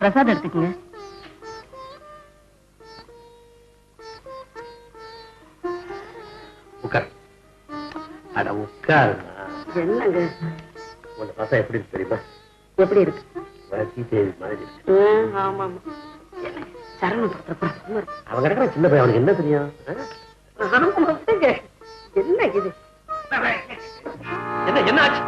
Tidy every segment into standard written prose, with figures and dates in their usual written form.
பிரசாதம் எடுத்துக்கங்க. உட்கார். அட உட்கார். என்னங்க உன்னை பார்த்தா எப்படி இருக்கு தெரியுமா? எப்படி இருக்கு? சீதேவி மாதிரி இருக்கு. ஆமா சரணம் அவன் கிடக்கிற சின்ன பையன், அவனுக்கு என்ன தெரியும்? என்ன இது? என்ன என்ன ஆச்சு?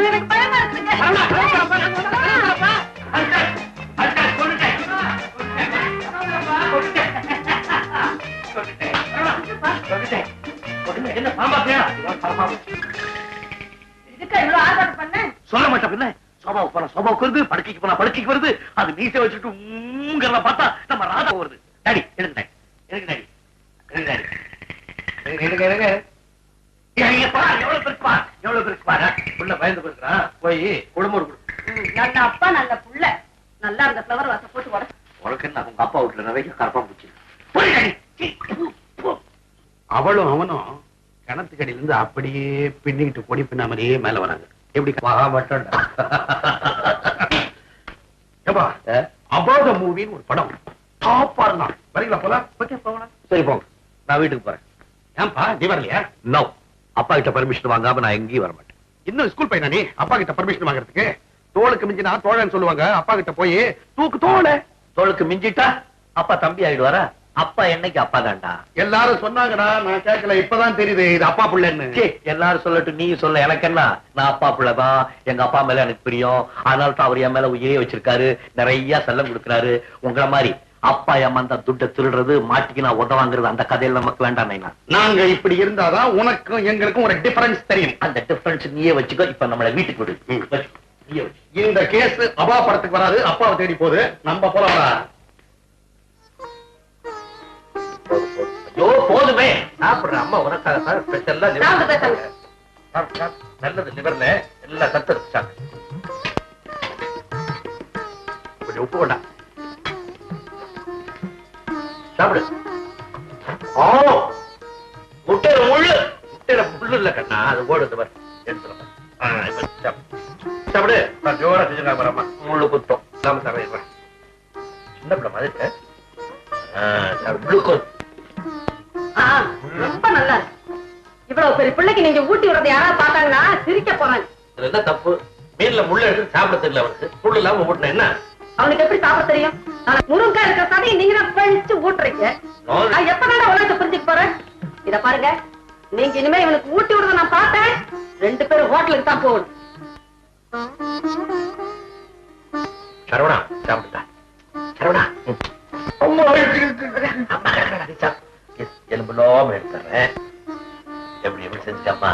எனக்கு பயமா இருக்குங்க. என்ன பாம்பாத்தியா? இதுக்கு இவ்வளவு ஆர்ப்பாட்டம் பண்ண? சொல்ல மாட்டேன் பின்ன. சோபாவுக்கு போனா சோபாவுக்கு வருது, படுக்கைக்கு போனா படுக்கைக்கு வருது. அது மீசை வச்சுட்டு ஊங்கறத பார்த்தா நம்ம ராதா வருது. டாடி எடுங்க டாடி, எடுங்க டாடி, எடுங்க டாடி, எடுங்க எடுங்க. எவ்வளவு பெருக்கு பாரு, எவ்வளவு பெருக்கு பாரு. புள்ள பயந்து போயிருக்கான். போய் குடும்பம் கொடு. நல்ல அப்பா நல்ல புள்ள. நல்லா இருந்த ஃப்ளவர் வாச போட்டு உடச்சு. உனக்கு என்ன உங்க அப்பா வீட்டுல நிறைய கரப்பா பூச்சி. அவளும் அவனும் கிணத்துக்கடியில இருந்து அப்படியே பின்னிக்கிட்டு கொடி பின்னாமலே மேல வராங்க. எப்படி மட்டும் அபோத மூவின்னு ஒரு படம் டாப்பா இருந்தான். வரீங்களா போலாம்? போகலாம். சரி போங்க, நான் வீட்டுக்கு போறேன். ஏன்பா நீ வரலையா? நோ, அப்பா கிட்ட பர்மிஷன் வாங்காம நான் எங்கேயும் வர மாட்டேன். இன்னும் ஸ்கூல் பையனா நீ? அப்பா கிட்ட பர்மிஷன் வாங்குறதுக்கு? தோளுக்கு மிஞ்சினா தோழன்னு சொல்லுவாங்க. அப்பா கிட்ட போய் தூக்கு தோள. தோளுக்கு மிஞ்சிட்டா அப்பா தம்பி ஆயிடுவாரா? அப்பா என்னைக்கு அப்பா தான்டா. எல்லாரும் சொன்னாங்கடா, நான் கேட்கல. இப்பதான் தெரியுது இது அப்பா புள்ளன்னு. எல்லாரும் சொல்லட்டும், நீ சொல்ல எனக்கு என்ன? நான் அப்பா பிள்ளைதான். எங்க அப்பா மேல எனக்கு பிரியம். அதனால தான் அவர் என் மேல உயிரே வச்சிருக்காரு. நிறைய செல்லம் கொடுக்குறாரு. உங்களை மாதிரி அப்பா ஏமாந்தா துட்டை திருடுறது, மாட்டிக்கு நான் உதவாங்கிறது, அந்த கதையில நமக்கு வேண்டாம். நாங்க இப்படி இருந்தாதான் உனக்கும் எங்களுக்கும் ஒரு டிஃபரன்ஸ் தெரியும். அந்த டிஃபரன்ஸ் நீயே வச்சுக்கோ. இப்ப நம்மள வீட்டுக்கு விடு. இந்த கேஸ் அப்பா படத்துக்கு வராது, அப்பாவை தேடி போகுது. நம்ம போல போதுமே. சாப்பிடுற அம்மா உனக்காக ஸ்பெஷல்லா நல்லது. லிவர்ல எல்லாம் சத்து கொஞ்சம் உப்பு கொண்டா சாப்பிடு. முட்டையில முள்ளு, முட்டையில முள்ளு இல்ல கண்ணா, அது ஓடுது பாரு. எடுத்துறேன் சாப்பிடு. ஜோரா செஞ்சுக்காம முள்ளு குத்தம் நாம சாப்பிடுறேன். சின்ன பிள்ளை மாதிரி குளுக்கோஸ் ரொம்ப நல்லா இருக்கு. இவ்வளவு பெரிய பிள்ளைக்கு நீங்க ஊட்டி விடுறது யாராவது பார்த்தாங்கன்னா சிரிக்க போறாங்க. என்ன தப்பு? மீன்ல முள்ள எடுத்து சாப்பிட தெரியல அவனுக்கு. முள்ளு இல்லாம ஊட்டின என்ன? அவனுக்கு எப்படி சாப்பிட தெரியும்? முருங்கா இருக்கிற சதையை நீங்க தான் பழிச்சு ஊட்டுறீங்க. எப்பதான் உலகத்தை புரிஞ்சுக்க போறேன்? இத பாருங்க, நீங்க இனிமே இவனுக்கு ஊட்டி விடுறத நான் பார்த்தேன். 2 பேரும் ஹோட்டலுக்கு தான் போகணும். சரவணா சாப்பிட்டா. சரவணா எலும்புலாம எடுத்துறேன். எப்படி எப்படி செஞ்சுக்காமா?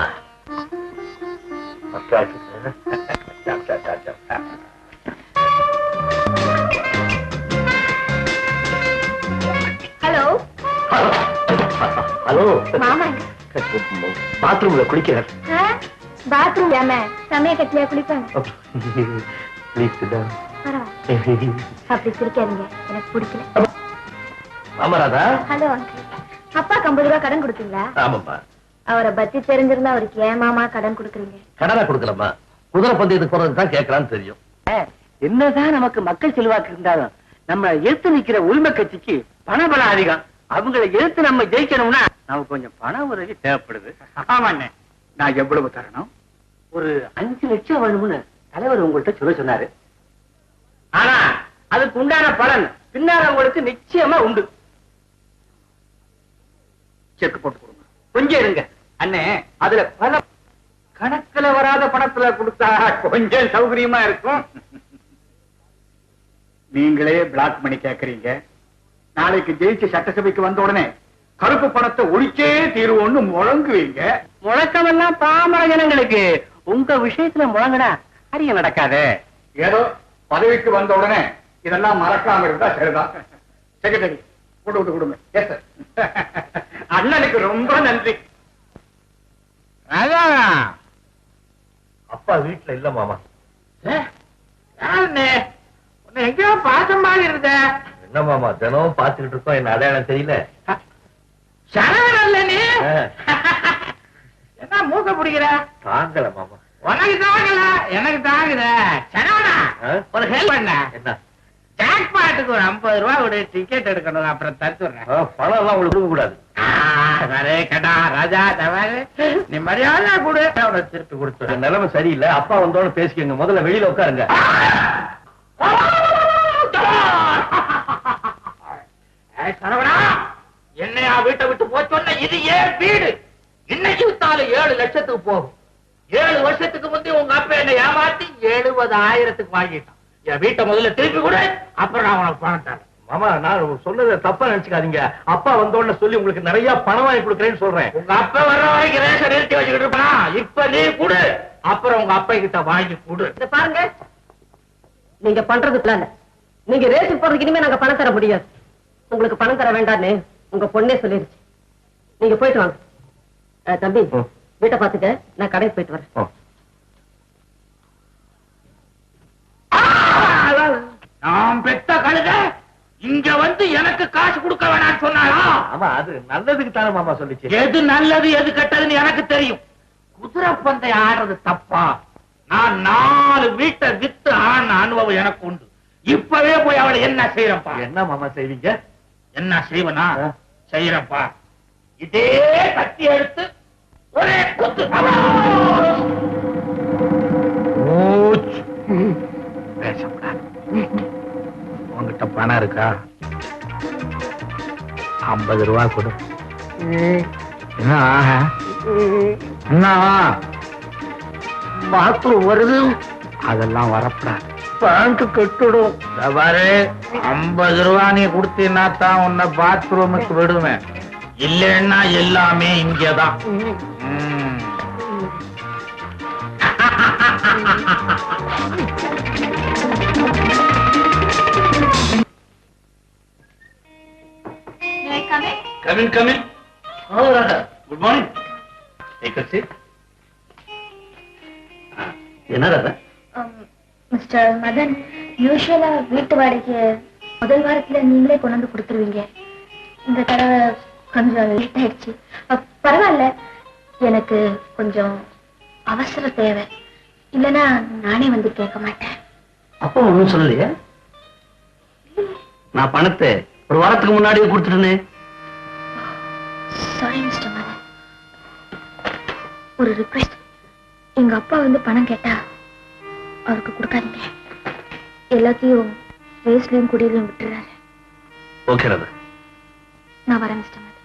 ஹலோ ஹலோ மாமா, பாத்ரூம்ல குளிக்கிறார். பாத்ரூம் ஏம சமய கட்டியா குளிப்பாங்க. அப்படி சிரிக்காதீங்க, எனக்கு பிடிக்கல. ஆமாராதா. ஹலோ அங்கிள், அப்பாக்கு 50 ரூபாய் கடன் கொடுத்தீங்களா? ஆமாப்பா. அவரை பத்தி தெரிஞ்சிருந்தா அவருக்கு ஏமாமா கடன் கொடுக்குறீங்க? கடனா கொடுக்கலம்மா, குதிரை பந்தயத்துக்கு போறதுக்கு தான் கேட்கலான்னு தெரியும். என்னதான் நமக்கு மக்கள் செல்வாக்கு இருந்தாலும் நம்ம எடுத்து நிக்கிற உரிமை கட்சிக்கு பணபலம் அதிகம். அவங்களை எடுத்து நம்ம ஜெயிக்கணும்னா நமக்கு கொஞ்சம் பண உதவி தேவைப்படுது. ஆமாண்ணே, நான் எவ்வளவு தரணும்? ஒரு 5 லட்சம் வேணும்னு தலைவர் உங்கள்கிட்ட சொல்ல சொன்னாரு. ஆனா அதுக்கு உண்டான பலன் பின்னால உங்களுக்கு நிச்சயமா உண்டு. செக் போட்டு கொடுங்க. கொஞ்சம் இருங்க அண்ணே, அதுல பல கணக்குல வராத பணத்துல கொடுத்தா கொஞ்சம் சௌகரியமா இருக்கும். நீங்களே பிளாக் பண்ணி கேக்குறீங்க. நாளைக்கு ஜெயிச்சு சட்டசபைக்கு வந்த உடனே கருப்பு பணத்தை ஒழிச்சே தீர்வோன்னு முழங்குவீங்க. முழக்கமெல்லாம் பாமர ஜனங்களுக்கு. உங்க விஷயத்துல முழங்கடா காரியம் நடக்காது. ஏதோ பதவிக்கு வந்த உடனே இதெல்லாம் மறக்காம இருந்தா சரிதான். செக்ரட்டரி போட்டு விட்டு கொடுங்க. Yes sir. அண்ணனுக்கு ரொம்ப நன்றி. அப்பா வீட்டுல இல்ல மாமா. எங்கேயோ பாசம் மாதிரி இருந்த. என்ன மாமா தினம் பாத்துக்கிட்டு இருக்கோம், என்ன அடையாளம் தெரியல? சரவணல்ல நீ என்ன மூக்க பிடிக்கிற? தாங்கல மாமா. உனக்கு தாங்கல, எனக்கு தாங்குத. சரவணா, ஒரு ஹெல்ப் பண்ண. என்ன? ஜாக்பாட்டுக்கு ஒரு 50 ரூபா ஒரு டிக்கெட் எடுக்கணும், அப்புறம் தத்துறேன். பணம் எல்லாம் உங்களுக்கு கொடுக்க கூடாது. கடா ராஜா தவறு, நீ மரியாதை கொடு, உனக்கு திருப்பி கொடுத்துரு. நிலைமை சரியில்லை, அப்பா வந்தோட பேசிக்கங்க. முதல்ல வெளியில உட்காருங்க. சரவணா, என்னையா வீட்டை விட்டு போச்சோன்ன, இது ஏன் வீடு. இன்னைக்கு வித்தாலும் 7 லட்சத்துக்கு போகும். 7 வருஷத்துக்கு முந்தைய உங்க அப்பா என்ன ஏமாத்தி 70,000க்கு வாங்கிட்டான். என் வீட்டை முதல்ல திருப்பி கொடு, அப்புறம் நான் உனக்கு பணம் தரேன். மாமா, நான் சொன்னதை தப்பா நினைச்சுக்காதீங்க. அப்பா வந்தோட சொல்லி உங்களுக்கு நிறைய பணம் வாங்கி கொடுக்குறேன்னு சொல்றேன். உங்க அப்பா வர்ற வரைக்கும் ரேஷன் நிறுத்தி வச்சுக்கிட்டு இருப்பானா? இப்ப நீ கொடு, அப்புறம் உங்க அப்பா கிட்ட வாங்கி கொடு. இத பாருங்க, நீங்க பண்றது பிளான். நீங்க ரேஷன் போடுறதுக்கு இனிமே நாங்க பணம் தர முடியாது. உங்களுக்கு பணம் தர வேண்டாம்னு உங்க பொண்ணே சொல்லிருச்சு. நீங்க போயிட்டு வாங்க. தம்பி, வீட்டை பாத்துக்க, நான் கடைக்கு போயிட்டு வரேன். நான் பெத்த கழுத இங்க வந்து எனக்கு காசு கொடுக்க வேணாம்னு சொன்னாரா? ஆமா, அது நல்லதுக்கு தானே மாமா சொல்லிச்சு. எது நல்லது எது கெட்டதுன்னு எனக்கு தெரியும். குதிரை பந்தயம் ஆடுறது தப்பா? நான் 4 வீட்டை வித்து ஆன அனுபவம் எனக்கு உண்டு. இப்பவே போய் அவளை என்ன செய்யறப்பா? என்ன மாமா செய்வீங்க? என்ன செய்வனா செய்யறப்பா? இதே கத்தி எடுத்து ஒரே குத்து. பேசப்படாது. உங்ககிட்ட பணம் இருக்கா? 50 ரூபா கொடு. என்ன என்ன பாத்ரூம் வருது? அதெல்லாம் வரப்படாது. பேங்க் கட்டுடும். பாரு, 50 ரூபா நீ கொடுத்தீன்னா தான் உன்னை பாத்ரூமுக்கு விடுவேன். இல்லைன்னா எல்லாமே இங்கதான். Come in. Oh, Radha. Good morning. Take a seat. என்ன ராதா? மிஸ்டர் மதன், யூசுவலா வீட்டு வாடகைக்கு முதல் வாரத்துல நீங்களே கொண்டு வந்து கொடுத்துருவீங்க. இந்த தடவை கொஞ்சம் லேட் ஆயிடுச்சு. பரவாயில்ல, எனக்கு கொஞ்சம் அவசர தேவை. இல்லைன்னா நானே வந்து கேட்க மாட்டேன். அப்பா ஒண்ணும் சொல்லலையே? நான் பணத்தை ஒரு வாரத்துக்கு முன்னாடியே கொடுத்துட்டேனே. சாரி மிஸ்டர் மதன், ஒரு ரிக்வெஸ்ட். எங்க அப்பா வந்து பணம் கேட்டா அவருக்கு கொடுக்காதீங்க. எல்லாத்தையும் வேஸ்ட்லயும் குடியிலையும் விட்டுறாரு. ஓகே ராதா. நான் வரேன் மிஸ்டர் மதன்.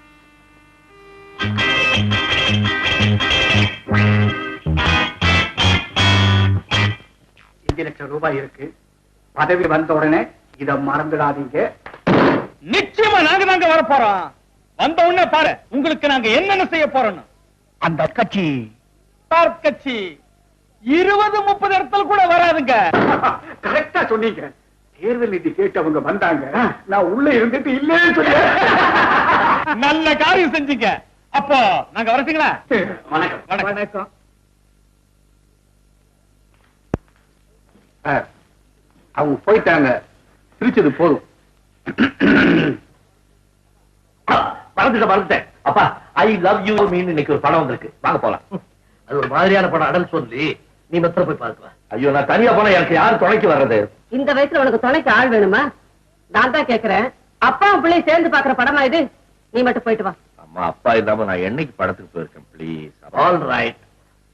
5 லட்சம் ரூபாய் இருக்கு. பதவி வந்த உடனே இத மறந்துடாதீங்க. நிச்சயமா நாங்க வர போறோம். வந்த உடனே பாரு, உங்களுக்கு நாங்க என்னென்ன செய்ய போறோம். அந்த கட்சி கட்சி 20-30 இடத்துல கூட வராதுங்க. கரெக்டா சொன்னீங்க. தேர்தல் நிதி கேட்டு அவங்க வந்தாங்க. நான் உள்ள இருந்துட்டு இல்லைன்னு சொல்லி நல்ல காரியம் செஞ்சீங்க. அப்போ நாங்க வரட்டுங்களா? வணக்கம். வணக்கம். அவங்க போயிட்டாங்க. பிரிச்சது போதும். மறந்துட்டேன். அப்பா, ஐ லவ் யூ மீன் இன்னைக்கு ஒரு படம் வந்திருக்கு. வாங்க போலாம். அது ஒரு மாதிரியான படம். அடல் சொல்லி நீ மத்திர போய் பார்க்கலாம். ஐயோ, நான் தனியா போனா எனக்கு யாரு துணைக்கு வர்றது? இந்த வயசுல உனக்கு துணைக்கு ஆள் வேணுமா? நான் தான் கேக்குறேன். அப்பாவும் பிள்ளை சேர்ந்து பாக்குற படமா இது? நீ மட்டும் போயிட்டு வா. அம்மா, அப்பா இல்லாம நான் என்னைக்கு படத்துக்கு போயிருக்கேன்? ப்ளீஸ். All right.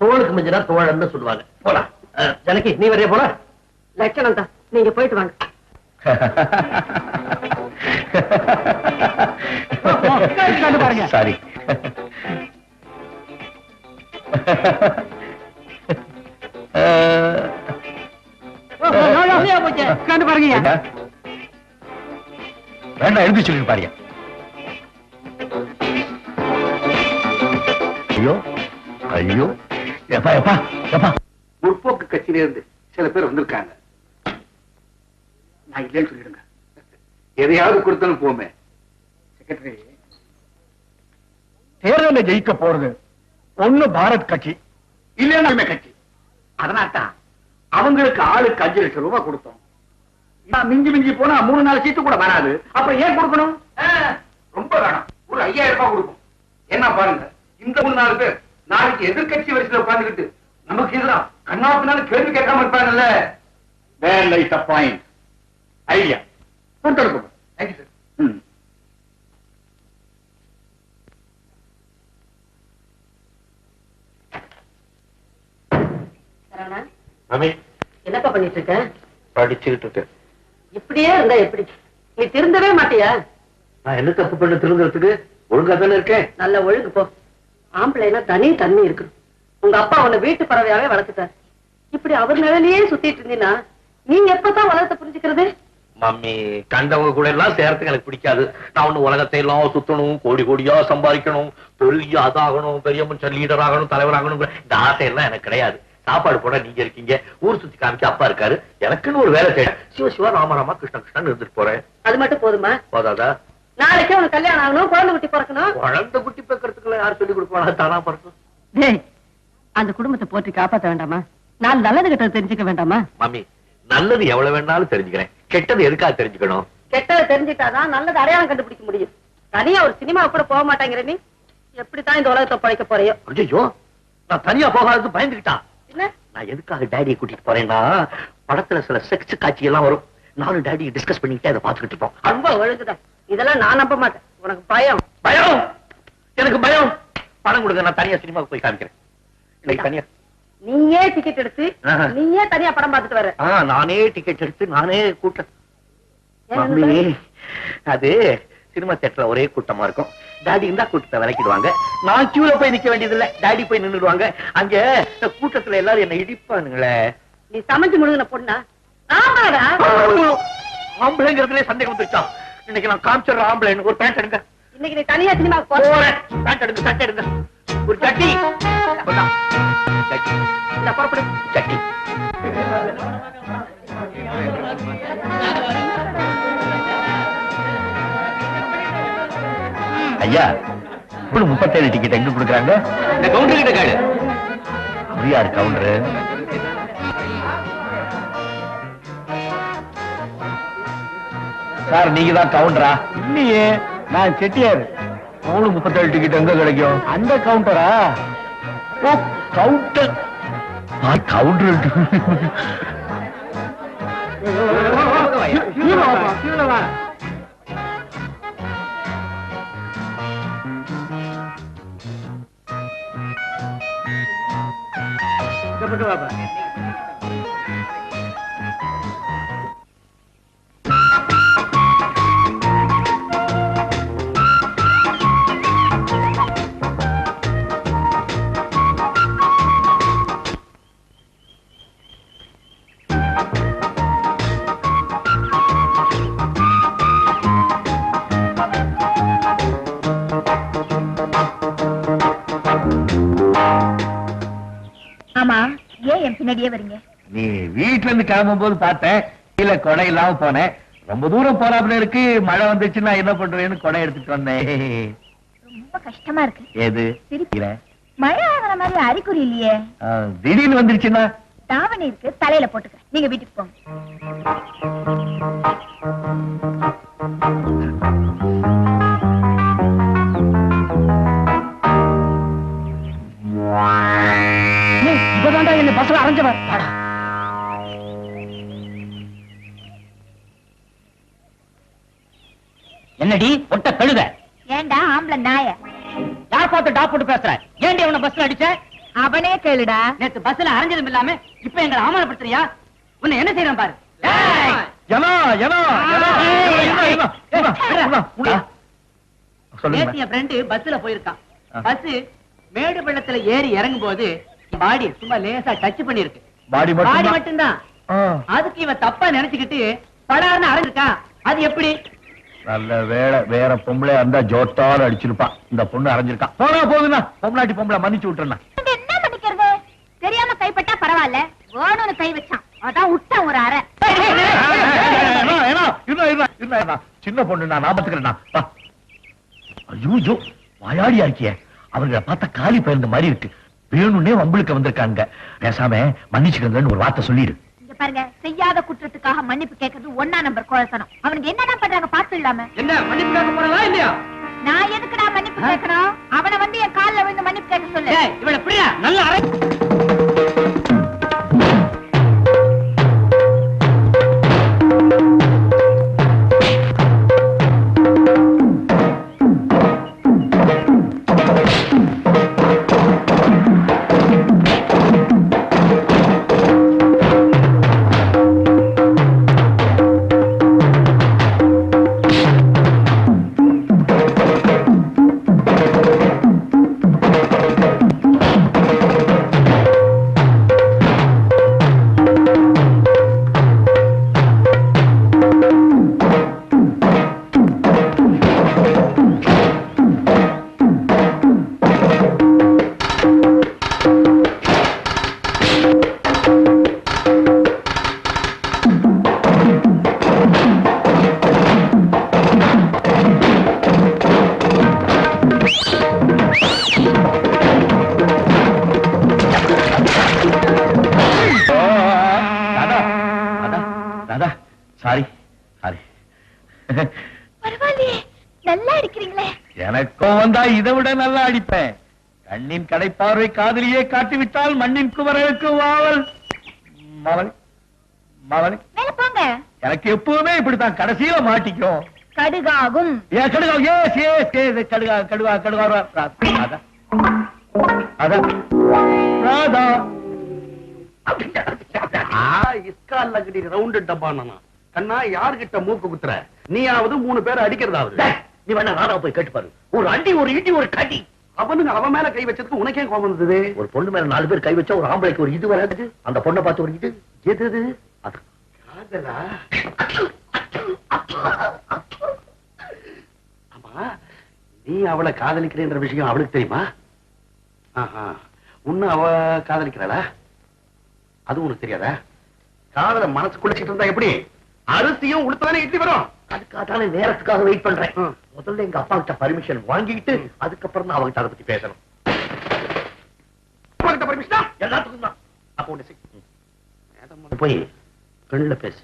தோளுக்கு மிஞ்சினா தோழன்னு சொல்லுவாங்க. போலாம். ஜனகி, நீ வரைய போல. லட்சணம் தான். நீங்க போயிட்டு வாங்க. பாருங்க. சாரி. பாருங்க. வேண்டாம், எழுதி சொல்லி பாருங்க. ஐயோ ஐயோ, எப்பா எப்பா எப்பா. முற்போக்கு கட்சியில இருந்து சில பேர் வந்திருக்காங்க. நான் இல்லைன்னு சொல்லிடுங்க. எதையாவது கொடுத்தாலும் போமே. செக்ரட்டரி, தேர்தலில் ஜெயிக்க போறது ஒண்ணு பாரத் கட்சி, இல்லைன்னா கட்சி. அதனால்தான் அவங்களுக்கு ஆளுக்கு 5 லட்சம் ரூபாய் கொடுத்தோம். மிஞ்சி மிஞ்சி போனா 3-4 சீட்டு கூட வராது. அப்புறம் ஏன் கொடுக்கணும்? ரொம்ப வேணும். ஒரு 5000 ரூபாய் கொடுப்போம். என்ன பாருங்க, இந்த 3-4 பேர் நாளைக்கு எதிர்கட்சி வரிசையில உட்கார்ந்துகிட்டு நமக்கு எதிராக கண்ணாப்பினாலும் கேள்வி கேட்காம இருப்பாங்கல்ல. வேலை பாயிண்ட் ஐடியா கொடுத்துருக்கோம். Thank you sir. சரவணா, மாமி என்னப்பா பண்ணிட்டு இருக்க? படிச்சுக்கிட்டு இருக்கேன். இப்படியே இருந்தா எப்படி? நீ திருந்தவே மாட்டியா? நான் என்ன தப்பு பண்ண திருந்துறதுக்கு? ஒழுங்கா தானே இருக்கேன். நல்ல ஒழுங்கு போ. ஆம்பளைனா தனி தன்மை இருக்கு. உங்க அப்பா உன்னை வீட்டு பறவையாவே வளர்த்துட்டார். இப்படி அவர் நிழலையே சுத்திட்டு இருந்தீன்னா நீ எப்பதான் உலகத்தை புரிஞ்சுக்கிறது? மம்மி, கண்டவங்க கூட எல்லாம் சேர்த்துக்கு எனக்கு பிடிக்காது. நான் ஒண்ணு உலகத்தை எல்லாம் சுத்தணும், கோடி கோடியா சம்பாதிக்கணும், பெரிய அதாகணும், பெரிய மனுஷன் லீடர் ஆகணும், தலைவர் ஆகணும், இந்த ஆசை எல்லாம் எனக்கு கிடையாது. சாப்பாடு போட நீங்க இருக்கீங்க, ஊர் சுத்தி காமிக்க அப்பா இருக்காரு, எனக்குன்னு ஒரு வேலை செய்ய சிவ சிவா ராமராமா கிருஷ்ண கிருஷ்ணன் இருந்துட்டு போறேன். அது மட்டும் போதுமா? போதாதா? நாளைக்கே உனக்கு கல்யாணம் ஆகணும், குழந்தை குட்டி பிறக்கணும். குழந்தை குட்டி பேக்கிறதுக்குள்ள யார் சொல்லி கொடுப்பாங்க? தானா பிறக்கும். அந்த குடும்பத்தை போற்றி காப்பாற்ற வேண்டாமா? நான் நல்லது கிட்ட தெரிஞ்சுக்க வேண்டாமா? மம்மி, நல்லது எவ்வளவு வேணாலும் தெரிஞ்சுக்கிறேன், கெட்டது எதுக்காக தெரிஞ்சுக்கணும்? கெட்டதை தெரிஞ்சுட்டாதான் நல்லது அடையாளம் கண்டுபிடிக்க முடியும். தனியா ஒரு சினிமா கூட போக மாட்டேங்கிற நீ எப்படித்தான் இந்த உலகத்தை பழைக்க போறியோ? ஐயோ, நான் தனியா போகாதது பயந்துக்கிட்டான். என்ன? நான் எதுக்காக டேடியை கூட்டிட்டு போறேன்னா, படத்துல சில செக்ஸ் காட்சி எல்லாம் வரும். நானும் டேடி டிஸ்கஸ் பண்ணிக்கிட்டே அதை பாத்துக்கிட்டு இருப்போம். ரொம்ப ஒழுங்குதான். இதெல்லாம் நான் நம்ப மாட்டேன். உனக்கு பயம். பயம்? எனக்கு பயம். பணம் கொடுங்க, நான் தனியா சினிமாவுக்கு போய் காமிக்கிறேன். இன்னைக்கு தனியா நீயே டிக்கெட் எடுத்து நீயே தனியா படம் பார்த்துட்டு வர. நானே டிக்கெட் எடுத்து நானே கூட்டம். மம்மி, அது சினிமா தியேட்டர்ல ஒரே கூட்டமா இருக்கும். டாடி இருந்தா கூட்டத்தை விலக்கிடுவாங்க. நான் கியூல போய் நிக்க வேண்டியது இல்ல, டாடி போய் நின்னுடுவாங்க. அங்க கூட்டத்துல எல்லாரும் என்ன இடிப்பானுங்களே. நீ சமைச்சு முழுங்கின பொண்ணா? ஆமாடா. ஆம்பளைங்கிறதுலே சந்தேகம் வந்துருச்சான். இன்னைக்கு நான் காமிச்சிடுற ஆம்பளை. ஒரு பேண்ட் எடுங்க. இன்னைக்கு நீ தனியா சினிமாவுக்கு போறேன். பேண்ட் எடுங்க, சட்டை எடுங்க. ஒரு சட்டி இந்த புறப்படு. சட்டி ஐயா, 37 டிக்கெட் எங்க கொடுக்குறாங்க? இந்த கவுண்டர் கிட்ட கேளு. யாரு கவுண்டரு? சார், நீங்க தான் கவுண்டரா? இல்லையே, நான் செட்டியார். 37 டிக்கெட் எங்க கிடைக்கும்? அந்த கவுண்டரா? ஓ, கவுண்டர். கவுண்டர். ஆமா, ஏன் என் பின்னாடியே வரீங்க? நீ வீட்டுல இருந்து கிளம்பும் போது பார்த்தேன், கீழே கொடை இல்லாம போனேன். ரொம்ப தூரம் போறாப்புல இருக்கு, மழை வந்துச்சுன்னா என்ன பண்றேன்னு கொடை எடுத்துட்டு வந்தேன். ரொம்ப கஷ்டமா இருக்கு. ஏது? சிரிக்கிறேன். மழை ஆகிற மாதிரி அறிகுறி இல்லையே. திடீர்னு வந்துருச்சுன்னா? தாவணி இருக்கு, தலையில போட்டுக்கிறேன். நீங்க வீட்டுக்கு போங்க. இப்பதான்டா என்ன பஸ்ல அரைஞ்சவர். என்னடி ஒட்ட கழுத? ஏண்டா ஆம்பளை நாய? யார் பார்த்து டாப் போட்டு பேசுற? ஏண்டி அவனை பஸ்ல அடிச்ச? அவனே கேளுடா. நேத்து பஸ்ல அரைஞ்சதும் இல்லாம இப்ப எங்களை அவமானப்படுத்துறியா? உன்னை என்ன செய்யறான் பாரு. நேத்து என் ஃப்ரெண்டு பஸ்ல போயிருக்கான். பஸ் மேடு பள்ளத்துல ஏறி இறங்கும் போது பாடி சும்மா லேசா டச் பண்ணிருக்கு. பாடி மட்டும்தான். அதுக்கு இவன் தப்பா நினைச்சுக்கிட்டு படார்னு அரைஞ்சிருக்கான். அது எப்படி? நல்ல வேலை, வேற பொம்பளை இருந்தா ஜோட்டால அடிச்சிருப்பான். இந்த பொண்ணு அரைஞ்சிருக்கான். போனா போகுதுண்ணா, பொம்பளாட்டி பொம்பளை மன்னிச்சு விட்டுறா. என்ன பண்ணிக்கிறது? தெரியாம கைப்பட்டா பரவாயில்ல, வேணும்னு கை வச்சான், அதான் விட்டான் ஒரு அரை. சின்ன பொண்ணு, நான் பாத்துக்கிறேன். ஐயோ, வாயாடியா இருக்கிய. அவர்களை பார்த்தா காலி பயிர்ந்த மாதிரி இருக்கு. வேணும்னே வம்பளுக்கு வந்திருக்காங்க. பேசாம மன்னிச்சுக்கங்கன்னு ஒரு வார்த்தை சொல்லிடு. இங்க பாருங்க, செய்யாத குற்றத்துக்காக மன்னிப்பு கேட்கறது 1ஆம் நம்பர் கோழத்தனம். அவனுக்கு என்னதான் பண்றாங்க பார்த்து இல்லாம. என்ன மன்னிப்பு கேட்க போறதா இல்லையா? நான் எதுக்குடா மன்னிப்பு கேட்கணும்? அவனை வந்து என் கால்ல விழுந்து மன்னிப்பு கேட்க சொல்லு. இவள பிரியா நல்ல அரை சாரி சாரி. பரவாயில்லையே, நல்லா இருக்கிறீங்களே. எனக்கும் வந்தா இதை விட நல்லா அடிப்பேன். கண்ணின் கடைப்பார்வை காதலியே காட்டிவிட்டால் மண்ணின் குமரனுக்கு வாவல். மவன் மவன் மேல போங்க. எனக்கு எப்பவுமே இப்படித்தான், கடைசியில மாட்டிக்கும். கடுகாகும். ஏன் கடுகா? ஏஸ் ஏஸ் ஏஸ் கடுகா கடுகா கடுகா. ராதா ராதா ராதா இஸ்கால் லகடி ரவுண்டு டப்பானா கண்ணா யார்கிட்ட மூக்கு குத்துற? நீயாவது 3 பேரை அடிக்கிறதாவது. நீ வேணா ராதா போய் கேட்டு பாரு. ஒரு அடி ஒரு இடி ஒரு கடி. அவனுங்க அவன் மேல கை வச்சதுக்கு உனக்கே கோபம் வந்தது? ஒரு பொண்ணு மேல 4 பேர் கை வச்சா ஒரு ஆம்பளைக்கு ஒரு இது வராது. அந்த பொண்ணை பார்த்து ஒரு இது எது அது காதலா? ஆமா, நீ அவளை காதலிக்கிறேன்ற விஷயம் அவளுக்கு தெரியுமா? உன்ன அவ காதலிக்கிறாளா? அது உனக்கு தெரியாதா? காதல மனசுக்குள்ள இருந்தா எப்படி? அரிசியும் உளுத்தானே இட்லி வரும். அதுக்காக நேரத்துக்காக வெயிட் பண்றேன். முதல்ல எங்க அப்பா கிட்ட பர்மிஷன் வாங்கிட்டு அதுக்கப்புறம் தான் அவகிட்ட அதை பத்தி பேசணும். அப்பா கிட்ட பர்மிஷனா? எல்லாத்துக்கும் தான். அப்போ ஒண்ணு செய். போய் பெண்ணுல பேசு.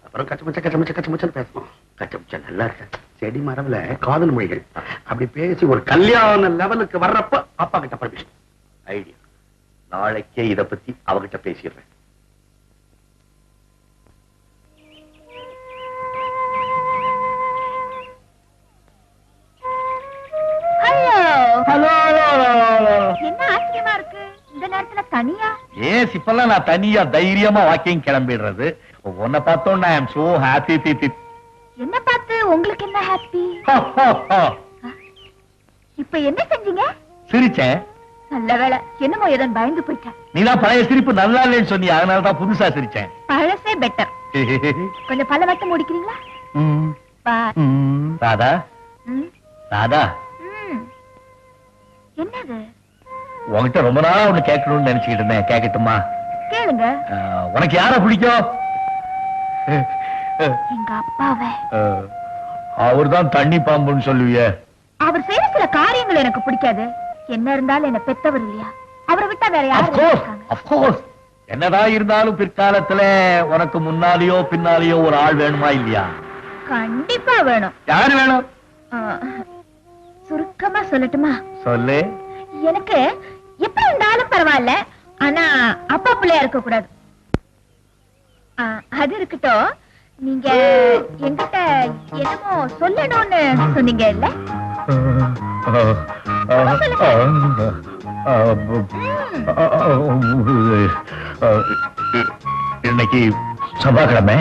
அப்புறம் கச்சமச்சன்னு பேசணும். கச்சமச்ச நல்லா இருக்க செடி மரபுல காதல் மொழிகள் அப்படி பேசி ஒரு கல்யாண லெவலுக்கு வர்றப்ப அப்பா கிட்ட பர்மிஷன். ஐடியா. நாளைக்கே இத பத்தி அவகிட்ட பேசிடுறேன். ஹலோ. என்ன ஆச்சரியமா இருக்கு இந்த நேரத்துல தனியா? ஏஸ் இப்பெல்லாம் நான் தனியா தைரியமா வாக்கிங் கிளம்பிடுறது. உன்னை பார்த்தோன்னா ஐ அம் சோ ஹாப்பி. என்ன பார்த்து உங்களுக்கு என்ன ஹாப்பி? இப்ப என்ன செஞ்சீங்க? சிரிச்சேன். நல்ல வேளை, என்னமோ ஏதோ பயந்து போயிட்டேன். நீதான் பழைய சிரிப்பு நல்லா இல்லைன்னு சொன்னீங்க, அதனாலதான் புதுசா சிரிச்சேன். பழசே பெட்டர். கொஞ்சம் பல வட்டம் முடிக்கிறீங்களா? ராதா ராதா, என்னது? உன்கிட்ட ரொம்ப நாளா ஒண்ணு கேட்கணும்னு நினைச்சுக்கிட்டு இருந்தேன். கேட்கட்டுமா? கேளுங்க. உனக்கு யார பிடிக்கும்? எங்க அப்பாவை. அவர்தான் தண்ணி பாம்புன்னு சொல்லுவிய. அவர் செய்யற சில காரியங்கள் எனக்கு பிடிக்காது. என்ன இருந்தாலும் என்ன பெத்தவர் இல்லையா? அவரை விட்டா வேற யாரும்? என்னதான் இருந்தாலும் பிற்காலத்துல உனக்கு முன்னாலேயோ பின்னாலேயோ ஒரு ஆள் வேணுமா இல்லையா? கண்டிப்பா வேணும். யாரு வேணும்? சுருக்கமா சொல்லட்டுமா? சொல்லு. எனக்கு எப்படி இருந்தாலும் பரவாயில்ல, ஆனா அப்பா பிள்ளையா இருக்க கூடாது. அது இருக்கட்டும். நீங்க என்கிட்ட என்னமோ சொல்லணும்னு சொன்னீங்க இல்ல? இன்னைக்கு செவ்வாய்க்கிழமை,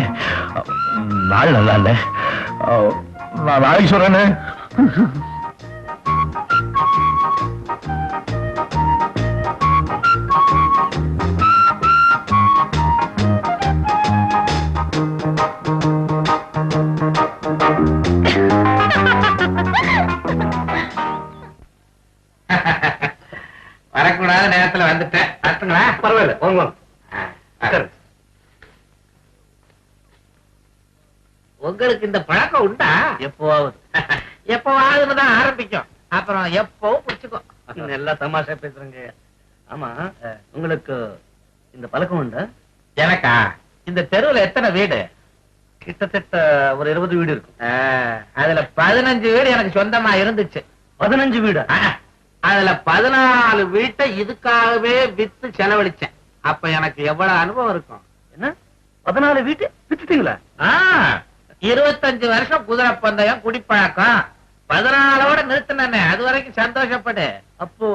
நாள் நல்லா இல்ல. நான் நாளைக்கு சொல்றேன்னு. வரக்கூடாத நேரத்துல வந்துட்டேன். பார்த்துங்களா? பரவாயில்ல, வாங்க. உங்களுக்கு இந்த பழக்கம் உண்டா? எப்போவாவது எப்பவாதுதான் ஆரம்பிக்கும், அப்புறம் எப்பவும் பிடிச்சுக்கும். நல்லா தமாஷா பேசுறேங்க. ஆமா, உங்களுக்கு இந்த பழக்கம் உண்டா? எனக்கா? இந்த தெருவுல எத்தனை வீடு? கிட்டத்தட்ட ஒரு 20 வீடு இருக்கும். அதுல 15 வீடு எனக்கு சொந்தமா இருந்துச்சு. 15 வீடு? அதுல 14 வீட்டை இதுக்காகவே வித்து செலவழிச்சேன். அப்ப எனக்கு எவ்வளவு அனுபவம் இருக்கும்? என்ன 14 வீட்டு வித்துட்டீங்களா? 25 வருஷம் குதிரை பந்தயம், குடிப்பழக்கம். 14ஓட நிறுத்தினே. அது வரைக்கும் சந்தோஷப்படு. அப்போ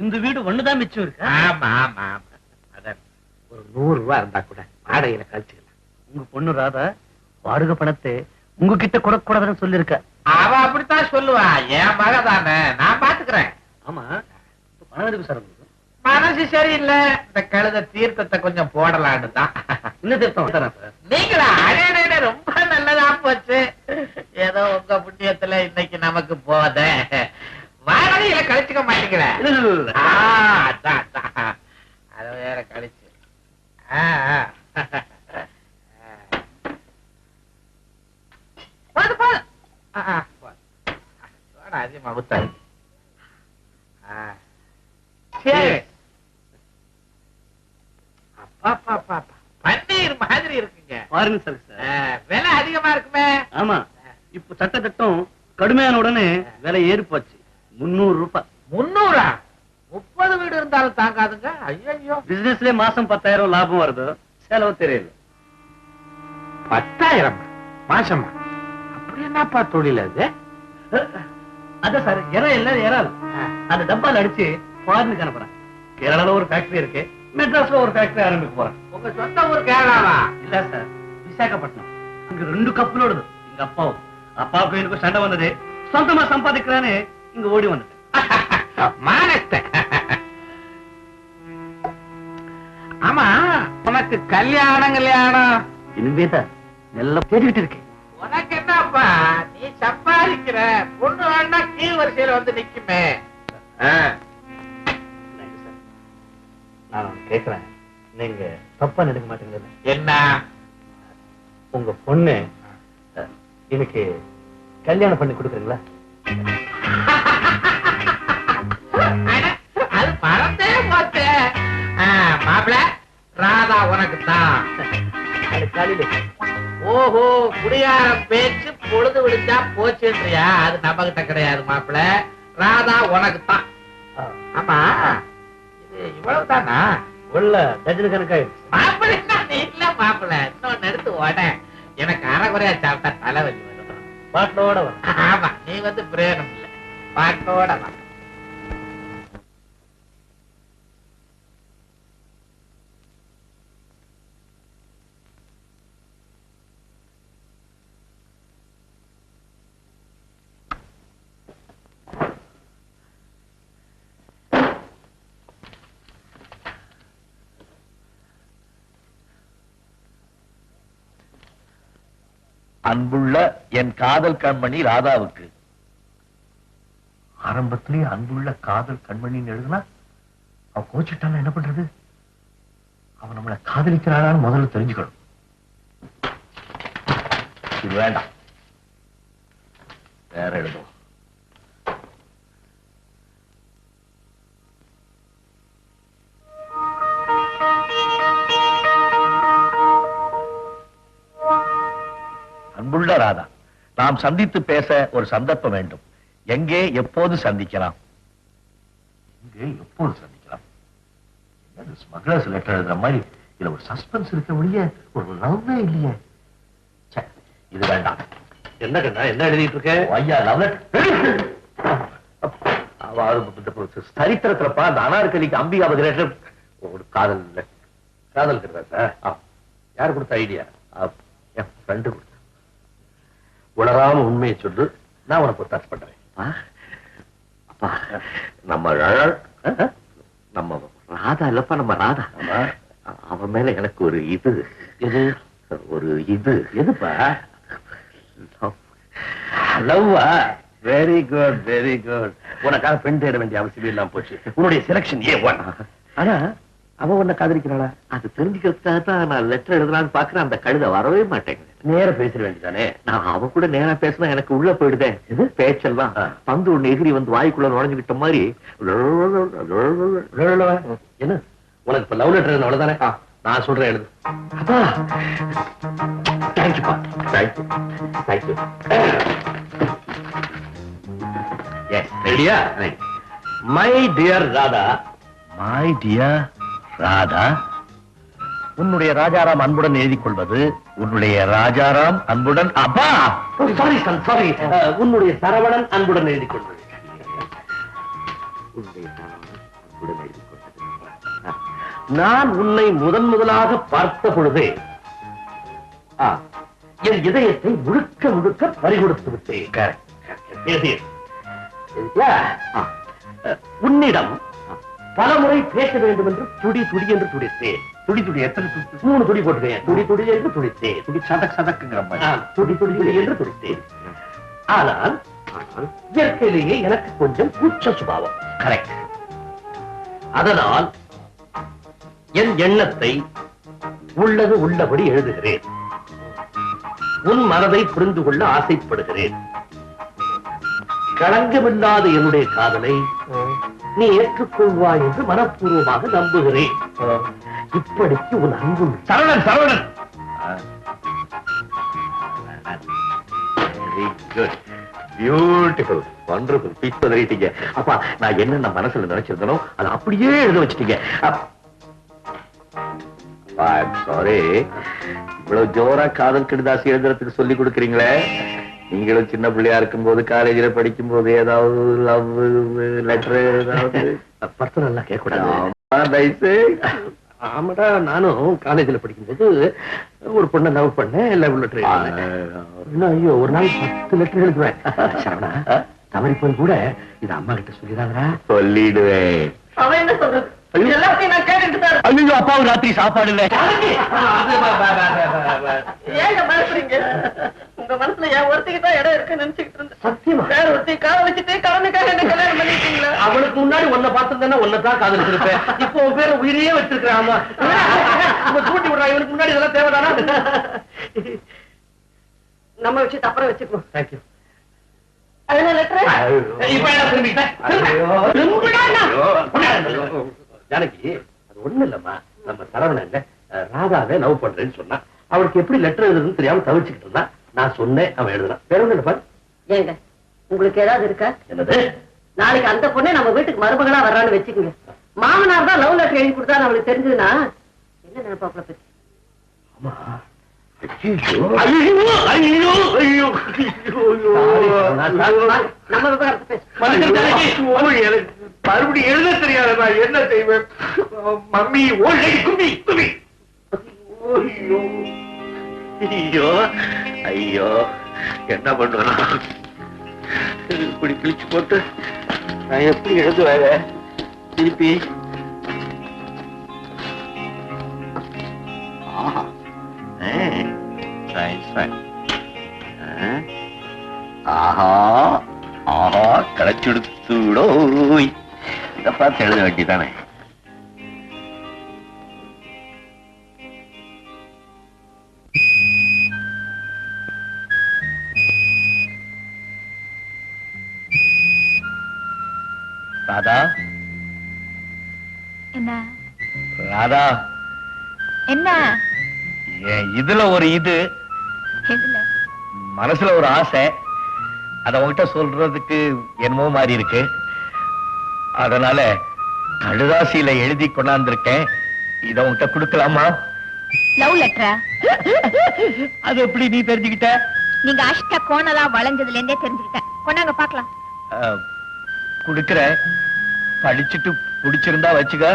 இந்த வீடு ஒண்ணுதான் மிச்சம் இருக்கு. ஆமா ஆமா ஆமா. அதான் ஒரு 100 ரூபாய் இருந்தா கூட வாடகையில கழிச்சுக்கலாம். உங்க பொண்ணு ராதா வாடகை பணத்தை உங்ககிட்ட கொடுக்கூடாதுன்னு சொல்லிருக்க. அவ அப்படித்தான் சொல்லுவா. என் மக தானே, நான் பாத்துக்கிறேன். ஆமா, பணம் எதுக்கு சார்? மனசு சரியில்லை. இந்த கழுத தீர்த்தத்தை கொஞ்சம் போடலான்னு தான். இன்னும் தீர்த்தம் நீங்களா? அடே ரொம்ப நல்லதா போச்சு. ஏதோ உங்க புண்ணியத்துல இன்னைக்கு நமக்கு போத வாடகையில கழிச்சுக்க மாட்டேங்கிற. அத வேற கழிச்சு. போது போது அதிகமா ஊத்தாது. பன்னீர் மாதிரி இருக்குங்க. பாருங்க சார், விலை அதிகமா இருக்குமே. ஆமா, இப்ப சட்டத்திட்டம் கடுமையான உடனே விலை ஏறி போச்சு. 300 ரூபாய். 300? 30 வீடு இருந்தாலும் தாங்காதுங்க. ஐயோ, பிசினஸ்ல மாசம் 10,000 லாபம் வருது, செலவு தெரியல. 10,000 மாசமா? அப்படி என்னப்பா தொழில் அது? அதான் சார், இறால் அந்த டப்பால அடிச்சு ஃபாரினுக்கு அனுப்புறேன். கேரளால ஒரு ஃபேக்டரி இருக்கு, மெட்ராஸ்ல ஒரு ஃபேக்டரி ஆரம்பிக்க போறேன். உங்க சொந்த ஊர் கேரளாவா? இல்ல சார், விசாகப்பட்டினம். அங்க 2 கப்பலோடுது. எங்க அப்பாவுக்கு எனக்கு சண்டை வந்தது. சொந்தமா சம்பாதிக்கிறான்னு இங்க ஓடி வந்தது. மானத்தை. ஆமா, உனக்கு கல்யாணம் இனிமேதான் எல்லாம் தேடிக்கிட்டு இருக்கு. உனக்கு என்னப்பா, நீ சம்பாதிக்கிற பொண்ணு வேணா கீழ் வரிசையில வந்து நிக்குமே. நான் கேக்குறேன், நீங்க தப்பா நினைக்க மாட்டீங்கல்ல? என்ன? உங்க பொண்ணு எனக்கு கல்யாணம் பண்ணி கொடுக்குறீங்களா? அது பறந்தே போச்சு. மாப்பிள, ராதா உனக்கு தான். ஓஹோ, குடியாரம் பேச்சு பொழுது விழிச்சா போச்சுன்றியா? அது நம்ம கிட்ட கிடையாது மாப்பிள. ராதா உனக்கு தான். ஆமா, இது இவ்வளவு தானா? உள்ள டஜன் கணக்காயிடுச்சு. மாப்பிள நீ இல்ல மாப்பிள, இன்னொன்னு எடுத்து ஓட. எனக்கு அரைகுறையா சாப்பிட்டா தலைவலி வரும். பாட்டோட வரும். ஆமா, நீ வந்து பிரயோஜனம் இல்ல, பாட்டோட வா. அன்புள்ள என் காதல் கண்மணி ராதாவுக்கு. ஆரம்பத்திலே அன்புள்ள காதல் கண்மணின்னு எழுதுனா அவ கோச்சிட்டான என்ன பண்றது? அவன் நம்மளை காதலிக்கிறாளான்னு முதல்ல தெரிஞ்சுக்கணும். இது வேண்டாம், வேற எழுதும். அன்புள்ள ராதா, நாம் சந்தித்து பேச ஒரு சந்தர்ப்பம் வேண்டும். எங்கே எப்போது சந்திக்கலாம்? எங்கே எப்போது சந்திக்கலாம்? என்னது ஸ்மக்லர்ஸ் லெட்டர் எழுதுற மாதிரி இதுல ஒரு சஸ்பென்ஸ் இருக்க ஒழிய ஒரு லவ்வே இல்லையே. இது வேண்டாம். என்ன கண்ணா, என்ன எழுதிட்டு இருக்க? ஐயா, லவ் லெட்டர். சரித்திரத்திலப்பா அந்த அனார்கலிக்கு அம்பிகாபதி லெட்டர் ஒரு காதல் காதல் சார். யார் கொடுத்த ஐடியா? என் ஃப்ரெண்டு கொடுத்த. உலகாம உண்மையை சொல்லு, நான் உனக்கு டச் பண்றேன். நம்ம ராதா இல்லப்பா, நம்ம ராதா. அவன் மேல எனக்கு ஒரு இது எதுப்பா? லவ்வா? Very good, very good. உனக்காக பெண் தேட வேண்டிய அவசியம் இல்லாம போச்சு. உன்னுடைய செலக்ஷன் A1. ஆனா அவ உன்னை காதலிக்கிறாளா? அது தெரிஞ்சுக்கிறதுக்காக தான் நான் லெட்டர் எழுதலான்னு பாக்குறேன். அந்த கழுத வரவே மாட்டேங்குது. நேர பேசிட வேண்டியதானே? நான் அவ கூட நேரா பேசினா எனக்கு உள்ள போயிடுதேன். இது பேச்செல்லாம் பந்து ஒண்ணு எகிரி வந்து வாய்க்குள்ள நுழைஞ்சுக்கிட்ட மாதிரி. என்ன உனக்கு இப்ப லவ் லெட்டர் அவ்வளவுதானே? நான் சொல்றேன், எழுது. அப்பா தேங்க்யூப்பா, தேங்க்யூ, தேங்க்யூ. எஸ், ரெடியா? My dear Radha. My dear Radha, உன்னுடைய ராஜாராம் அன்புடன் எழுதிக் கொள்வது உன்னுடைய ராஜாராம் அன்புடன். அப்பா, சாரி சன், சாரி. உன்னுடைய சரவணன் அன்புடன் எழுதிக் கொள்வது. உன்னுடைய சரவணன் அன்புடன் எழுதிக் கொள்வது. நான் உன்னை முதலாக பார்த்த பொழுதே என் இதயத்தை முழுக்க முழுக்க பறிகொடுத்து விட்டேன். உன்னிடம் பலமுறை பேச வேண்டும் என்று துடி துடி என்று துடித்தேன். துடி துடி எத்தனை 3 துடி போட்டுவேன். துடி துடி என்று துடித்தேன். துடி சதக் சதக்குங்கிற துடி துடி துடி என்று துடித்தேன். ஆனால் இயற்கையிலேயே எனக்கு கொஞ்சம் கூச்ச சுபாவம். கரெக்ட். அதனால் என் எண்ணத்தை உள்ளது உள்ளபடி எழுதுகிறேன். உன் மனதை புரிந்து கொள்ள ஆசைப்படுகிறேன். களங்கமில்லாத என்னுடைய காதலை நீ ஏற்றுக்கொள்வாய் என்று மனப்பூர்வமாக நம்புகிறேன். இப்படிக்கு உன் அன்பு. Saravanan, Saravanan. Very good, beautiful, wonderful. பீஸ் பதறிட்டீங்க. அப்பா, நான் என்ன மனசுல நினைச்சிருந்தனோ அதை அப்படியே எழுத வச்சிட்டீங்க. சாரி, இவ்வளவு ஜோரா காதல் கடிதாசி எழுதுறதுக்கு சொல்லி கொடுக்குறீங்களே. நீங்களும் சின்ன பிள்ளையா இருக்கும் போது, காலேஜ்ல படிக்கும் போது ஏதாவது லவ் லெட்டர் ஏதாவது பர்சனலா கேட்க கூடாது. ஆமாடா, நானும் காலேஜ்ல படிக்கும்போது ஒரு பொண்ணை லவ் பண்ணேன். Love letter. ஐயோ, ஒரு நாள் 10 லெட்டர் எழுதுவேன். சரவணா, தவறி போய் கூட இது அம்மா கிட்ட சொல்லிடாதா? சொல்லிடுவேன். அவன் என்ன சொல்றது? எல்லாத்தையும் நான் கேட்டுட்டு தான் இருக்கேன். ஐயோ, அப்பாவுக்கு ராத்திரி சாப்பாடு இல்லை. ஏங்க பயப்படுறீங்க? உங்க மனசுல என் ஒருத்திக்கு தான் இடம் இருக்குன்னு நினைச்சுக்கிட்டு இருந்தேன். சத்தியமா? வேற ஒருத்தி கால வச்சுட்டு கடனுக்காக என்ன கல்யாணம் பண்ணிட்டீங்களா? அவளுக்கு முன்னாடி ஒன்ன பார்த்திருந்தேன்னா ஒன்னதான் காதலிச்சிருப்பேன். இப்போ உன் பேரை உயிரையே வச்சிருக்கிறேன். ஆமா, கூட்டி விடுறான். இவனுக்கு முன்னாடி இதெல்லாம் தேவைதானா? நம்ம விஷயத்தை அப்புறம் வச்சுக்கணும். தேங்க்யூ. அதனால லெட்டர் இப்ப என்ன திரும்பிட்டேன்? ஜானகி, அது ஒண்ணு இல்லம்மா. நம்ம சரவணன் ராதாவை லவ் பண்றேன்னு சொன்னா, அவளுக்கு எப்படி லெட்டர் எழுதுன்னு தெரியாம தவிச்சுக்கிட்டு இருந்தா. நான் சொன்னேன், அவன் எழுதுனான். வேற ஒண்ணு இல்லப்பா. ஏங்க, உங்களுக்கு ஏதாவது இருக்கா? என்னது? நாளைக்கு அந்த பொண்ணு நம்ம வீட்டுக்கு மருமகளா வர்றான்னு வச்சுக்கோங்க. மாமனார் தான் லவ் லெட்டர் எழுதி கொடுத்தா அவளுக்கு தெரிஞ்சதுன்னா என்ன நினைப்பாப்ல பத்தி? ஆமா. ஐயோ, ஐயோ, ஐயோ, நம்ம விவகாரத்தை பேச. மறுபடியும் எழுத தெரியாது. நான் என்ன செய்வேன்? மம்மி ஓல்ட் கும்மி கும்மி. ஐயோ, ஐயோ, ஐயோ, என்ன பண்ணுவேன்? இப்படி கிழிச்சு போட்டு நான் எப்படி எழுதுவேன் திருப்பி? ஆஹா, ஆஹா, கிடைச்செடுத்துடோ. இதை பார்த்து எழுத வேண்டியதானே. ராதா, என்ன ராதா, என்ன இதுல ஒரு இது எதுல? மனசுல ஒரு ஆசை. அத உங்ககிட்ட சொல்றதுக்கு என்னமோ மாதிரி இருக்கு. அதனால கடுதாசியில எழுதி கொண்டாந்துருக்கேன். இத உங்ககிட்ட கொடுக்கலாமா? லவ் லெட்டரா? அது எப்படி நீ தெரிஞ்சுக்கிட்ட? நீங்க அஷ்ட கோணலா வளைஞ்சதுல இருந்தே தெரிஞ்சுக்கிட்டேன். கொண்டாங்க பாக்கலாம். குடுக்கறேன். படிச்சுட்டு பிடிச்சிருந்தா வச்சுக்க,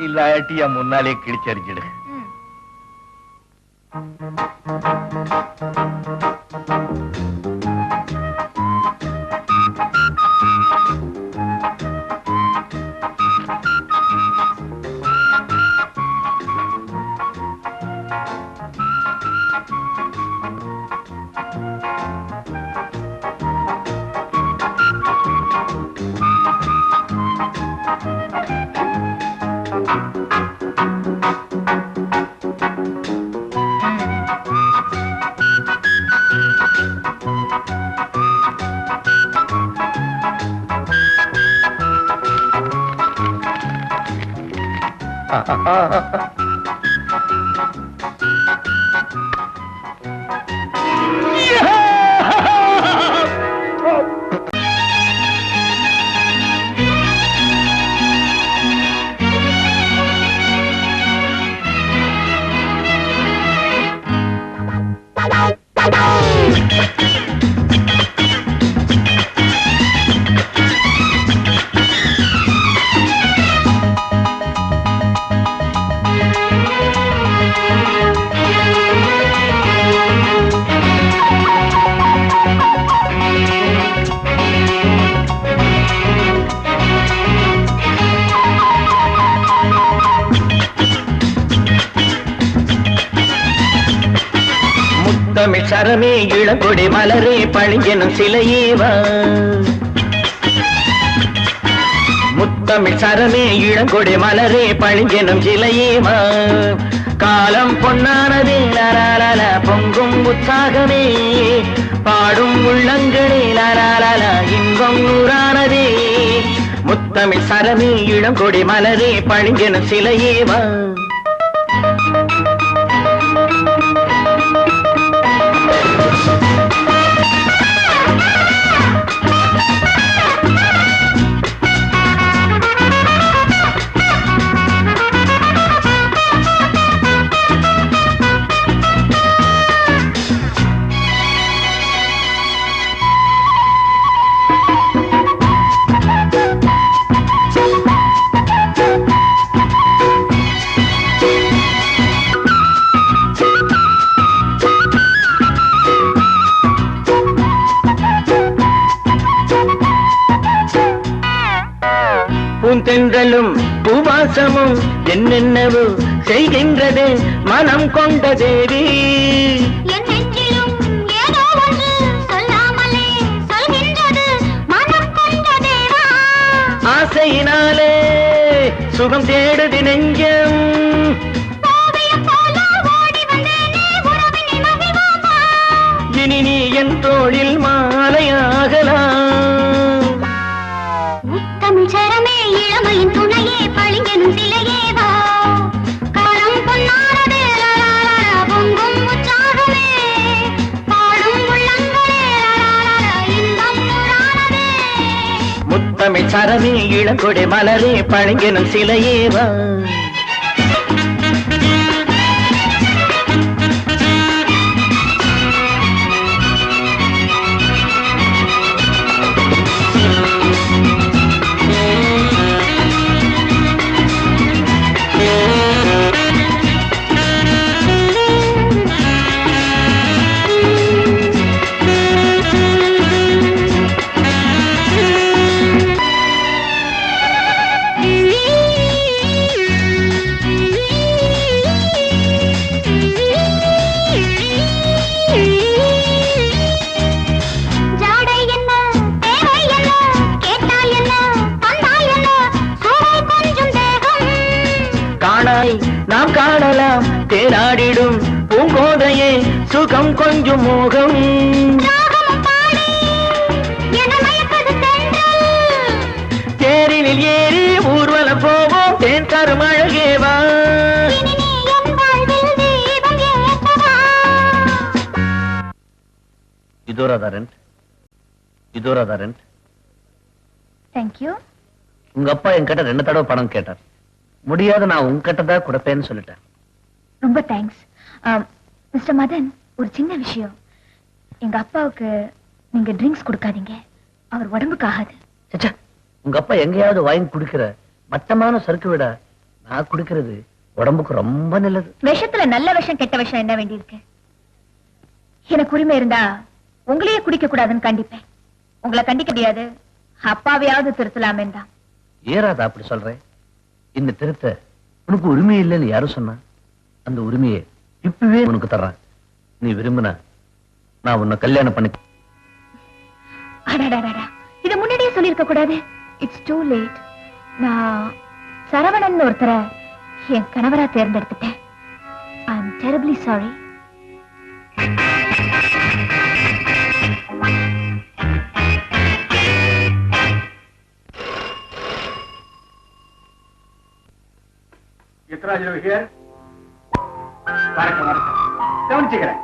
இல்லாட்டி என் முன்னாலே கிழிச்சரிச்சிடு. முத்தமிழ் சரமே இளங்கொடி மலரே பழிஞ்செனும் சிலையேவா முத்தமிழ் சரமே இளங்கொடி மலரே பழிஞ்செனும் சிலையேவா காலம் பொன்னானதே லலாலல பொங்கும் உற்சாகமே பாடும் உள்ளங்களே லலாலல இன்பம் நூறானதே முத்தமிழ் சரமே இளங்கொடி மலரே பழிஞ்செனும் சிலையேவா பூந்தென்றலும் பூவாசமும் என்னென்னவோ செய்கின்றது மனம் கொண்ட தேவி ஆசையினாலே சுகம் தேடுதி நெஞ்சம் இனி நீ என் தோளில் மாலையாகலாம் முத்தமிழ் சரமே இளமையின் துணையே பழிஞ்செனும் சிலையேவா காலம் பொன்னானது பொங்கும் உற்சாகமே பாடும் உள்ளங்களே இன்பம் நூறானதே முத்தமிழ் சரமே இளங்கொடி மலரே பழிஞ்செனும் சிலையேவா நாம் காணலாம் தேனாடிடும் பூங்கோதையே சுகம் கொஞ்சம் மோகம் தேரினில் ஏறி ஊர்வலம் போவோம் தேன் தரும் அழகேவா இதோராதாரன் தேங்க்யூ உங்க அப்பா என்கிட்ட 2 தடவை பணம் கேட்டார் முடியாத நான் உங்ககிட்ட தான் கொடுப்பேன்னு சொல்லிட்டேன் ரொம்ப தேங்க்ஸ் மிஸ்டர் மதன் ஒரு சின்ன விஷயம் எங்க அப்பாவுக்கு நீங்க ட்ரிங்க்ஸ் கொடுக்காதீங்க அவர் உடம்புக்கு ஆகாது உங்க அப்பா எங்கேயாவது வாங்கி குடிக்கிற மட்டமான சரக்கு விட நான் குடிக்கிறது உடம்புக்கு ரொம்ப நல்லது விஷத்துல நல்ல விஷம் கெட்ட விஷம் என்ன வேண்டியிருக்கு எனக்கு உரிமை இருந்தா உங்களையே குடிக்க கூடாதுன்னு கண்டிப்பேன் உங்களை கண்டிக்க முடியாது அப்பாவையாவது திருத்தலாமே தான் ஏறாதா அப்படி சொல்றேன் இந்த திருத்த உனக்கு உரிமை இல்லைன்னு யாரும் சொன்னா அந்த உரிமையை இப்பவே உனக்கு தர்றேன் நீ விரும்பினா நான் உன்னை கல்யாணம் பண்ணி இத முன்னாடியே சொல்லிருக்க கூடாது இட்ஸ் டூ லேட் நான் சரவணன் ஒருத்தரை என் கணவரா தேர்ந்தெடுத்துட்டேன் ஐ அம் டெரிபிளி சாரி எத்ராஜ் ஹியர் வணக்கம் வணக்கம் கவனிச்சுக்கிறேன்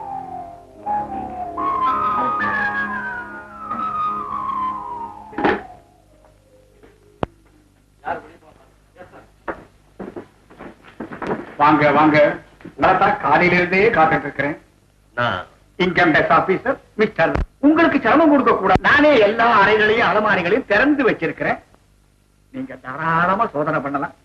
வாங்க வாங்க நான் காலையிலிருந்தே காத்துட்டு இருக்கிறேன் இன்கம் டேக்ஸ் ஆபீசர் மிஸ்டர் உங்களுக்கு சிரமம் கொடுக்க கூடாது நானே எல்லா அறைகளையும் அலமாரிகளையும் திறந்து வச்சிருக்கிறேன் நீங்க தாராளமா சோதனை பண்ணலாம்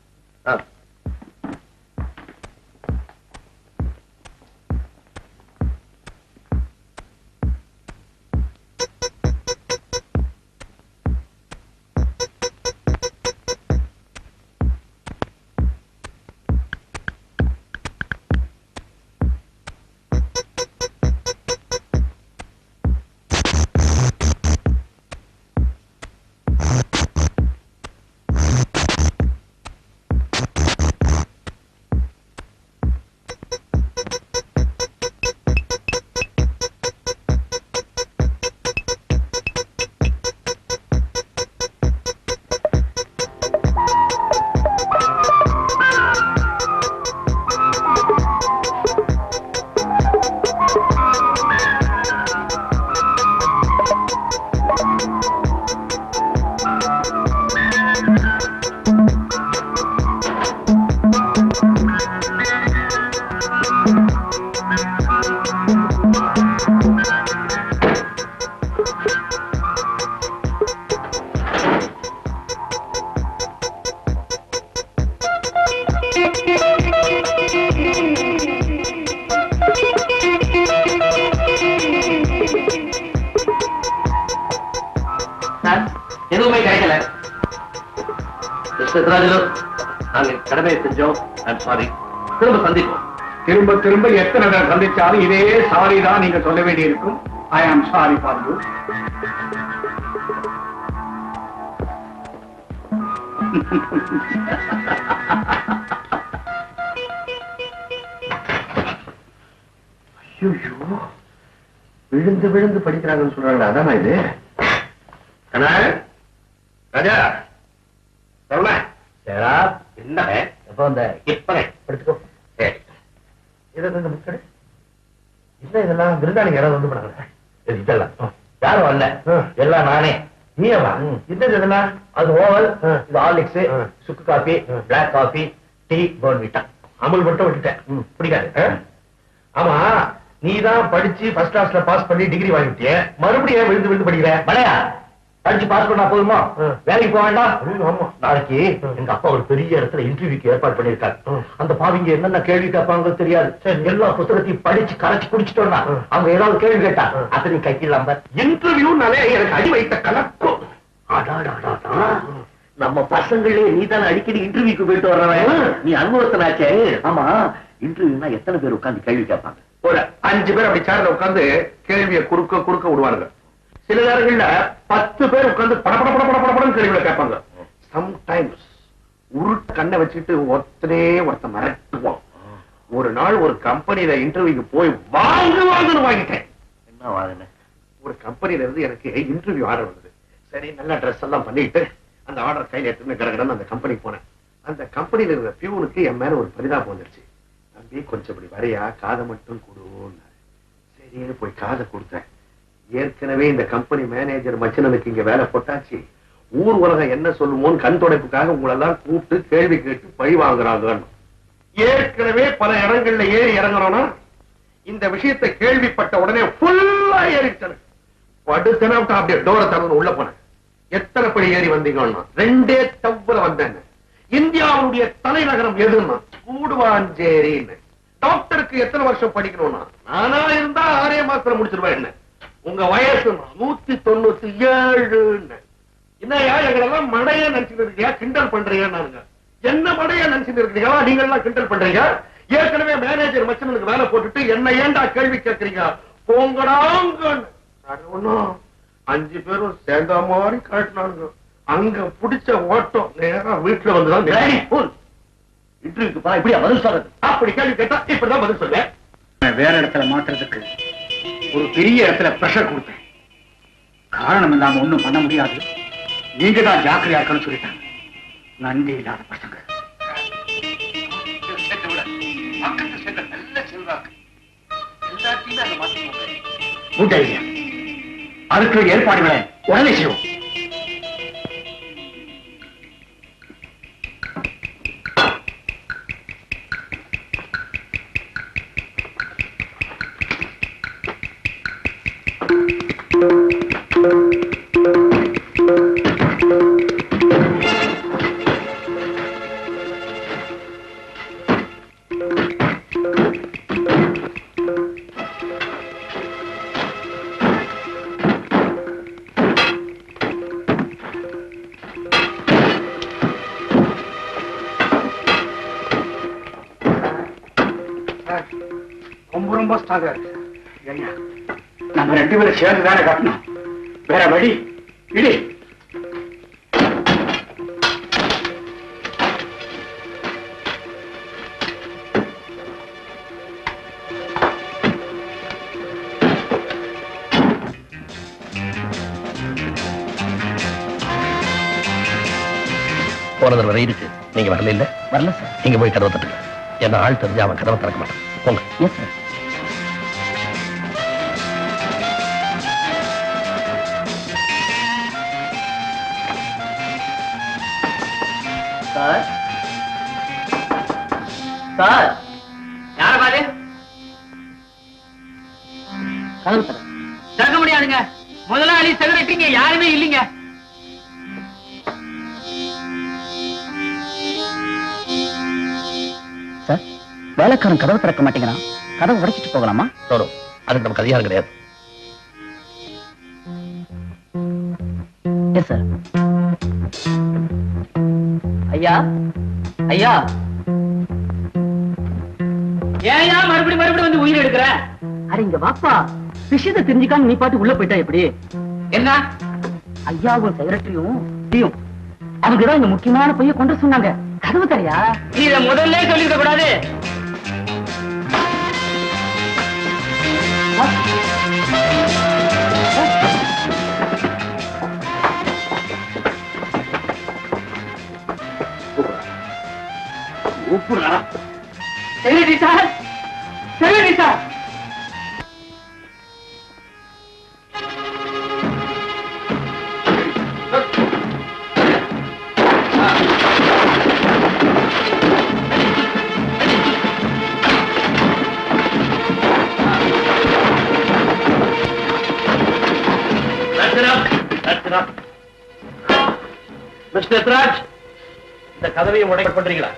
சார் எதுவுமே கிடைக்கல. மிஸ்டர் ராஜு, நாங்க கடமையை செஞ்சோம். I'm sorry. திரும்ப சந்திப்போம். திரும்ப திரும்ப எத்தனை தடவை சந்திச்சாலும் இதே சாரி தான் நீங்க சொல்ல வேண்டி இருக்கும். ஐ ஆம் சாரி ஃபார் யூ. விழுந்து விழுந்து படிக்கிறாங்கன்னு சொல்றாங்க. அதானா இது? ராஜா என்ன எப்ப வந்த? இப்ப படுத்துக்கோ. சரி, இந்த முக்கடை இல்ல, இதெல்லாம் விருந்தாளிங்க யாராவது வந்து பண்ணாங்க. இதெல்லாம் யாரும் வரல, எல்லாம் நானே. நீவா? இதெல்லாம் அது ஓவல், இது ஹார்லிக்ஸ், சுக்கு coffee, black coffee, tea, Bournvita. Amul மட்டும் விட்டுட்டேன், பிடிக்காது. ஆமா, நீதான் படிச்சு ஃபர்ஸ்ட் கிளாஸ்ல பாஸ் பண்ணி டிகிரி வாங்கிட்டிய, மறுபடியும் விழுந்து விழுந்து படிக்கிற? மலையா படிச்சு பாஸ் பண்ணா போதுமா? வேலைக்கு போக வேண்டாம்? ஆமா, நாளைக்கு எங்க அப்பா ஒரு பெரிய இடத்துல இன்டர்வியூக்கு ஏற்பாடு பண்ணிருக்காரு. அந்த பாவிங்க என்னென்ன கேள்வி கேட்பாங்க தெரியாது. எல்லா புத்தகத்தையும் படிச்சு கரைச்சு குடிச்சிட்டோம்னா அவங்க ஏதாவது கேள்வி கேட்டா அத்தனை கைக்கிடலாம். இன்டர்வியூனாலே எனக்கு அடி வைத்த கணக்கும். நம்ம பசங்களே நீ தானே அடிக்கடி இன்டர்வியூக்கு போயிட்டு வர்றவன், நீ அனுபவத்தனாச்சே. ஆமா, இன்டர்வியூனா எத்தனை பேர் உட்கார்ந்து கேள்வி கேட்பாங்க? ஒரு 5 பேர் அப்படி சேர்ல உட்கார்ந்து கேள்வியை குறுக்க விடுவாங்க. சில நேரங்கள்ல 10 பேர் உட்கார்ந்து படப்படன்னு கேள்விகளை கேட்பாங்க. சம்டைம்ஸ் உருட்டு கண்ணை வச்சுட்டு ஒருத்த மிரட்டுவான். ஒரு நாள் ஒரு கம்பெனியில இன்டர்வியூக்கு போய் வாங்குன்னு வாங்கிட்டேன். என்ன வாங்கின? ஒரு கம்பெனில இருந்து எனக்கு இன்டர்வியூ ஆர்டர் வந்தது. சரி, நல்ல ட்ரெஸ் எல்லாம் பண்ணிட்டு அந்த ஆர்டர் கையில எடுத்துன்னு கடகடன்னு அந்த கம்பெனிக்கு போனேன். அந்த கம்பெனியில இருக்கிற பியூனுக்கு என் மேல ஒரு பரிதாபம் வந்துருச்சு. தம்பி, கொஞ்சம் இப்படி வரையா, காதை மட்டும் கொடுன்னு. சரின்னு போய் காதை கொடுத்தேன். ஏற்கனவே இந்த கம்பெனி மேனேஜர் மச்சனனுக்கு இங்க வேலை போட்டாச்சு. ஊர் உலகம் என்ன சொல்லுமோன்னு கண் துடைப்புக்காக உங்களெல்லாம் கூப்பிட்டு கேள்வி கேட்டு பழி வாங்குறாங்க. ஏற்கனவே பல இடங்கள்ல ஏறி இறங்குறோம்னா இந்த விஷயத்தை கேள்விப்பட்ட உடனே ஃபுல்லா ஏறிட்டேன். படுத்தன அப்படியே டோரை திறந்து உள்ள போனேன். எத்தனை படி ஏறி வந்தீங்கன்னா 2 தவ்வுல வந்தேன். இந்தியாவுடைய தலைநகரம் எதுன்னா கூடுவாஞ்சேரின்னு. டாக்டருக்கு எத்தனை வருஷம் படிக்கணும்னா நானா இருந்தா 6 மாசத்துல முடிச்சிருவேன். என்ன உங்க வயசு 197. என்னையா எங்களெல்லாம் மடைய நினைச்சுட்டு இருக்கியா, கிண்டல் பண்றீங்க? என்ன மடைய நினைச்சுட்டு இருக்கீங்களா நீங்க எல்லாம் கிண்டல் பண்றீங்க? ஏற்கனவே மேனேஜர் மச்சனுக்கு வேலை போட்டுட்டு என்ன ஏண்டா கேள்வி கேட்கறீங்க? போங்கடாங்க. 5 பேரும் சேர்ந்த மாதிரி காட்டினாங்க. அங்க பிடிச்ச ஓட்டம் நேரா வீட்டுல வந்துதான் இன்டர்வியூக்கு போனா இப்படியா பதில் சொல்றது? அப்படி கேள்வி கேட்டா இப்படிதான் பதில் சொல்ல. வேற இடத்துல மாத்துறதுக்கு ஒரு பெரிய இடத்துல பிரஷர் கொடுத்தேன். காரணம் இல்லாம ஒண்ணும் பண்ண முடியாது, நீங்க தான் ஜாக்கிரதையா இருக்கணும்னு சொல்லிட்டாங்க. நன்றி இல்லாத பசங்க. Good idea. அதுக்கு ஏற்பாடுகளை உடனே செய்வோம். ரொம்ப ஸ்ட்ராங்கா இருக்கு. நம்ம 2 பேரும் சேர்ந்து தானே கட்டணும், வேற வழி இடி. போன தடவை இருக்கு, நீங்க வரல இல்ல? வரல சார். நீங்க போய் கதவை தட்டுங்க. என்ன ஆள் தெரிஞ்சு அவன் கதவை திறக்க மாட்டான். போங்க. Yes sir. சார் சார், யார பாரு? கதவு திறக்க முடியாதுங்க. முதலாளி செக்ரட்டரிங்க யாருமே இல்லைங்க. சார், வேலைக்காரன் கதவு திறக்க மாட்டேங்கிறான். கதவு உடைச்சிட்டு போகலாமா? அதுக்கு நமக்கு அதிகாரம் கிடையாது. Yes sir. ஐயா ஐயா, ஏயா மறுபடியும் வந்து உயிர் எடுக்கிற? அட இங்க வாப்பா, விஷயத்தை தெரிஞ்சுக்காம நீ பாட்டு உள்ள போயிட்டா எப்படி? என்ன ஐயாவும் செக்ரட்டரியும் அவங்கதான் இந்த முக்கியமான பைய கொண்டு சொன்னாங்க. கதவு தரையா? நீ இத முதல்ல சொல்லிருக்க கூடாது. Secretary sir, secretary sir. Mister Ethiraj, இந்த கதவையை உடைக்க பண்றீங்களா?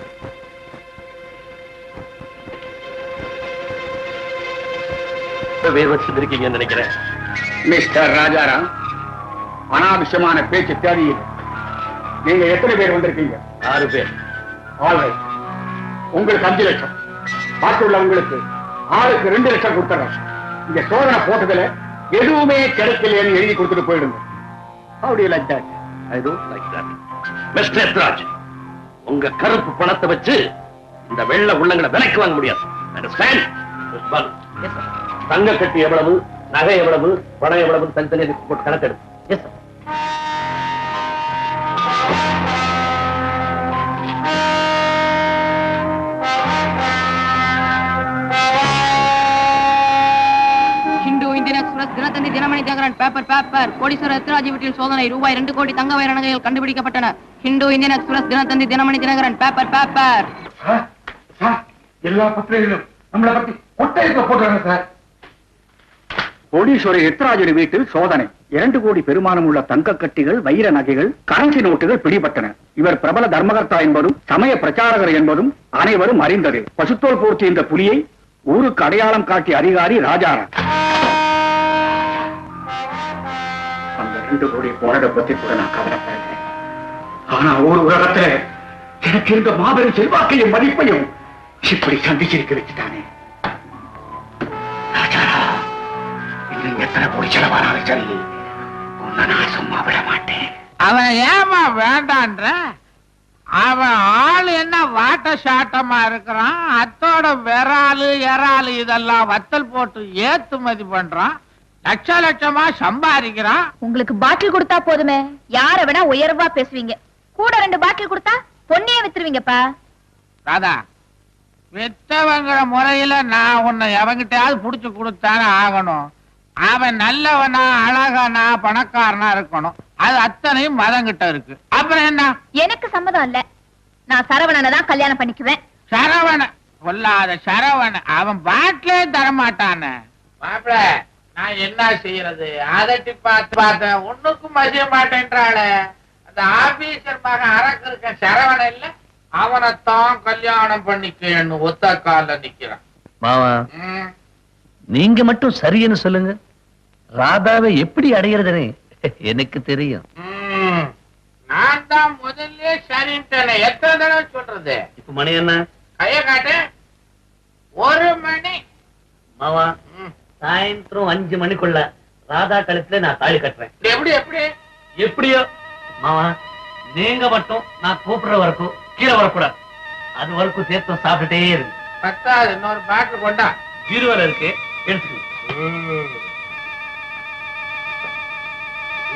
வேறு வச்சிருக்கீங்கன்னு நினைக்கிறேன். மிஸ்டர் ராஜாராம், அனாவசியமான பேச்சு தேவையில்லை. நீங்க எத்தனை பேர் வந்திருக்கீங்க? 6 பேர். ஆல்ரைட், உங்களுக்கு 5 லட்சம், பாக்கி உள்ளவங்களுக்கு ஆளுக்கு 2 லட்சம் கொடுத்துறேன். இந்த சோதனை போட்டதுல எதுவுமே கிடைக்கலைன்னு எழுதி கொடுத்துட்டு போயிடுங்க. How do you like that? I don't like that. Mister Ethiraj, உங்க கருப்பு பணத்தை வச்சு இந்த வெள்ள உள்ளங்களை விலைக்கு வாங்க முடியாது. Understand? தங்க கட்டி எவ்வளவு, நகை எவ்வளவு, பணம் எவ்வளவு தனித்தனியாக போட்டு கணக்கெடு. Yes sir. Hindu Indian Express Dinathanthi Dinamani Dinakaran paper கோடீஸ்வரர் எத்ராஜ் வீட்டில் சோதனை ரூபாய் 2 கோடி தங்க வைர நகைகள் கண்டுபிடிக்கப்பட்டன. Hindu Indian Express Dinathanthi Dinamani Dinakaran paper. எல்லா பத்திரிகைகளும் நம்மளை பத்தி கொட்டையில போடுறாங்க சார். கோடீஸ்வரர் எத்ராஜின் வீட்டில் சோதனை. 2 கோடி பெருமானம் உள்ள தங்க கட்டிகள், வைர நகைகள், கரன்சி நோட்டுகள் பிடிபட்டன. இவர் பிரபல தர்மகர்த்தா என்பதும் சமய பிரச்சாரகர் என்பதும் அனைவரும் அறிந்தது. பசுத்தோல் போர்த்தி இந்த புலியை ஊருக்கு அடையாளம் காட்டிய அதிகாரி ராஜாராம். அந்த 2 கோடி போனதை பத்தி கூட நான் கவலைப்படுறேன். ஆனா ஒரு உலகத்துல எனக்கு இருந்த மாபெரும் செல்வாக்கையும் மதிப்பையும் இப்படி சந்திச்சிருக்க வச்சுட்டானே. எத்தனை கோடி செலவானாலும் சரி, உன்னை நான் சும்மா விட மாட்டேன். அவன் ஏமா வேண்டான்ற? அவன் ஆளு என்ன வாட்ட சாட்டமா இருக்கிறான். அத்தோட விராலு எறாலு இதெல்லாம் வத்தல் போட்டு ஏத்துமதி பண்றான். லட்சமா சம்பாதிக்கிறான். உங்களுக்கு பாட்டில் கொடுத்தா போதுமே, யார வேணா உயர்வா பேசுவீங்க. கூட 2 பாட்டில் கொடுத்தா பொண்ணையே வித்துருவீங்கப்பா. ராதா, வித்தவங்கிற முறையில நான் உன்னை எவங்கிட்டாவது புடிச்சு கொடுத்தானே ஆகணும். அவன் நல்லவனா, அழகானா, பணக்காரனா இருக்கணும். அது அத்தனையும் மதங்கிட்ட இருக்கு. அப்புறம் என்ன? எனக்கு சம்மதம் இல்ல. நான் சரவணனை தான் கல்யாணம் பண்ணிக்குவேன். சரவண கொல்லாத சரவண, அவன் பாட்டிலே தரமாட்டானே. மாப்பிள, நான் என்ன செய்யறது? அதட்டி பார்த்து ஒண்ணுக்கும் மதிய மாட்டேன்றாளே. அந்த ஆபீசர் மகன் அரக்கு இருக்க சரவண இல்ல, அவனைத்தான் கல்யாணம் பண்ணிக்கன்னு ஒத்த கால நிக்கிறான். மாமா, நீங்க மட்டும் சரின்னு சொல்லுங்க. ராதாவை எப்படி அடைகிறதுன்னு எனக்கு தெரியும். நான் தான் முதல்ல சரின்ட்டேனே. எத்தனை தடவை சொல்றது? இப்ப மணி என்ன? கைய காட்டு. 1 மணி. மாமா, சாயந்தரம் 5 மணிக்குள்ள ராதா கழுத்துல நான் தாலி கட்டுறேன். எப்படி? எப்படியோ மாமா, நீங்க மட்டும் நான் கூப்பிடுற வரைக்கும் கீழே வரக்கூடாது. அது வரைக்கும் சேர்த்து சாப்பிட்டுட்டே இருக்கு. பத்தாது, இன்னொரு பாட்டில் கொண்டா. பீரோல இருக்கு, எடுத்துக்கோ.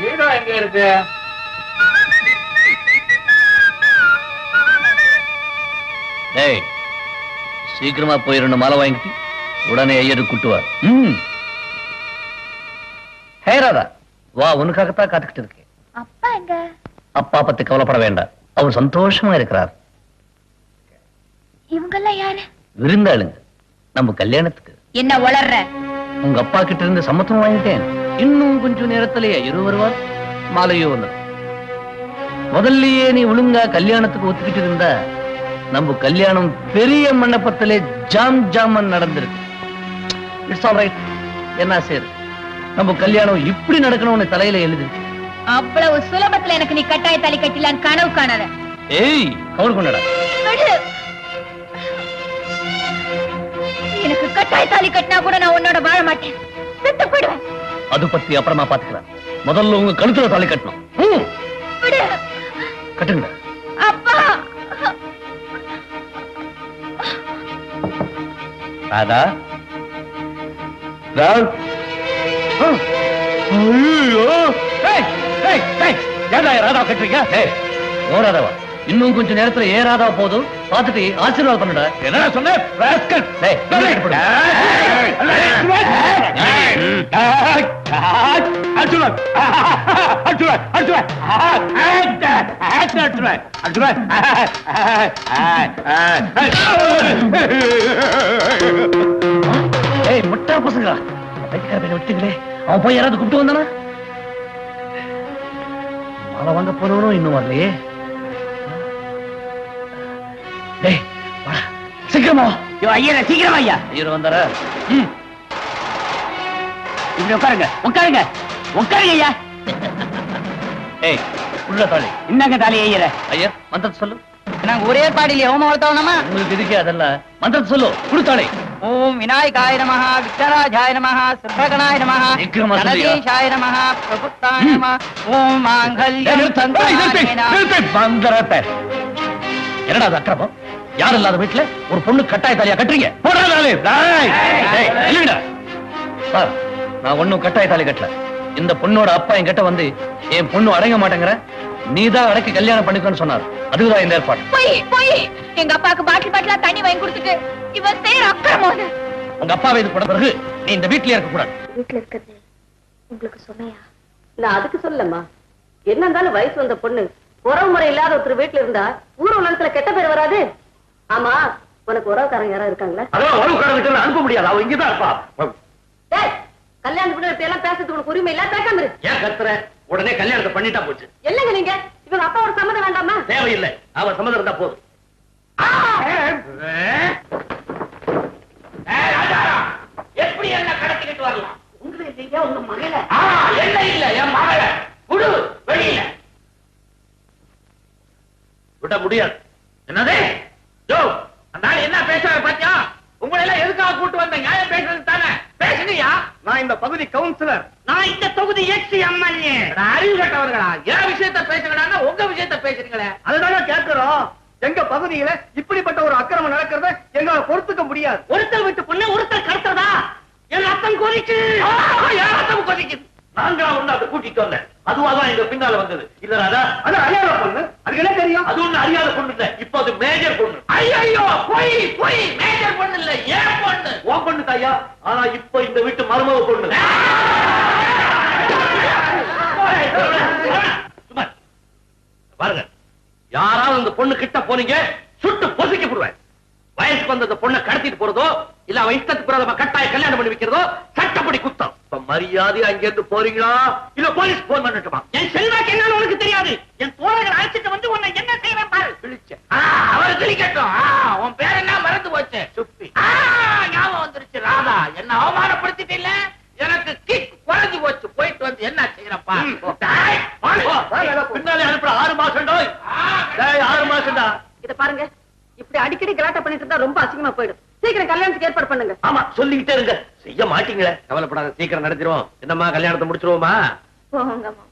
வீடோ எங்க இருக்கு? டேய், சீக்கிரமா போய் 2 மாலை வாங்கிட்டு உடனே ஐயரு கூட்டுவார். ஹே ராதா, வா, உனக்காகத்தான் காத்துக்கிட்டு இருக்கேன். அப்பா எங்க? அப்பா பத்தி கவலைப்பட வேண்டாம், அவர் சந்தோஷமா இருக்கிறார். இவங்கெல்லாம் யாரு? விருந்தாளுங்க நம்ம கல்யாணத்துக்கு. என்ன வளர்ற? உங்க அப்பா கிட்ட இருந்து சம்மதம் வாங்கிட்டேன். இன்னும் கொஞ்சம் நேரத்திலேயே ஐயரு வருவார், மாலையோ வந்து. முதல்லயே நீ ஒழுங்கா கல்யாணத்துக்கு ஒத்துக்கிட்டு இருந்தா நம்ம கல்யாணம் பெரிய மண்டபத்திலே ஜாம் நடந்திருக்கு. It's all right. என்ன சரி, நம்ம கல்யாணம் இப்படி நடக்கணும்னு தலையில எழுதிருக்கு. அவ்வளவு சுலபத்துல எனக்கு நீ கட்டாய தாலி கட்டலான்னு கனவு காணாத. ஏய் கவுல் கொண்டடா. எனக்கு கட்டாய தாலி கட்டினா கூட நான் உன்னோட வாழ மாட்டேன், செத்து போயிடுவேன். அது பத்தி அப்புறமா பாத்துக்கலாம். முதல்ல உங்க கழுத்துல தாலி கட்டணும். கட்டுங்க. அப்பா ராதா ராதா கட்டுறீங்க? ஓ ராதாவா, இன்னும் கொஞ்சம் நேரத்துல ஏ ராதா போதும், பார்த்துட்டு ஆசீர்வாதம் பண்ணுடா. என்ன சொன்ன? முட்டா பசங்களா, விட்டுங்களே. அவன் போய் யாராவது கூப்பிட்டு வந்தானா? மாலை வாங்க போனவனும் இன்னும் வரலையே. டேய் வாடா சீக்கிரமா. ஐயா சீக்கிரமா ஐயா. ஐயர் வந்தாரா? இப்படி உட்காருங்க உட்காருங்க உட்காருங்க ஐயா. ஏய் உள்ள தாலி. என்னங்க தாலி ஐயர? ஐயர் மந்திரத்தை சொல்லு. நாங்க ஒரே பாடியில ஓம வளர்த்தவனமா? உங்களுக்கு இதுக்கே அதெல்லாம் மந்திரத்தை சொல்லு. கொடுத்தாளே. ஓம் விநாயகாய நமஹ, விக்னராஜாய நமஹ, சித்தகணாய நமஹ, சீக்கிரமா சொல்லுயா. கணதீஷாய நமஹ, பிரபுத்தாய நமஹ, ஓம் மாங்கல்யம் மந்திரத்தை. என்னடா அது அக்கிரமம்? யாரும் இல்லாத வீட்டுல ஒரு பொண்ணு கட்டாய தாலியா கட்டுறீங்க? நான் ஒண்ணும் கட்டாய தாலி கட்டல. இந்த பொண்ணோட அப்பா என்கிட்ட வந்து என் பொண்ணு அடங்க மாட்டேங்கிற, நீதான் அடக்கி கல்யாணம் பண்ணிக்கன்னு சொன்னார். அதுதான் இந்த ஏற்பாடு. போய் எங்க அப்பாவுக்கு பாட்டில் பாட்டிலா தண்ணி வாங்கி கொடுத்துட்டு இவன் செய்யற அக்கிரமம். உங்க அப்பாவை இது பண்ண பிறகு நீ இந்த வீட்லயே இருக்க கூடாது. வீட்டுல இருக்கிறது உங்களுக்கு சுமையா? நான் அதுக்கு சொல்லம்மா. என்ன இருந்தாலும் வயசு வந்த பொண்ணு உறவு முறை இல்லாத ஒருத்தர் வீட்டுல இருந்தா ஊர் உலகத்துல கெட்ட பேர் வராது. ஆமா, உனக்கு உறவுக்காரங்க யாராவது இருக்காங்களா? அதான் உறவுக்காரருக்கு அனுப்ப முடியாது, அவ இங்கதான் இருப்பா. கல்யாணம் பண்ணி எல்லாம் பேசுறதுக்கு உனக்கு உரிமை இல்ல, பேசாம இரு. ஏன் கத்துற? உடனே கல்யாணத்தை பண்ணிட்டா போச்சு. என்னங்க நீங்க? இவங்க அப்பா ஒரு சம்மதம் வேண்டாமா? தேவையில்லை, அவன் சம்மதம் இருந்தா போதும். எப்படி என்ன கடத்திக்கிட்டு வரலாம்? உங்களுக்கு இல்லைங்க, உங்க மகள. என்ன இல்ல, என் மகள குடு வெளியில விட முடியாது. என்னது அந்த ஆள் என்ன பேசுறாரு பாத்தியா? உங்களை எல்லாம் எதுக்காக கூட்டு வந்த? நியாயம் பேசுறது தானே, பேசுனியா? நான் இந்த பகுதி கவுன்சிலர். நான் இந்த தொகுதி எம்எல்ஏ. அறிவு கட்டவர்களா? என் விஷயத்த பேசுறா உங்க விஷயத்த பேசுறீங்களே. அதுதானே கேட்கிறோம். எங்க பகுதியில இப்படிப்பட்ட ஒரு அக்கிரமம் நடக்கிறத எங்களால பொறுத்துக்க முடியாது. ஒருத்தர் விட்டு பொண்ணு ஒருத்தர் கடத்துறதா? என் ரத்தம் கொதிக்கு, என் ரத்தம் கொதிக்குது. நாங்களா ஒண்ணு அதை கூட்டிட்டு வந்தேன். அதுவாதான் எங்க பின்னால வந்தது. இல்ல ராதா, அது அறியாத பொண்ணு, அதுக்கு என்ன தெரியும்? அது ஒண்ணு அறியாத பொண்ணு இல்ல, இப்ப அது மேஜர் பொண்ணு. ஐயோ போய் போய், மேஜர் பொண்ணு இல்ல, ஏன் பொண்ணு? உன் பொண்ணு தாயா, ஆனா இப்ப இந்த வீட்டு மருமக பொண்ணு. சும்மா பாருங்க, யாராவது இந்த பொண்ணு கிட்ட போனீங்க சுட்டு பொசுக்கி போடுவேன். வயசுக்கு வந்த பொண்ணை கடத்திட்டு போறதோ இல்ல அவன் இஷ்டத்துக்கு பிறகு கட்டாய கல்யாணம் பண்ணி வைக்கிறதோ சட்டப்படி குத்தம். இப்ப மரியாதை அங்கிருந்து போறீங்களா இல்ல போலீஸ் போன் பண்ணட்டுமா? என் செல்வாக்கு என்னன்னு உனக்கு தெரியாது. என் தோழர்கள் அழைச்சிட்டு வந்து உன்னை என்ன செய்யறேன் பாரு. கிழிச்ச அவர் கிழிக்கட்டும். உன் பேர் என்ன மறந்து போச்சு? சுப்பி. ஞாபகம் வந்துருச்சு. ராதா, என்ன அவமானப்படுத்திட்டு இல்ல, எனக்கு கிக் குறைஞ்சு போச்சு. போயிட்டு வந்து என்ன செய்யறப்பா? பின்னாலே அனுப்புற 6 மாசம். 6 மாசம்டா. இத பாருங்க, இப்படி அடிக்கடி கலாட்டா பண்ணிட்டு இருந்தா ரொம்ப அசிங்கமா போயிடும். சீக்கிரம் கல்யாணத்துக்கு ஏற்பாடு பண்ணுங்க. ஆமா, சொல்லிக்கிட்டே இருங்க. செய்ய மாட்டீங்களே, கவலைப்படாத, சீக்கிரம் நடத்திடுவோம். என்னம்மா, கல்யாணத்தை முடிச்சிருவோமா? போங்க மாமா.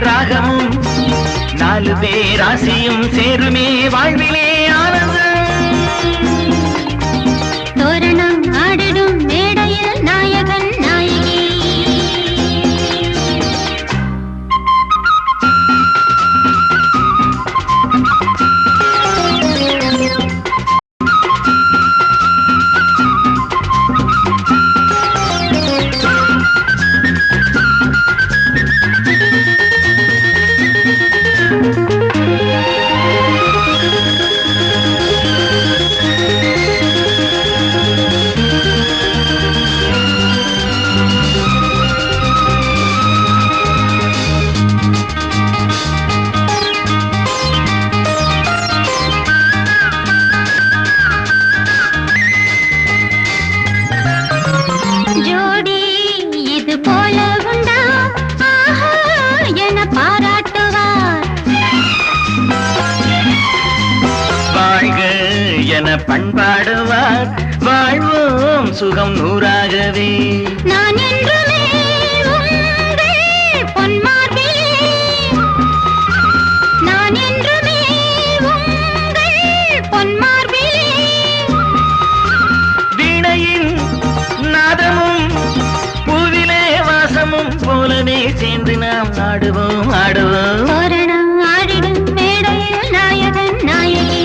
ராகமும் நாலு பேராசியும் சேருமே வாழ்விலே ஆனந்தம். தோரணம் ஆடிடும் மேடையில் நாயகன் நாயகி. ஜோடி இது போல உண்டா ஆஹா என பாராட்டுவார். வாழ்க என பண்பாடுவார் வாழ்வோம் சுகம் நூறாகவே. நான் என்றுமே உங்கள் பொன்மார்பிலே. நான் என்றுமே உங்கள் பொன்மார்பிலே. வீணையின் நாதமும் பூவிலே வாசமும் போலவே சேர்ந்து நாம் ஆடுவோம் ஆடுவோம். தோரணம் ஆடிடும் மேடையில் நாயகன் நாயகி.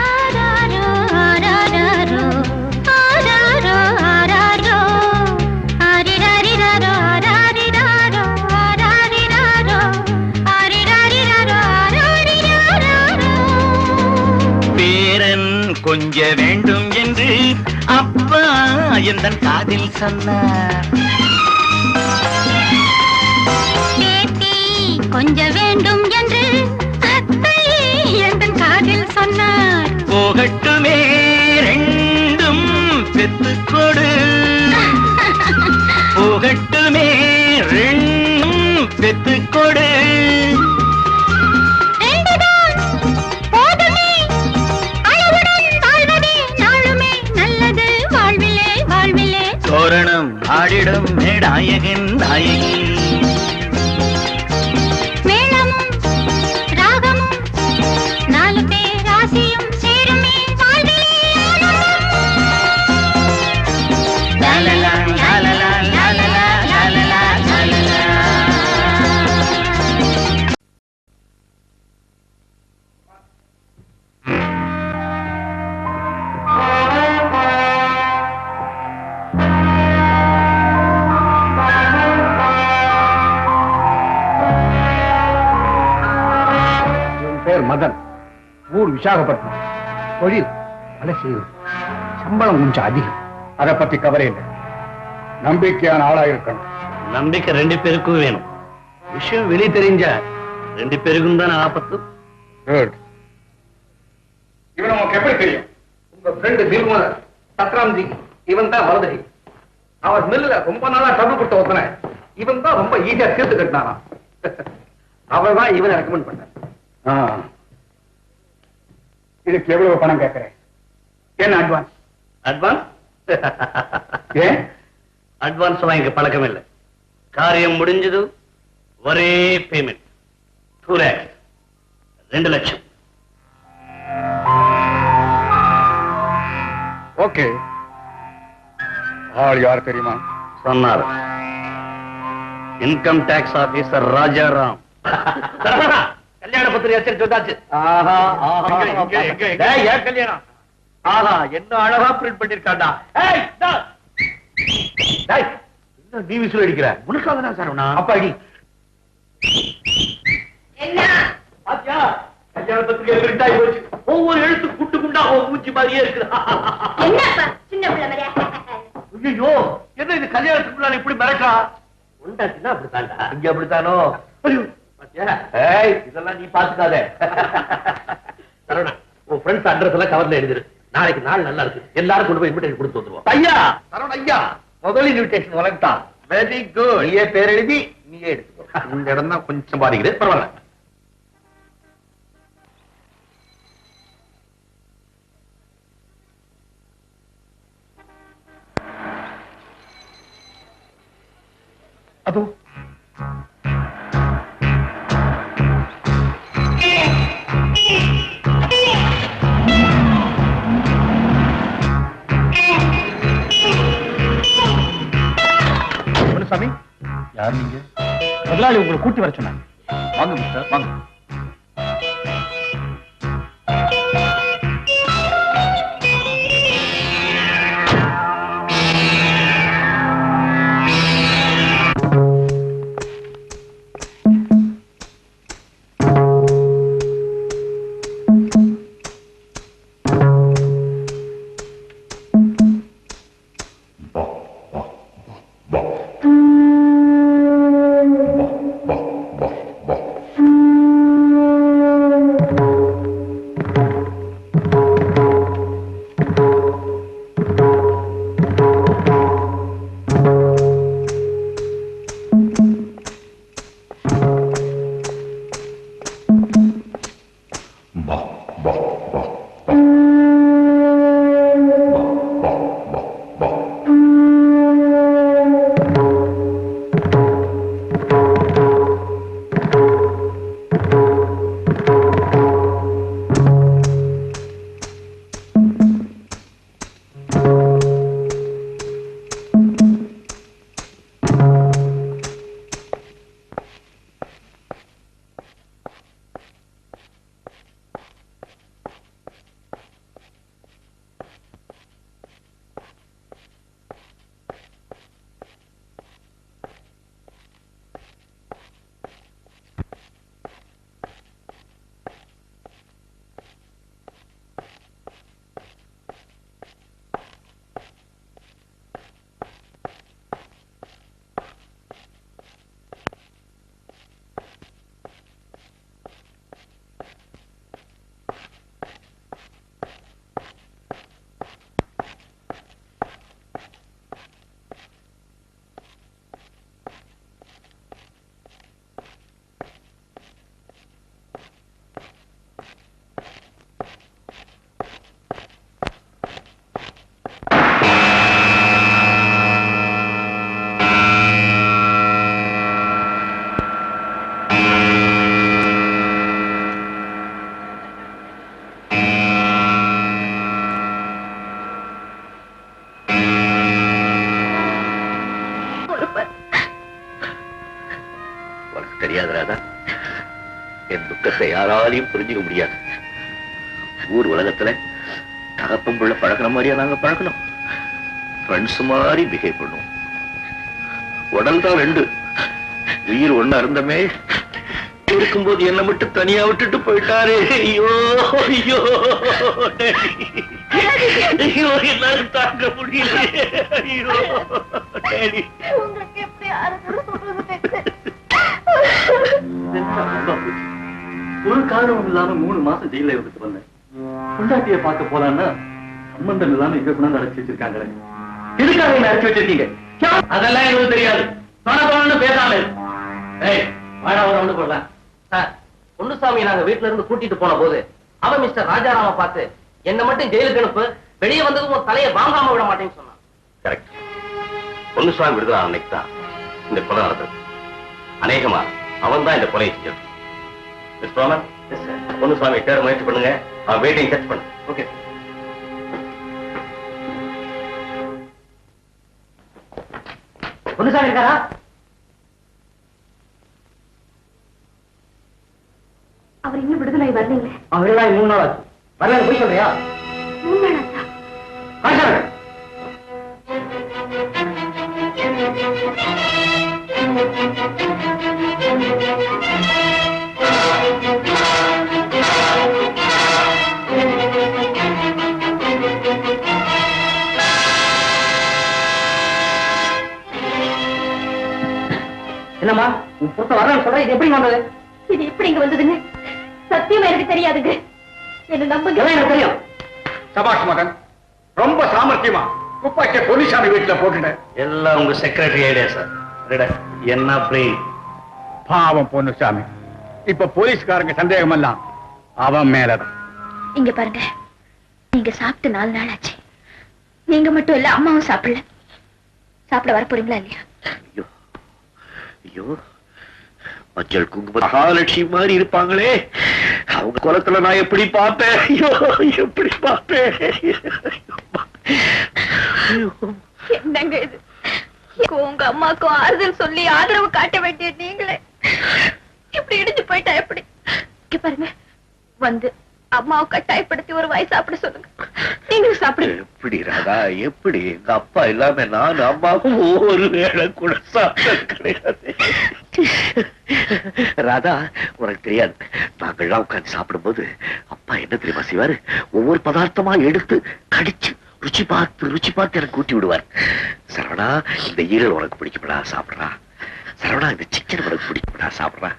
ஆராரோ ஆராரோ ஆராரோ ஆராரோ ஆரிராரிராரோ ஆராரிராரோ ஆராரிராரோ ஆரிராரிராரோ ஆராரிராரோ. பேரன் கொஞ்ச வேண்டும் என்று அப்பா எந்தன் காதில் சொன்னார். பேத்தி கொஞ்ச வேண்டும் என்று அத்தை எந்தன் காதில் சொன்னார். போகட்டுமே ரெண்டும் பெத்துக்கொடு. போகட்டுமே ரெண்டும் பெத்துக்கொடு. ரெண்டுதான் போதுமே அளவுடன் வாழ்வதே நாளுமே நல்லது வாழ்விலே வாழ்விலே. தோரணம் ஆடிடும் மேடாயகன் நாயகி. மேளமும் ராகமும் நாலு பேராசியும் சேருமே வாழ்விலே ஆனந்தம். லாலலா, லாலலா, லாலலா, லாலலா, லாலலா. என் பேர் மதன், ஊர் விசாகப்பட்டினம். தொழில் வேலை செய்வது, சம்பளம் கொஞ்சம் அதிகம். அதை பத்தி கவலை இல்லை. நம்பிக்கையான ஆளா இருக்கணும். நம்பிக்கை ரெண்டு பேருக்கும் வேணும். விஷயம் வெளியே தெரிஞ்ச ரெண்டு பேருக்கும் தானே ஆபத்து. குட். இவன் நமக்கு எப்படி தெரியும்? உங்க ஃப்ரெண்டு நிர்மல சத்ராம்ஜி, இவன் தான் வரதகி. அவர் மில்ல ரொம்ப நாளா ட்ரபிள் கொடுத்த ஒருத்தனை இவன் தான் ரொம்ப ஈஸியா தீர்த்து கட்டினானா. அவன் தான் இவனை ரெக்கமெண்ட் பண்ண. இதுக்கு எவ்வளவு பணம் கேட்கிறேன்? என்ன அட்வான்ஸ்? அட்வான்ஸ் ஏன் அட்வான்ஸ் வாங்க பழக்கம் இல்லை. காரியம் முடிஞ்சது ஒரே பேமெண்ட் 2 lakhs, 2 லட்சம். ஓகே. ஆள் யார் தெரியுமா? சொன்னார் இன்கம் டாக்ஸ் ஆபீசர் ராஜாராம். கல்யாண பத்திரிகை அச்சடிச்சு வந்தாச்சு. ஆஹா டேய், ஏன் கல்யாணம்? ஆஹா, என்ன அழகா பிரிண்ட் பண்ணிருக்காண்டா. ஏய், டா. டேய், என்ன நீ விசில் அடிக்கிற? உனக்காக தான் சார். அப்பா அடி. என்ன பாத்தியா, கல்யாண பத்திரிகை பிரிண்ட் ஆகி போச்சு. ஒவ்வொரு எழுத்து குண்டு குண்டா மூச்சு மாதிரியே இருக்குது. என்னப்பா சின்ன பிள்ளை மாதிரியா? ஐயோ, என்ன இது கல்யாணத்துக்கு முன்னாடி இப்படி மிரட்டா? உண்டாச்சுன்னா அப்படித்தாண்டா. இங்க அப்படித்தானோ? ஐயோ, பாத்தியா? ஏய், இதெல்லாம் நீ பாத்துக்காத. சரவணா, உன் ஃப்ரெண்ட்ஸ் அட்ரஸ் எல்லாம் கவர்ல எழுதிரு. நாளைக்கு நாள் நல்லா இருக்கு, எல்லாரும் கொண்டு போய் இன்விடேஷன் கொடுத்து வந்துருவோம். ஐயா சரவண ஐயா, முதல் இன்விடேஷன் வளர்த்தான். Very good. நீயே பேர் எழுதி நீயே எடுத்துக்கோ. இந்த இடம் தான் கொஞ்சம் பாதிக்குது, பரவாயில்ல. அதோ சாமி, யார் நீங்க? முதலாளி உங்களை கூட்டி வர சொன்னாங்க. வாங்க மிஸ்டர், வாங்க. தெரியாது ராதா, என் துக்கத்தை யாராலையும் புரிஞ்சுக்க முடியாது. ஊர் உலகத்துல தகப்பம் புள்ள பழக்கிற மாதிரியா நாங்க பழக்கணும். ஃப்ரெண்ட்ஸ் மாதிரி பிஹேவ் பண்ணுவோம். உடல் தான் ரெண்டு, உயிர் ஒண்ணா இருந்தமே. இருக்கும்போது என்ன மட்டும் தனியா விட்டுட்டு போயிட்டாரு. ஐயோ ஐயோ ஐயோ, எல்லாரும் தாங்க முடியல. ஐயோ டேடி, உங்களுக்கு எப்படி ஆறுதல் சொல்றது? ஒரு காரணம் இல்லாம 3 மாசம் ஜெயில இருந்துட்டு வந்தேன். பொண்டாட்டிய பார்க்க போலான்னா சம்பந்தம் இல்லாம இங்க கொண்டாந்து அடைச்சு வச்சிருக்காங்களே. எதுக்காக என்ன அடைச்சு வச்சிருக்கீங்க? அதெல்லாம் எங்களுக்கு தெரியாது. பேசாம வாடா ஒரு ரவுண்டு போடலாம். சார், பொன்னுசாமி நாங்க வீட்டுல இருந்து கூட்டிட்டு போன போது அவன் மிஸ்டர் ராஜாராம பார்த்து என்ன மட்டும் ஜெயிலுக்கு அனுப்பு, வெளியே வந்ததும் உன் தலையை வாங்காம விட மாட்டேன்னு சொன்னான். கரெக்ட். பொன்னுசாமி விடுதலை அன்னைக்கு தான் இந்த கொலை நடந்தது. அநேகமா அவன் தான் இந்த கொலையை செஞ்சது. மிஸ்டர் ராமன், பொன்னுசாமி தேட முயற்சி பண்ணுங்க. அவன் வெயிட்டிங் செக் பண்ணு. ஓகே. பொன்னுசாமி இருக்காரா? அவர் இன்னும் விடுதலை வரலீங்களே. அவரெல்லாம் 3 நாள் ஆச்சு. வரல, போய் சொல்றியா? 3 நாள் ஆச்சா? காய்ச்சல். உன் புத்தம் வரேன்னு சொல்ற, இது எப்படி வந்தது? இது எப்படி இங்க வந்ததுன்னு சத்தியமா எனக்கு தெரியாதுங்க. என்ன நம்புங்க. எனக்கு தெரியும். சபாஷ் மகன், ரொம்ப சாமர்த்தியமா துப்பாக்கிய பொன்னிசாமி வீட்டுல போட்டுட்டேன். எல்லாம் உங்க செக்ரட்டரி ஐடியா சார். என்ன பிரெயின். பாவம் பொன்னுசாமி, இப்ப போலீஸ்காரங்க சந்தேகம் எல்லாம் அவன் மேலதான். இங்க பாருங்க, நீங்க சாப்பிட்டு 4 நாள் ஆச்சு. நீங்க மட்டும் இல்ல, அம்மாவும் சாப்பிடல. சாப்பிட வர போறீங்களா இல்லையா? ஐயோ ஐயோ, மஞ்சள் குங்குமம் மகாலட்சுமி மாதிரி இருப்பாங்களே, அவங்க குலத்துல நான் எப்படி பார்த்தேன்? ஐயோ எப்படி பார்த்தேன்? என்னங்க இது? உங்க அம்மாக்கும் ஆறுதல் சொல்லி ஆதரவு காட்ட வேண்டிய நீங்களே இப்படி இடிச்சு போயிட்டா எப்படி? இங்க பாருங்க, வந்து அம்மாவை கட்டாயப்படுத்தி ஒரு வாய் சாப்பிட சொல்லுங்க. நீங்களும் சாப்பிடுங்க. எப்படி ராதா, எப்படி? எங்க அப்பா இல்லாம நான் அம்மாவும் ஒவ்வொரு வேளை கூட சாப்பிட்டது கிடையாது. ராதா, உனக்கு தெரியாது, நாங்கள்லாம் உட்கார்ந்து சாப்பிடும் போது அப்பா என்ன தெரியுமா செய்வாரு? ஒவ்வொரு பதார்த்தமா எடுத்து கடிச்சு ருச்சி பார்த்து எனக்கு ஊட்டி விடுவார். சரவணா, இந்த ஈரல் உனக்கு பிடிக்கும்டா, சாப்பிடுறா. சரவணா, இந்த சிக்கன் உனக்கு பிடிக்கும்டா, சாப்பிடுறா.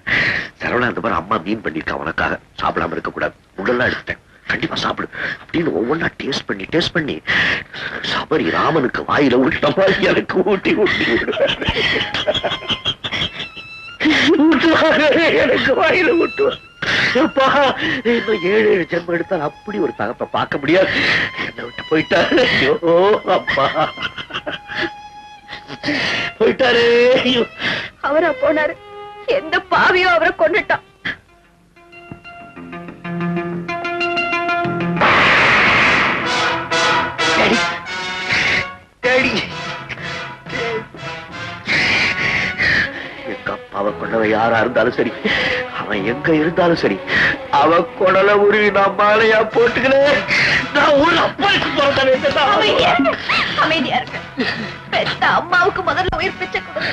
சரவணா, இந்த மாதிரி அம்மா மீன் பண்ணிருக்கா, உனக்காக சாப்பிடாம இருக்க கூடாது, முள்ளெல்லாம் எடுத்துட்டேன், கண்டிப்பா சாப்பிடு அப்படின்னு ஒவ்வொன்னா டேஸ்ட் பண்ணி சபரி ராமனுக்கு வாயில ஊட்ட மாதிரி எனக்கு ஊட்டி விடுவார். எனக்கு வாயில ஊட்டுவார். அப்பா, இன்னும் 7 ஜென்மம் எடுத்தால் அப்படி ஒரு தகப்ப பார்க்க முடியாது. என்னை விட்டு போயிட்டாரு. ஐயோ அப்பா, போயிட்டாரு. அவரா போனாரு? எந்த பாவியோ அவரை கொண்டுட்டான். எங்க அப்பாவை கொண்டவ யாரா இருந்தாலும் சரி, அவன் எங்க இருந்தாலும் சரி, அவ கொடல உருவி நான் மாலையா போட்டுக்கிறேன். நான் ஒரு அப்பாவுக்கு பிறந்தேன். அமைதியா இருக்க. பெத்த அம்மாவுக்கு முதல்ல உயிர் பிச்சை கொடுங்க.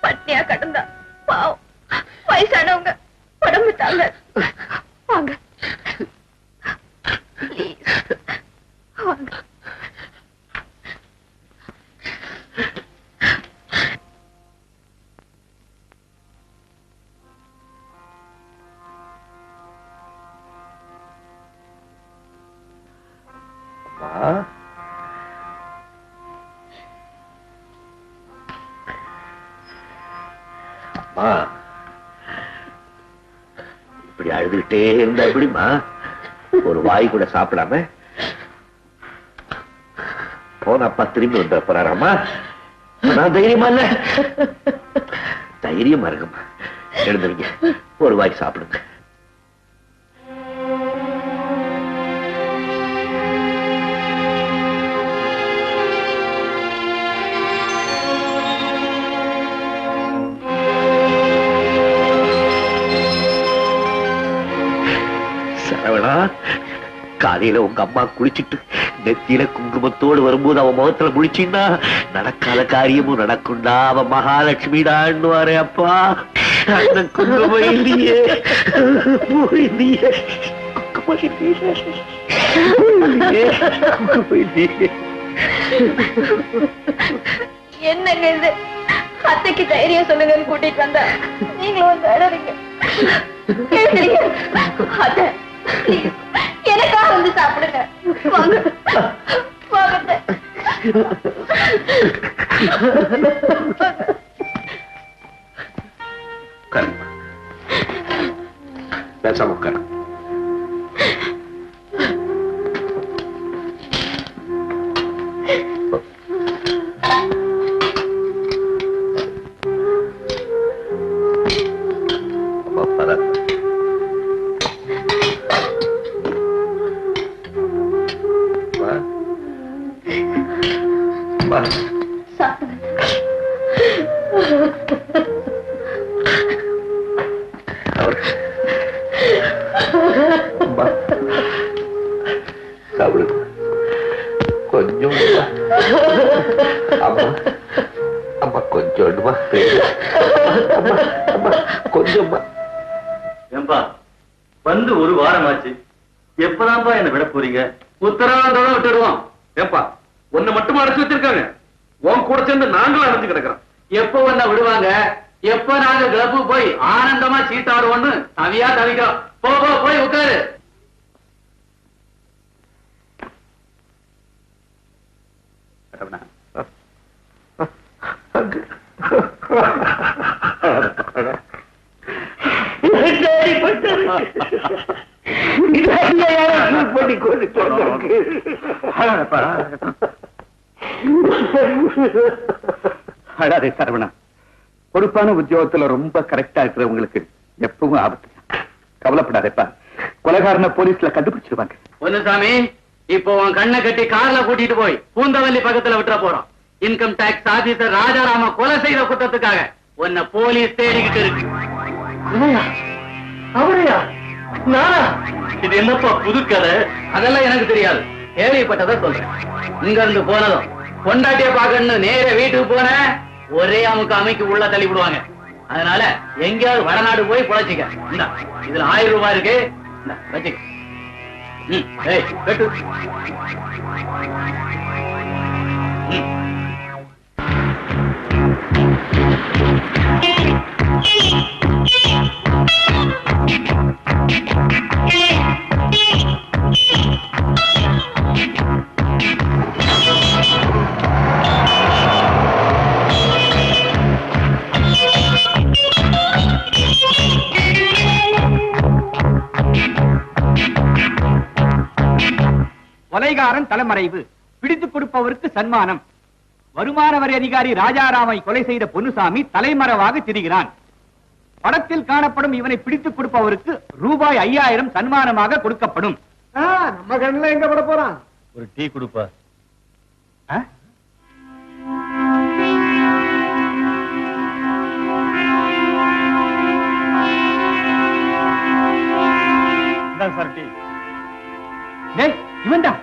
பட்னியா கடந்தா பாவம், வயசானவங்க உடம்பு தாங்க. வாங்க வாங்க. அம்மா, இப்படி அழுதுகிட்டே இருந்தா எப்படிமா? ஒரு வாய் கூட சாப்பிடாம போன அப்பா திரும்பி வந்துட போறாராமா? நான் தைரியமா இல்ல? தைரியமா இருக்குமா? எழுந்துருங்க, ஒரு வாய் சாப்பிடுங்க. சரவணா, காலையில உங்க அம்மா குளிச்சுட்டு நெத்தியில குங்குமத்தோடு வரும்போது அவன் முகத்துல குளிச்சின்னா நடக்காத காரியமும் நடக்கும்டா, அவன் மகாலட்சுமிடான்னு வாரே அப்பா. அந்த குங்குமம் இல்லையே, இல்லையே, குங்குமம் இல்லையே, குங்குமம் இல்லையே. என்னங்க இது? அத்தைக்கு தைரியம் சொல்லுங்கன்னு கூட்டிட்டு வந்தா நீங்களும் வந்து அழறீங்க. அத்தை, எனக்காக வந்து சாப்பிடுங்க. வாங்க வாங்க. பேசாம உட்காரு. கொஞ்சம் அம்மா, அம்மா கொஞ்சம் கொஞ்சம். ஏன்பா, வந்து 1 வாரம் ஆச்சு, எப்பதான்பா என்ன விட போறீங்க? உத்தரவாதம் விட்டுடுவோம். ஏப்பா, உன்னை மட்டும் அடைச்சு வச்சிருக்காங்க, உன் கூட சேர்ந்து நாங்களும் அடைஞ்சு கிடக்கிறோம். எப்போ வந்தா விடுவாங்க? எப்ப நாங்க கிளப்பு போய் ஆனந்தமா சீட்டாடுவோம்னு தவியா தவிக்கிறோம். போ போ போய் உட்காரு. அடாதே சரவணா, பொறுப்பான உத்தியோகத்துல ரொம்ப கரெக்டா இருக்கிறவங்களுக்கு எப்பவும் ஆபத்து. கவலைப்படாதேப்பா, கொலைகாரனை போலீஸ்ல கண்டுபிடிச்சிருவாங்க. பொன்னுசாமி, இப்போ உன் கண்ணை கட்டி கார்ல கூட்டிட்டு போய் பூந்தவல்லி பக்கத்துல விட்டுற போறோம். இன்கம் டாக்ஸ் ஆபீசர் ராஜாராம கொலை செய்த குற்றத்துக்காக உன்னை போலீஸ் தேடிக்கிட்டு இருக்கு. அவரையா? நானா? இது என்னப்பா புது கதை? அதெல்லாம் எனக்கு தெரியாது, கேள்விப்பட்டதை சொல்றேன். இங்க இருந்து போனதும் பொண்டாட்டிய பாக்கணும் நேர வீட்டுக்கு போன ஒரே அமுக்கு அமைக்கு உள்ள தள்ளி விடுவாங்க. அதனால எங்கேயாவது வடநாடு போய் பொழைச்சிக்க. இந்த இதுல 1000 ரூபாய் இருக்கு, வச்சுக்க. கட்டு. கொலைகாரன் தலைமறைவு, பிடித்துக் கொடுப்பவருக்கு சன்மானம். வருமான வரி அதிகாரி ராஜாராமை கொலை செய்த பொன்னுசாமி தலைமறைவாக திரிகிறான். படத்தில் காணப்படும் இவனை பிடித்துக் கொடுப்பவருக்கு ரூபாய் 5000 சன்மானமாக கொடுக்கப்படும். நம்ம கண்ணுல எங்க பட போறான்? ஒரு டீ கொடுப்பா. Sir tea. இவன் தான்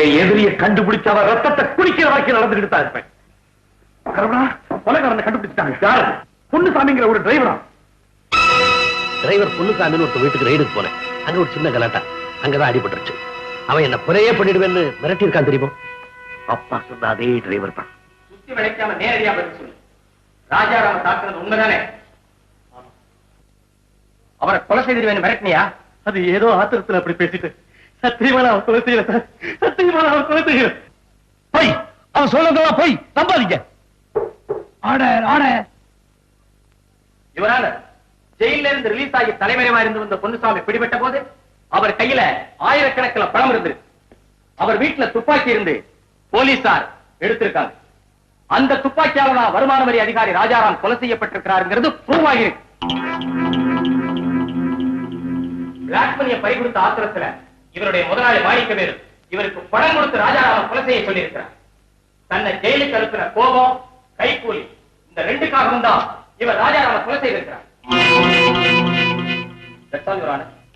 என் எதிரியை கண்டுபிடிச்ச அவன் ரத்தத்தை குடிக்கிற வரைக்கும் நடந்துகிட்டு தான் இருப்பேன். கொலைகாரனை கண்டுபிடிச்சிட்டாங்க. யாரு? பொன்னுசாமிங்கிற ஒரு டிரைவரா? டிரைவர் பொன்னுசாமின்னு ஒரு வீட்டுக்கு ரைடுக்கு போனேன். அங்க ஒரு சின்ன கலாட்டா, அங்கதான் அடிபட்டுருச்சு. அவன் என்ன குறையே பண்ணிடுவேன்னு மிரட்டி இருக்கான் தெரியுமா? அப்பா சொன்ன அதே டிரைவர் தான். சுத்தி விளைக்காம நேரடியா பதில் சொல்லு. ராஜாராம தாக்குறது உண்மைதானே? அவரை கொலை செய்திருவேன் மிரட்டினியா? அது ஏதோ ஆத்திரத்துல அப்படி பேசிட்டு சத்தியமா அவன் கொலை செய்யல சார். சத்தியமா அவன் கொலை செய்யல. போய் அவன் சொல்றதெல்லாம் போய் நம்பாதீங்க. இவரால ஜெயில இருந்து ரிலீஸ் ஆகி தலைமறைவா இருந்து வந்த பொன்னுசாமி பிடிபட்ட போது அவர் கையில ஆயிரக்கணக்கில் பணம் இருந்திருக்கு. அவர் வீட்டுல துப்பாக்கி இருந்து போலீசார் எடுத்திருக்காங்க. அந்த துப்பாக்கியால தான் வருமான வரி அதிகாரி ராஜாராம் கொலை செய்யப்பட்டிருக்கிறாருங்கிறது ப்ரூவ் ஆகிருக்கு. பிளாக் மணியை பறி கொடுத்த ஆத்திரத்துல இவருடைய முதலாளி மாணிக்கவேலு இவருக்கு பணம் கொடுத்து ராஜாராம கொலை செய்ய சொல்லியிருக்கிறார். தன்னை ஜெயிலுக்கு அனுப்பின கோபம், கைக்கூலி, இந்த 2 காரணம் தான் இவர் ராஜாராம கொலை செய்திருக்கிறார்.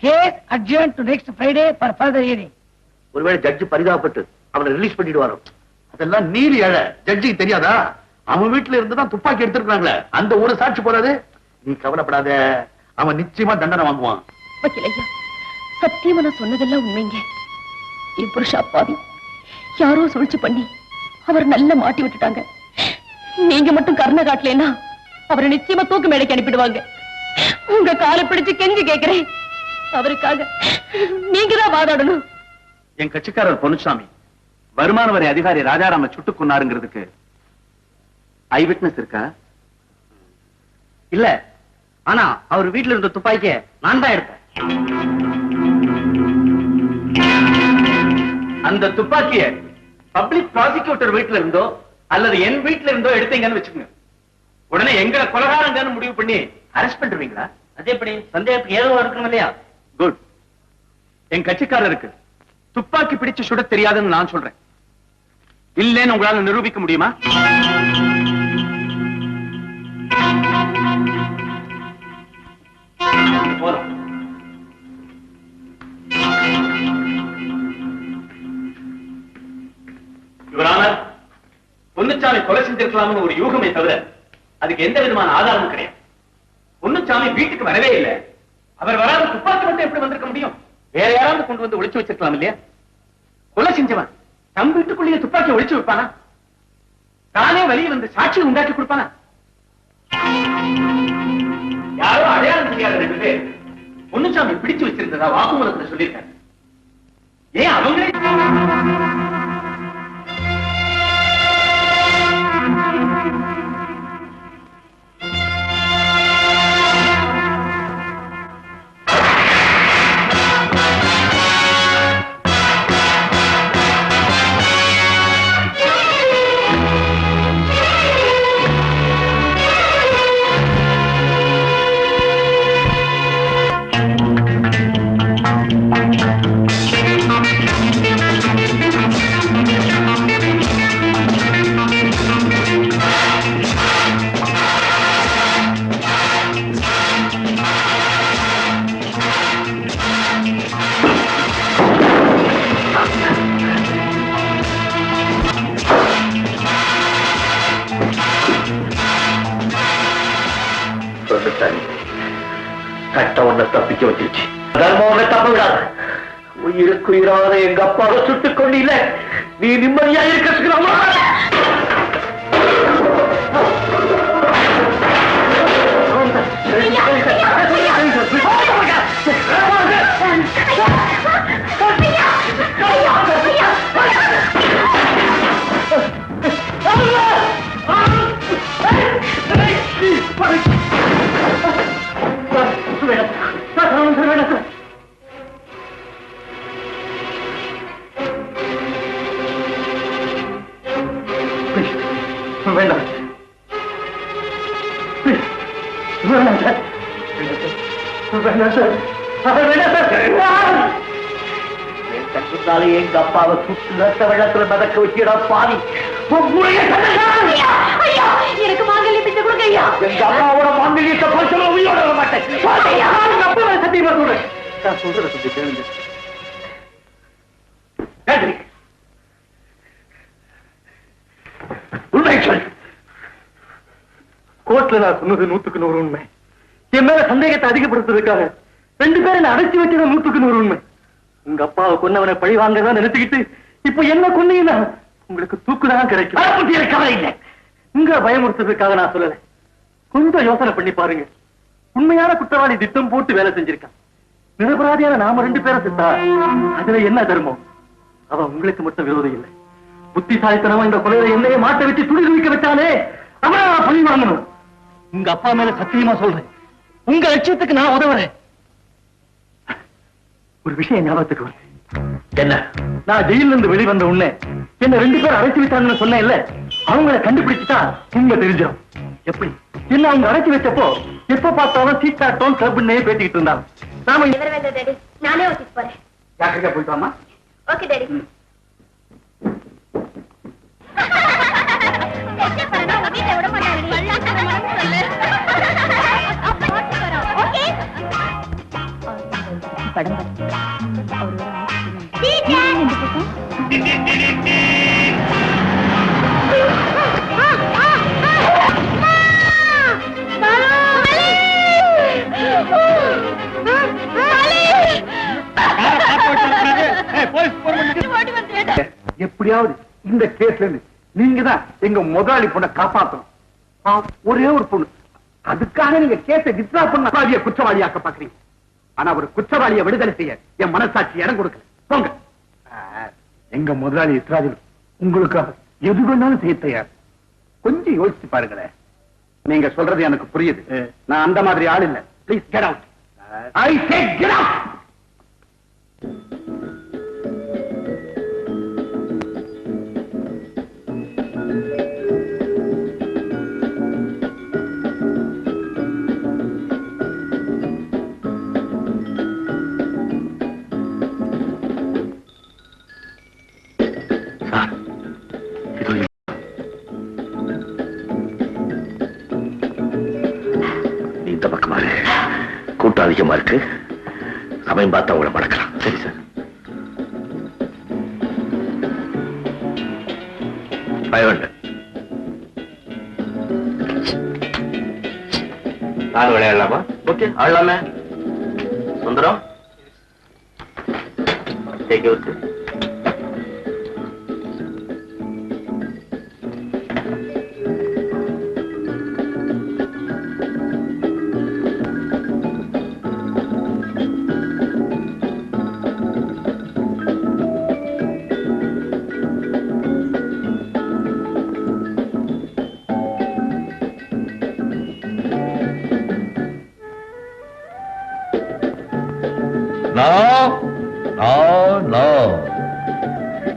Case adjourned to next Friday for further hearing. ஒருவேளை ஜட்ஜ் பரிதாபப்பட்டு அவனை ரிலீஸ் பண்ணிடுவாரோ? அதெல்லாம் நீலி அழ ஜட்ஜிக்கு தெரியாதா? அவன் வீட்டுல இருந்துதான் துப்பாக்கி எடுத்திருக்காங்களே, அந்த ஒரு சாட்சி போறாது. நீ கவலைப்படாத, அவன் நிச்சயமா தண்டனை வாங்குவான். வக்கீலையா, சத்தியமா நான் சொன்னதெல்லாம் உண்மைங்க. என் புருஷ அப்பாவி யாரோ சூழ்ச்சி பண்ணி அவர் நல்லா மாட்டி விட்டுட்டாங்க. நீங்க மட்டும் கருணை காட்டலன்னா அவரை நிச்சயமா தூக்கு மேடைக்கு அனுப்பிடுவாங்க. உங்க காலை பிடிச்சு கெஞ்சி கேட்கிறேன், அவருக்காக நீங்க தான் வாதாடணும். என் கட்சிக்காரர் பொன்னுசாமி வருமான வரி அதிகாரி ராஜாராம சுட்டுக் கொன்னாருங்கிறதுக்கு ஐ விட்னஸ் இருக்கா? இல்ல, ஆனா அவர் வீட்டுல இருந்த துப்பாக்கிய நான் தான் எடுத்தேன். அந்த துப்பாக்கிய பப்ளிக் ப்ராசிக்யூட்டர் வீட்டுல இருந்தோ அல்லது என் வீட்டுல இருந்தோ எடுத்தீங்கன்னு வச்சுக்கோங்க, உடனே எங்களை கொலகாரங்கன்னு முடிவு பண்ணி அரெஸ்ட் பண்றீங்களா? அது எப்படி? சந்தேகத்துக்கு ஏதோ இருக்கணும் இல்லையா? குட். என் கட்சிக்காரருக்கு துப்பாக்கி பிடிச்சு சுட தெரியாதுன்னு நான் சொல்றேன். இல்லைன்னு உங்களால நிரூபிக்க முடியுமா? போலாம். இவரானார் பொன்னுச்சாமி கொலை செஞ்சிருக்கலாம்னு ஒரு யூகமே தவிர அதுக்கு எந்த விதமான ஆதாரமும் கிடையாது. பொன்னுச்சாமி வீட்டுக்கு வரவே இல்லை. அவர் வராத துப்பாக்கி மட்டும் எப்படி வந்திருக்க முடியும்? வேற யாராவது கொண்டு வந்து ஒளிச்சு வச்சிருக்கலாம் இல்லையா? கொலை செஞ்சவன் தம் வீட்டுக்குள்ளேயே துப்பாக்கி ஒளிச்சு வைப்பானா? தானே வெளியே வந்து சாட்சி உண்டாக்கி கொடுப்பானா? யாரோ அடையாளம் தெரியாத 2 பேர் பொன்னுச்சாமி பிடிச்சு வச்சிருந்ததா வாக்குமூலத்துல சொல்லியிருக்காங்க. ஏன் அவங்களே சட்டம் ஒன்ன தப்பிக்க வச்சிருச்சு, தர்மம் ஒன்ன தப்ப விடாது. உயிருக்கு உயிரான எங்க அப்பாவை சுட்டுக் கொண்டில நீ நிம்மதியா இருக்கலாமா? வேண்டாம் வேண்டாம் சார், வேண்டாம் சார், வேண்டாம் சார். என் கண்ணுனாலே எங்க அப்பாவை சுட்டு நட்ட வெள்ளத்துல மிதக்க வச்சிடா பாவி. எனக்கு மாங்கல்ய பிச்சை கொடுங்க ஐயா. எங்க அம்மாவோட மாங்கல்யத்தை போய் உயிரோட வர மாட்டேன். சத்தியமா சொல்றேன். நான் சொல்றத கொஞ்சம் கேளுங்க. உண்மை சொல். கோர்ட்ல நான் சொன்னது 100க்கு 100 உண்மை. என் மேல சந்தேகத்தை அதிகப்படுத்துறதுக்காக 2 பேரை நான் அடைச்சி வச்சது 100க்கு 100 உண்மை. உங்க அப்பாவை கொன்னவனை பழி வாங்கதான் நினைச்சுக்கிட்டு இப்ப என்ன கொன்னீங்கன்னா உங்களுக்கு தூக்குதான் கிடைக்கும். கவலை இல்லை. உங்க பயமுறுத்துறதுக்காக நான் சொல்லல. கொஞ்சம் யோசனை பண்ணி பாருங்க. உண்மையான குற்றவாளி திட்டம் போட்டு வேலை செஞ்சிருக்கான். நிரபராதியான நாம 2 பேரை செத்தா அதுல என்ன தர்மம்? அவன் உங்களுக்கு மட்டும் விரோதம் இல்லை. புத்திசாலித்தனமா இந்த கொலையில என்னைய மாட்ட வச்சு துணி துணிக்க வச்சாலே அவன் பழி வாங்கணும். உங்க அப்பா மேல சத்தியமா சொல்றேன், உங்க லட்சியத்துக்கு நான் உதவுறேன். ஒரு விஷயம் ஞாபகத்துக்கு வருது. என்ன? நான் ஜெயில இருந்து வெளிவந்த உடனே என்ன 2 பேர் அடைச்சு விட்டாங்கன்னு சொன்னேன் இல்ல, அவங்களை கண்டுபிடிச்சுட்டா உங்க தெரிஞ்சிடும். எப்படி? என்ன அவங்க அடைச்சு வச்சப்போ எப்ப பார்த்தாலும் சீட்டாட்டோம் கிளப்னே பேசிக்கிட்டு இருந்தாங்க. நாம நானே ஓட்டிட்டு போறேன். ஜாக்கிரதையா போயிட்டு வாமா. Okay daddy. படம் எப்படியாவது இந்த கேஸ்ல இருந்து நீங்க தான் எங்க முதலாளி பொண்ணை காப்பாற்றணும். ஒரே ஒரு பொண்ணு, அதுக்காக நீங்க கேஸை வித்ரா பண்ண குற்றவாளியாக்க பாக்குறீங்க. ஆனா ஒரு குற்றவாளியை விடுதலை செய்ய என் மனசாட்சி இடம் கொடுக்கல. போங்க. எங்க முதலாளி இஸ்ராஜில் உங்களுக்காக எது வேணாலும் செய்ய தயார். கொஞ்சம் யோசிச்சு பாருங்களேன். நீங்க சொல்றது எனக்கு புரியுது. நான் அந்த மாதிரி ஆள் இல்ல. Please get out. I say get out. இந்த பக்கமா கூட்டம் அதிகமா இருக்கு. சமயம் பார்த்தா உங்களை மடக்கலாம். சரி சார். நான் விளையாடலாமா? ஓகே, ஆடலாமே. Sundaram, take your seat.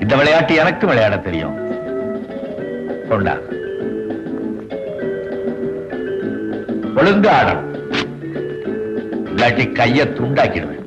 இந்த விளையாட்டு எனக்கு விளையாட தெரியும். கொண்டா, ஒழுங்கு ஆடணும், இல்லாட்டி கைய துண்டாக்கிடுவேன்.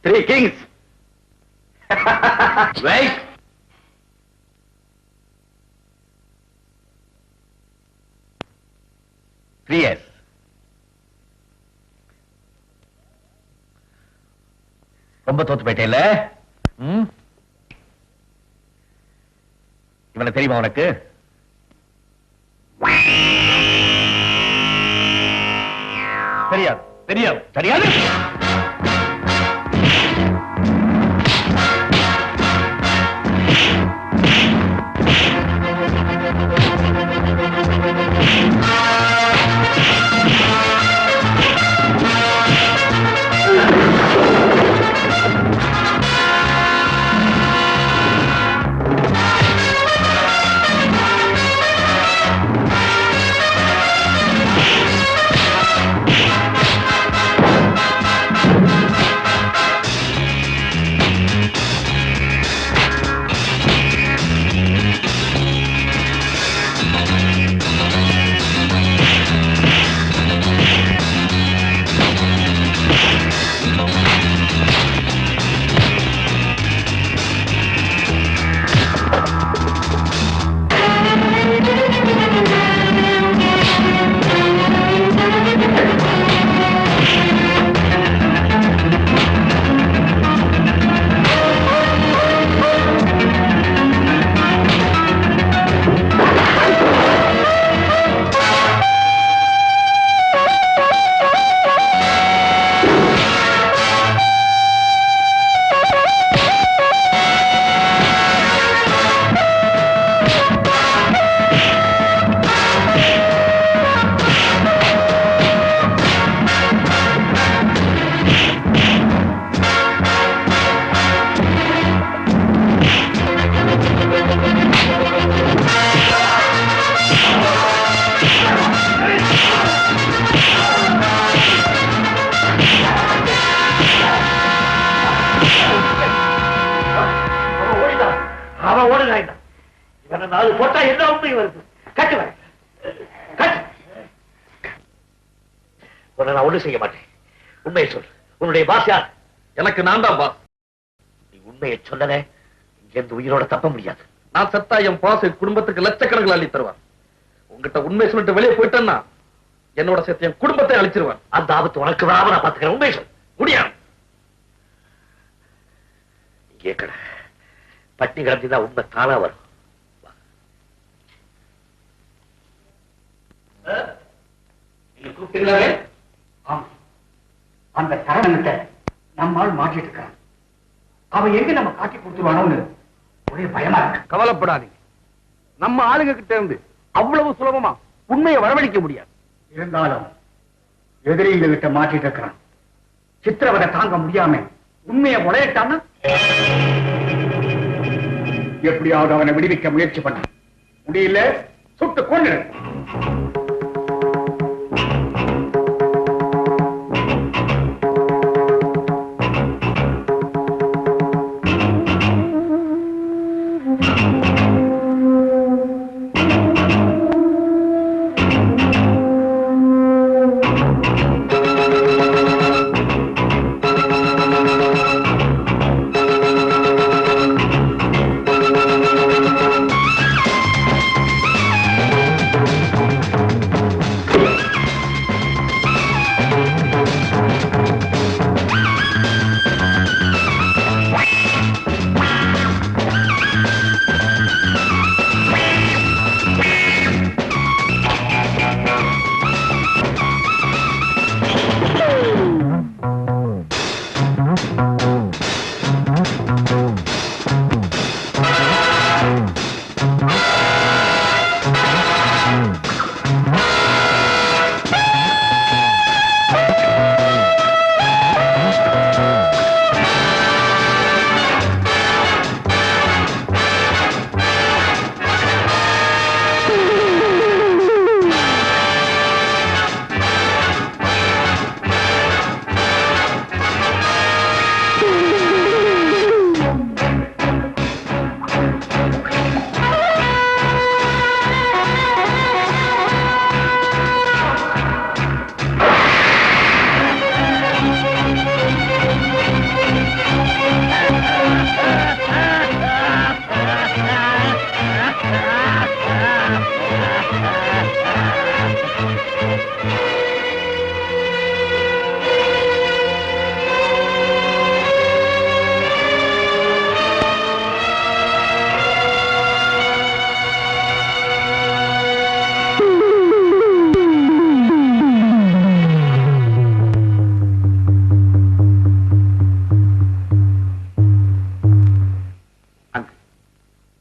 Three kings. Wait. ரொம்ப தோத்து போயிட்டேல்ல? இவனை தெரியுமா உனக்கு? தெரியாது தெரியாது தெரியாது. அவன் ஓடுறான். இவனை 4 போட்டா என்ன உண்மை வருது? கட்டுவேன். உன்னை நான் ஒண்ணு செய்ய மாட்டேன். உண்மையை சொல். உன்னுடைய பாஸ் யார்? எனக்கு நான் தான் பாஸ். நீ உண்மையை சொல்லல, இங்கிருந்து உயிரோட தப்ப முடியாது. நான் செத்தா என் பாஸ் குடும்பத்துக்கு லட்சக்கணக்கில் அள்ளி தருவான். உங்ககிட்ட உண்மை சொல்லிட்டு வெளியே போயிட்டேன்னா என்னோட சேர்த்து என் குடும்பத்தை அழிச்சிருவான். அந்த ஆபத்து உனக்கு வராம நான் பாத்துக்கிறேன். உண்மை சொல். முடியாது. இங்கே கடை பட்டி கிடந்துதான் உண்மை தானா வரும். அந்த சரணத்தை நம்மால் மாற்றிட்டு இருக்கான். அவன் எங்க நம்ம காட்டி கொடுத்துருவானோன்னு ஒரே பயமா இருக்கு. கவலைப்படாதீங்க. நம்ம ஆளுங்க கிட்ட இருந்து அவ்வளவு சுலபமா உண்மையை வரவழைக்க முடியாது. இருந்தாலும் எதிரிங்க கிட்ட மாற்றிட்டு இருக்கிறான். சித்திரவதை தாங்க முடியாம உண்மையை உடையட்டான்னா எப்படியாவது அவனை விடுவிக்க முயற்சி பண்ண முடியல, சுட்டு கொண்டு.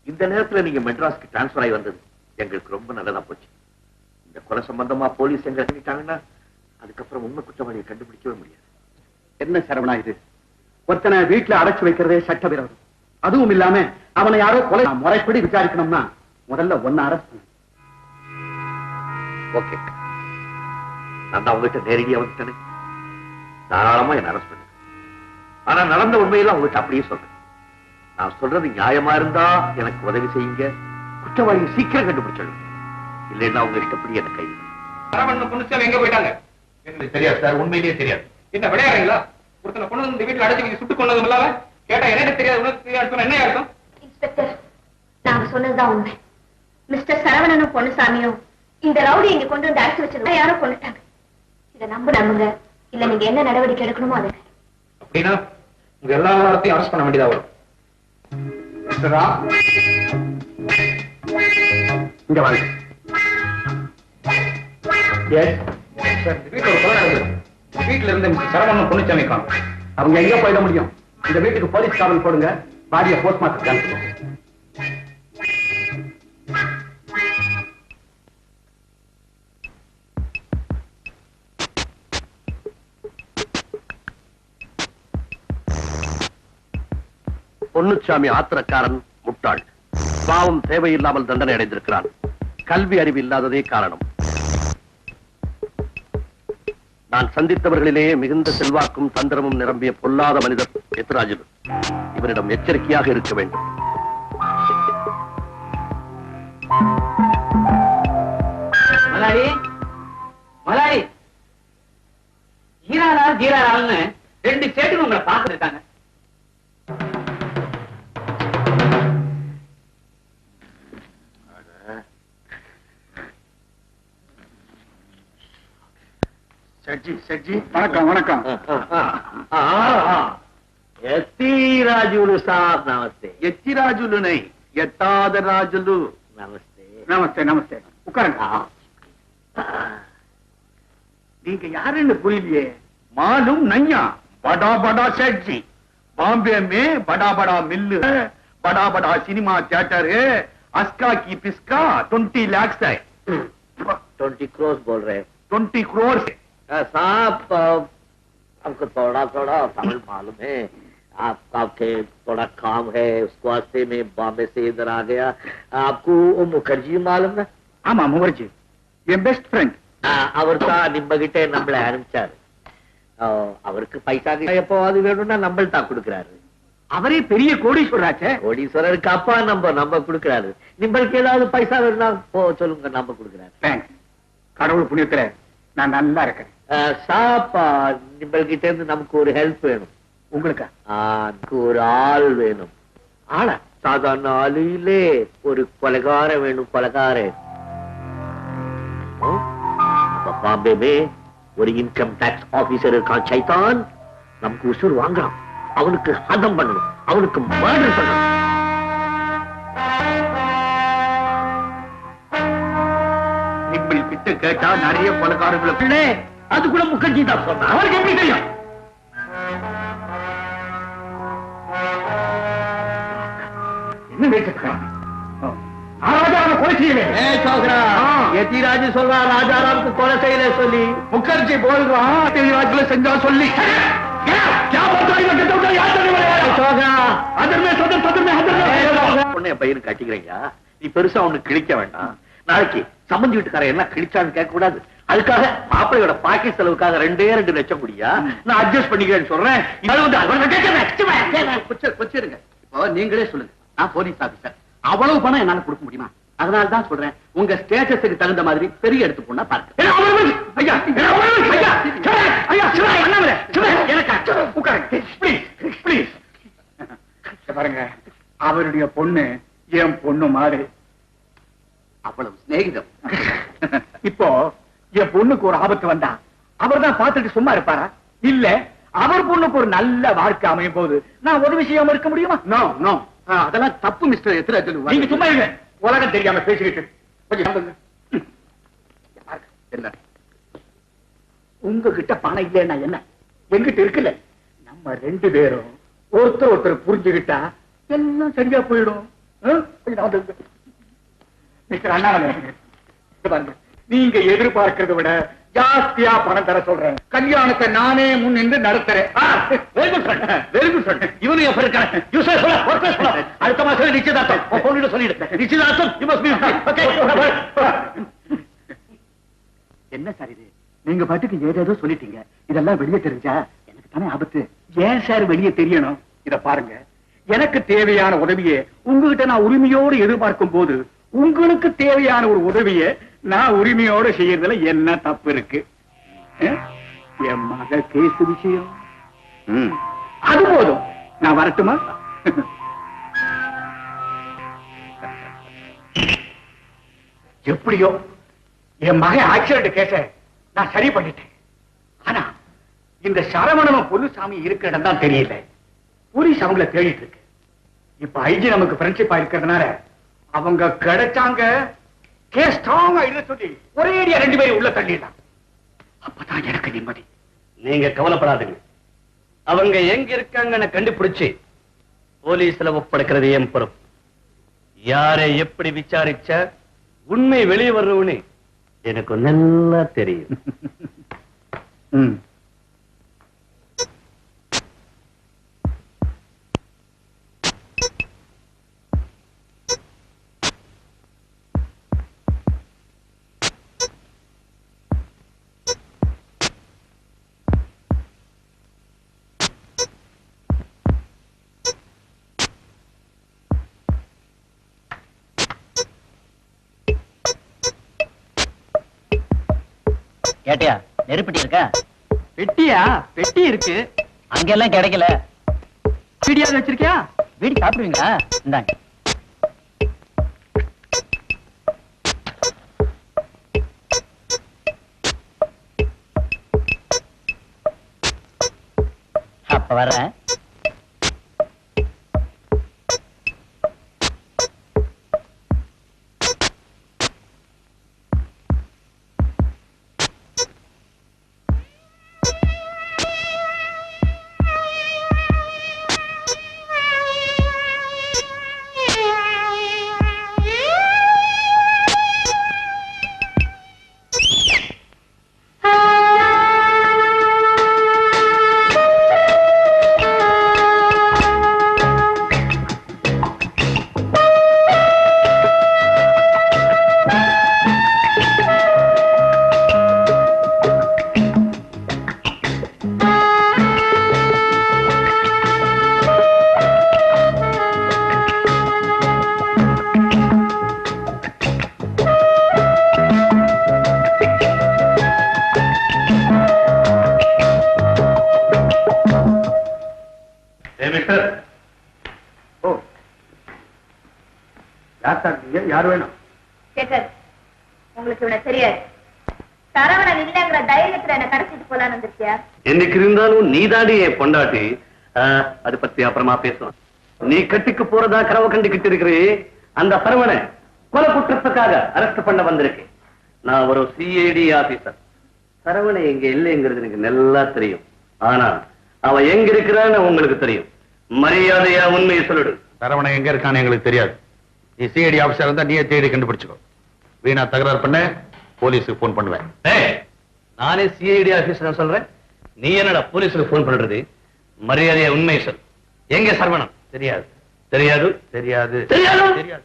இந்த நேரத்துல நீங்க மெட்ராஸ்க்கு டிரான்ஸ்பர் ஆகி வந்தது எங்களுக்கு ரொம்ப நல்லதா போச்சு. இந்த கொலை சம்பந்தமா போலீஸ் எங்க இறங்கிட்டாங்கன்னா அதுக்கப்புறம் உண்மை குற்றவாளியை கண்டுபிடிக்கவே முடியாது. என்ன சரவணா இது? ஒருத்தனை வீட்டுல அடைச்சு வைக்கிறதே சட்டவிரோதம். அதுவும் இல்லாம அவனை யாரோ கொலை முறைப்படி விசாரிக்கணும்னா முதல்ல ஒன்னு அரெஸ்ட் பண்ணு. ஓகே, நான் தான் உங்ககிட்ட நேரடியா வந்துட்டேனே, தாராளமா என்ன அரெஸ்ட் பண்ணு. ஆனா நடந்த உண்மையெல்லாம் உங்ககிட்ட அப்படியே சொல்றேன். நான் சொல்றது நியாயமா இருந்தா எனக்கு உதவி செய்யுங்க, குற்றவாளியை சீக்கிரம் கண்டுபிடிச்சிடணும். இல்லைன்னா உங்க இஷ்டப்படி என்ன கைது. சரவணன் பொண்ணுச்சாமி எங்க போயிட்டாங்க? எனக்கு தெரியாது சார், உண்மையிலேயே தெரியாது. என்ன விளையாடுறீங்களா? ஒருத்தனை கொண்டு வந்து இந்த வீட்டுல அடைச்சு நீங்க சுட்டு கொண்டதும் இல்லாம கேட்டா எனக்கு தெரியாது உனக்கு தெரியாது என்ன அர்த்தம்? இன்ஸ்பெக்டர், நாங்க சொன்னதுதான் உண்மை. மிஸ்டர் சரவணனும் பொன்னுசாமியும் இந்த ரவுடி இங்க கொண்டு வந்து அடைச்சு வச்சது யாரோ கொண்டுட்டாங்க. இதை நம்புங்க, இல்ல நீங்க என்ன நடவடிக்கை எடுக்கணுமோ அது. அப்படின்னா உங்க எல்லாத்தையும் அரெஸ்ட் பண்ண வேண்டியதா வரும். இங்க வாங்க. வீட்டுல ஒரு கொலை நடந்தது. வீட்டுல இருந்து சரவணன் பொண்ணுச்சாமி காணும். அவங்க எங்க போயிட முடியும்? இந்த வீட்டுக்கு போலீஸ் காவல் போடுங்க, பாடிய போஸ்ட்மார்ட்டம் அனுப்புங்க. பொன்னுச்சாமி ஆத்திரக்காரன், முட்டாள், பாவம் தேவையில்லாமல் தண்டனை அடைந்திருக்கிறான். கல்வி அறிவு இல்லாததே காரணம். நான் சந்தித்தவர்களிலேயே மிகுந்த செல்வாக்கும் தந்திரமும் நிரம்பிய பொல்லாத மனிதர் எத்திராஜுலு. இவரிடம் எச்சரிக்கையாக இருக்க வேண்டும். மலாடி மலாடி ஜீராலால்னு 2 சேட்டுங்க உங்களை பார்க்க இருக்காங்க. வணக்கம் வணக்கம். எத்திராஜுலு சார் நமஸ்தே. எத்திராஜுலு நை, எட்டாத ராஜுலு நமஸ்தே. நமஸ்தே நமஸ்தே. உட்காருங்க. நீங்க யாருன்னு புரியலையே. மாலும் நையா बड़ा बड़ा सेठ जी, बॉम्बे में बड़ा बड़ा मिल है, बड़ा बड़ा सिनेमा थिएटर है, अस्का की पिस्का 20 लाख है. 20 crores बोल रहे हैं? 20 crores साहब, हमको थोड़ा थोड़ा तमिल मालूम है. आपके थोड़ा काम है, उस वास्ते में बॉम्बे से इधर आ गया. आपको वो मुखर्जी मालूम है? ஆமா முகர்ஜி, என் பெஸ்ட் ஃப்ரெண்ட். அவர் தான் நிம்மகிட்ட நம்மளை ஆரம்பிச்சாரு. அவருக்கு பைசா எப்போது வேணும்னா நம்மள் தான் கொடுக்கிறாரு. அவரே பெரிய கோடீஸ்வராச்சே. கோடீஸ்வரருக்கு அப்பா நம்ம கொடுக்கிறாரு. நிம்மளுக்கு ஏதாவது பைசா வேணும்னா சொல்லுங்க, நம்ம கொடுக்கிறாரு. தேங்க்ஸ். கடவுள் புண்ணியத்துல நான் நல்லா இருக்கேன். சாப்பா, நிம்மள்கிட்ட இருந்து நமக்கு ஒரு ஹெல்ப் வேணும். உங்களுக்கு நமக்கு ஒரு ஆள் வேணும். ஆளா? சாதாரண ஆளிலே ஒரு கொலைகார வேணும். கொலைகாரன் பாம்பே மே ஒரு இன்கம் டாக்ஸ் ஆபீசர் இருக்கான், சைத்தான். நமக்கு உசுர் வாங்கலாம். அவனுக்கு ஹதம் பண்ணணும், அவனுக்கு மர்டர் பண்ணணும். இப்படி கிட்ட கேட்டா நிறைய கொலைகாரங்களை அது கூட முகர்ஜி தான் சொன்னா. அவருக்கு எப்படி தெரியும்? என்ன பேசுறான்? ராஜாராம கொலை செய்யல. எத்திராஜு சொல்றா ராஜாராமுக்கு கொலை செய்யல சொல்லி. முகர்ஜி போல்றான் எத்திராஜுல செஞ்சா சொல்லி. பொண்ணு பையனு கட்டிக்கிறீங்க, நீ பெருசா ஒண்ணு கிழிக்க வேண்டாம். நாளைக்கு சம்பந்தி வீட்டுக்காரன் என்ன கிழிச்சான்னு கேட்க கூடாது. அதுக்காக மாப்பிள்ளையோட பாக்கெட் செலவுக்காக 2 லட்சம் குடியா நான் அட்ஜஸ்ட் பண்ணிக்கிறேன்னு சொல்றேன். கொச்சிருங்க. இப்போ நீங்களே சொல்லுங்க, நான் போலீஸ் ஆபீசர், அவ்வளவு பணம் என்னால கொடுக்க முடியுமா? அதனாலதான் சொல்றேன், உங்க ஸ்டேட்டஸுக்கு தகுந்த மாதிரி பெரிய எடுத்து பொண்ணா பாருங்க. பாருங்க, அவருடைய பொண்ணு என் பொண்ணு மாதிரி. அவ்வளவு சிநேகிதம். இப்போ என் பொண்ணுக்கு ஒரு ஆபத்து வந்தா அவர் தான் பார்த்துட்டு சும்மா இருப்பாரா? இல்ல அவர் பொண்ணுக்கு ஒரு நல்ல வாழ்க்கை அமையும் போது நான் உதவி செய்யாம இருக்க முடியுமா? நோ நோ, அதெல்லாம் தப்பு மிஸ்டர் எத்திராஜ். நீங்க சும்மா இருங்க, உலகம் தெரியாம பேசிக்கிட்டு. என்ன உங்ககிட்ட பணம் இல்லைன்னா என்ன, எங்கிட்ட இருக்குல்ல. நம்ம 2 பேரும் ஒருத்தர் புரிஞ்சுக்கிட்டா எல்லாம் சரியா போயிடும். மிஸ்டர் அண்ணாமலை, நீங்க எதிர்பார்க்கிறத விட ஜாஸ்தியா பணம் தர சொல்றேன். கல்யாணத்தை நானே முன் நின்று நடத்துறேன். இவனு எப்ப இருக்காங்க? அடுத்த மாசம் நிச்சயதார்த்தம் சொல்லிடு. நிச்சயதார்த்தம் என்ன சார் இது? நீங்க பாட்டுக்கு ஏதேதோ சொல்லிட்டீங்க. இதெல்லாம் வெளியே தெரிஞ்சா எனக்கு தானே ஆபத்து. ஏன் சார் வெளியே தெரியணும்? இத பாருங்க, எனக்கு தேவையான உதவியை உங்ககிட்ட நான் உரிமையோடு எதிர்பார்க்கும் போது உங்களுக்கு தேவையான ஒரு உதவியை நான் உரிமையோடு செய்யறதுல என்ன தப்பு இருக்கு? என் மக கேஸ் விஷயம் அது போதும். நான் வரட்டுமா? எப்படியோ என் மகன் ஆக்சிடென்ட் கேஸ நான் சரி பண்ணிட்டேன். ஆனா இந்த சரவணனும் பொன்னுசாமி இருக்கிற இடம் தான் தெரியல. போலீஸ் அவங்கள தேடிட்டு இருக்கு. இப்ப ஐஜி நமக்கு ஃப்ரெண்ட்ஷிப்பா இருக்கிறதுனால அவங்க கிடைச்சாங்க கேஸ் ஸ்ட்ராங்கா எழுத சொல்லி ஒரேடியா 2 பேரும் உள்ள தள்ளிடலாம். அப்பதான் எனக்கு நிம்மதி. நீங்க கவலைப்படாதீங்க. அவங்க எங்க இருக்காங்கன்னு கண்டுபிடிச்சு போலீஸ்ல ஒப்படைக்கிறது என் பொறுப்பு. யாரை எப்படி விசாரிச்சா உண்மை வெளியே வர்றவனே எனக்கு நல்லா தெரியும். கேட்டியா? நெருப்பட்டி இருக்கா? பெட்டியா? பெட்டி இருக்கு. அங்கெல்லாம் கிடைக்கல. வீடியாவது வச்சிருக்கியா? வீடு சாப்பிடுவீங்களா? இந்தாங்க. அப்ப வரேன். யார் வேணும்? உங்களுக்கு இவனை தெரியாது. சரவணன் இல்லங்கிற தைரியத்துல என்ன கடத்திட்டு போலான்னு வந்திருக்கியா? என்னைக்கு இருந்தாலும் நீதாடி என் பொண்டாட்டி. அது பத்தி அப்புறமா பேசுவோம். நீ கட்டிக்கு போறதா கனவு கண்டுகிட்டு இருக்கிறே அந்த சரவண கொலை குற்றத்துக்காக அரெஸ்ட் பண்ண வந்திருக்கேன். நான் ஒரு சிஐடி ஆபீசர். சரவண எங்க இல்லைங்கிறது எனக்கு நல்லா தெரியும். ஆனா அவன் எங்க இருக்கிறான்னு உங்களுக்கு தெரியும். மரியாதையா உண்மையை சொல்லிடு. சரவணன் எங்க இருக்கான்னு எங்களுக்கு தெரியாது. நீ சிஐடி ஆபீசர் இருந்தா நீயே தேடி கண்டுபிடிச்சுக்கோ. வீணா தகராறு பண்ண போலீஸுக்கு போன் பண்ணுவேன். நானே சிஐடி ஆபீசர் சொல்றேன். நீ என்னடா போலீஸுக்கு போன் பண்றது? மரியாதையா உண்மையை சொல். எங்க சரவணன்? தெரியாது. தெரியாது. தெரியாது. தெரியாது. தெரியாது.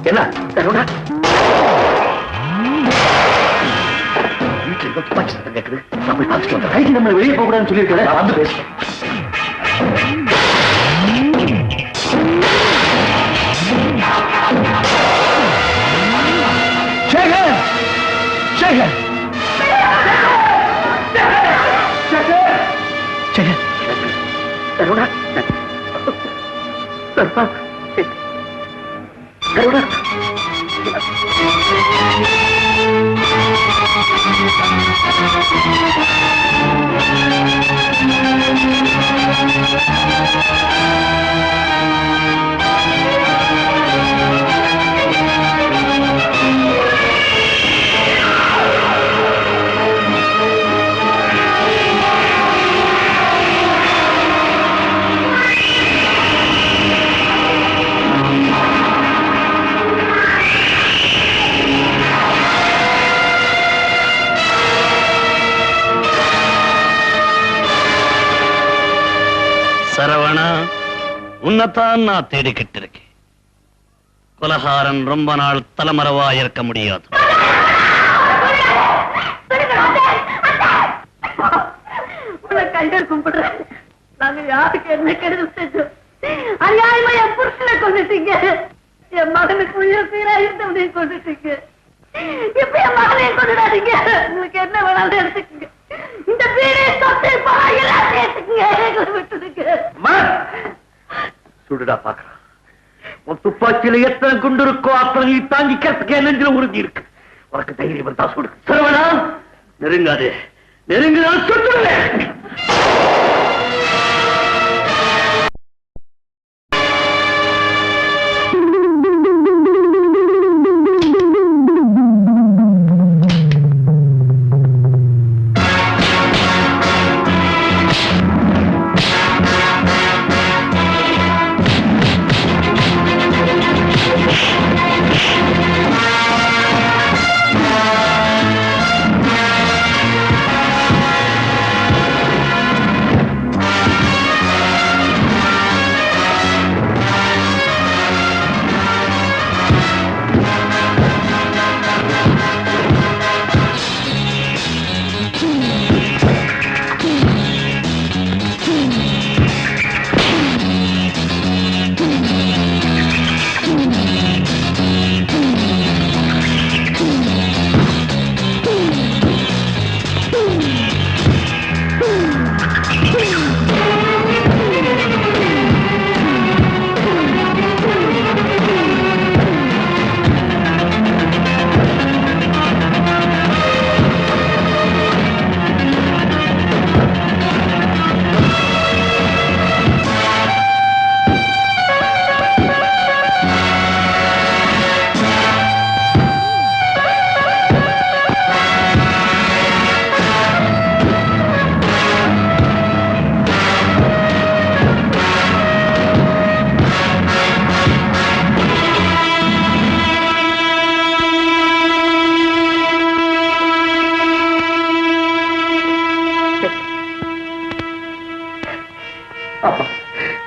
என்ன வீட்டுல ஏதோ துப்பாக்கி சத்தம் கேட்குது. நான் போய் பார்த்துட்டு வந்தேன். ஐஜி நம்ம வெளியே போக கூடாதுன்னு சொல்லியிருக்கேன். நான் வந்து பேசுறேன். சேகர் சேகர் சேகர் கருணா கருணா கருணா சரவணா, உன்னைத்தான் நான் தேடிக்கிட்டு இருக்கேன். கொலகாரன் ரொம்ப நாள் தலைமறைவா இருக்க முடியாது. உன்னை கையில் கும்பிடுறேன். நாங்க யாருக்கு என்ன கெடுதல் செஞ்சோம்? அநியாயமா என் புருஷனை கொண்டுட்டீங்க. என் மகனுக்கு உயிரை இருந்தவனையும் கொண்டுட்டீங்க. இப்ப என் மகனையும் கொண்டுடாதீங்க. உங்களுக்கு என்ன வேணாலும் எடுத்துக்கங்க. இந்த வீடை சொத்து எல்லாம் சேர்த்துக்கங்க. எங்களை விட்டுடுங்க. சுடுடா பாக்குறான். உன் துப்பாக்கியில எத்தனை குண்டு இருக்கோ அத்தனை தாங்கிக்கிறதுக்கு என் நெஞ்சில உறுதி இருக்கு. உனக்கு தைரியம் வந்தா சுடு. சரவணா, நெருங்காதே. நெருங்குதான் சுட்டுடுவேன்.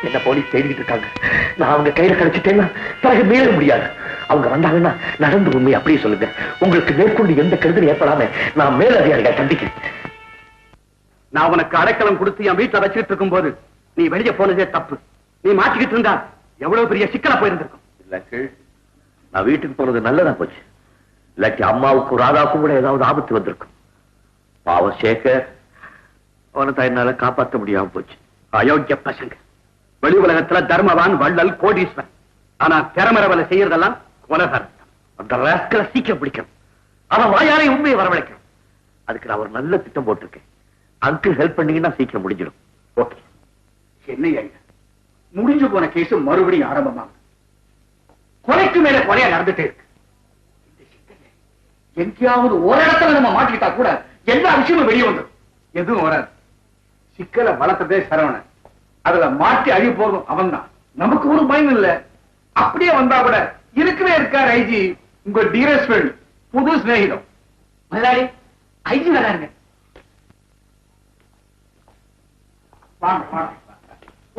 என்ன போலீஸ் தேடிட்டு இருக்காங்க. நான் அவங்க கையில கிடைச்சிட்டேன்னா பிறகு மீள முடியாது. அவங்க வந்தாங்கன்னா நடந்து உண்மை அப்படியே சொல்லுங்க. உங்களுக்கு மேற்கொண்டு எந்த கருதல் ஏற்படாம நான் மேலதிகாரிகளை சந்திக்கிறேன். நான் உனக்கு அடைக்கலம் கொடுத்து என் வீட்டுல வச்சுட்டு இருக்கும் போது நீ வெளியே போனதே தப்பு. நீ மாற்றிக்கிட்டு இருந்தா எவ்வளவு பெரிய சிக்கலா போயிருந்திருக்கும். இல்ல, நான் வீட்டுக்கு போனது நல்லதா போச்சு. இல்லாட்டி அம்மாவுக்கும் ராதாவுக்கும் கூட ஏதாவது ஆபத்து வந்திருக்கும். பாவம் சேகர், அவனை தான் என்னால காப்பாற்ற முடியாம போச்சு. அயோக்கிய பசங்க. வெளி உலகத்துல தர்மவான், வள்ளல், கோடீஸ்வரன். ஆனா திறமர வேலை செய்யறதெல்லாம் கொலகாரம். அந்த ராஸ்கலை சீக்கிரம் பிடிக்கணும். அவன் வாயாரை உண்மையை வரவழைக்கணும். அதுக்கு நான் ஒரு நல்ல திட்டம் போட்டிருக்கேன். அங்கிள் ஹெல்ப் பண்ணீங்கன்னா சீக்கிரம் முடிஞ்சிடும். ஓகே. என்னையா முடிஞ்சு போன கேஸ் மறுபடியும் ஆரம்பமா கொலைக்கு மேல கொலையா நடந்துட்டே இருக்கு. எங்கேயாவது ஒரு இடத்துல நம்ம மாட்டிக்கிட்டா கூட எல்லா விஷயமும் வெளியே வந்துடும். எதுவும் வராது. சிக்கலை வளர்த்ததே சரவணன். அதுல மாட்டி அழி போதும் அவன் தான். நமக்கு ஒரு பயம் இல்ல. அப்படியே வந்தா கூட இருக்கவே இருக்கார் ஐஜி, உங்க டியரஸ்ட் ஃப்ரெண்ட், புது சிநேகிதம். முதலாளி, ஐஜி வராருங்க.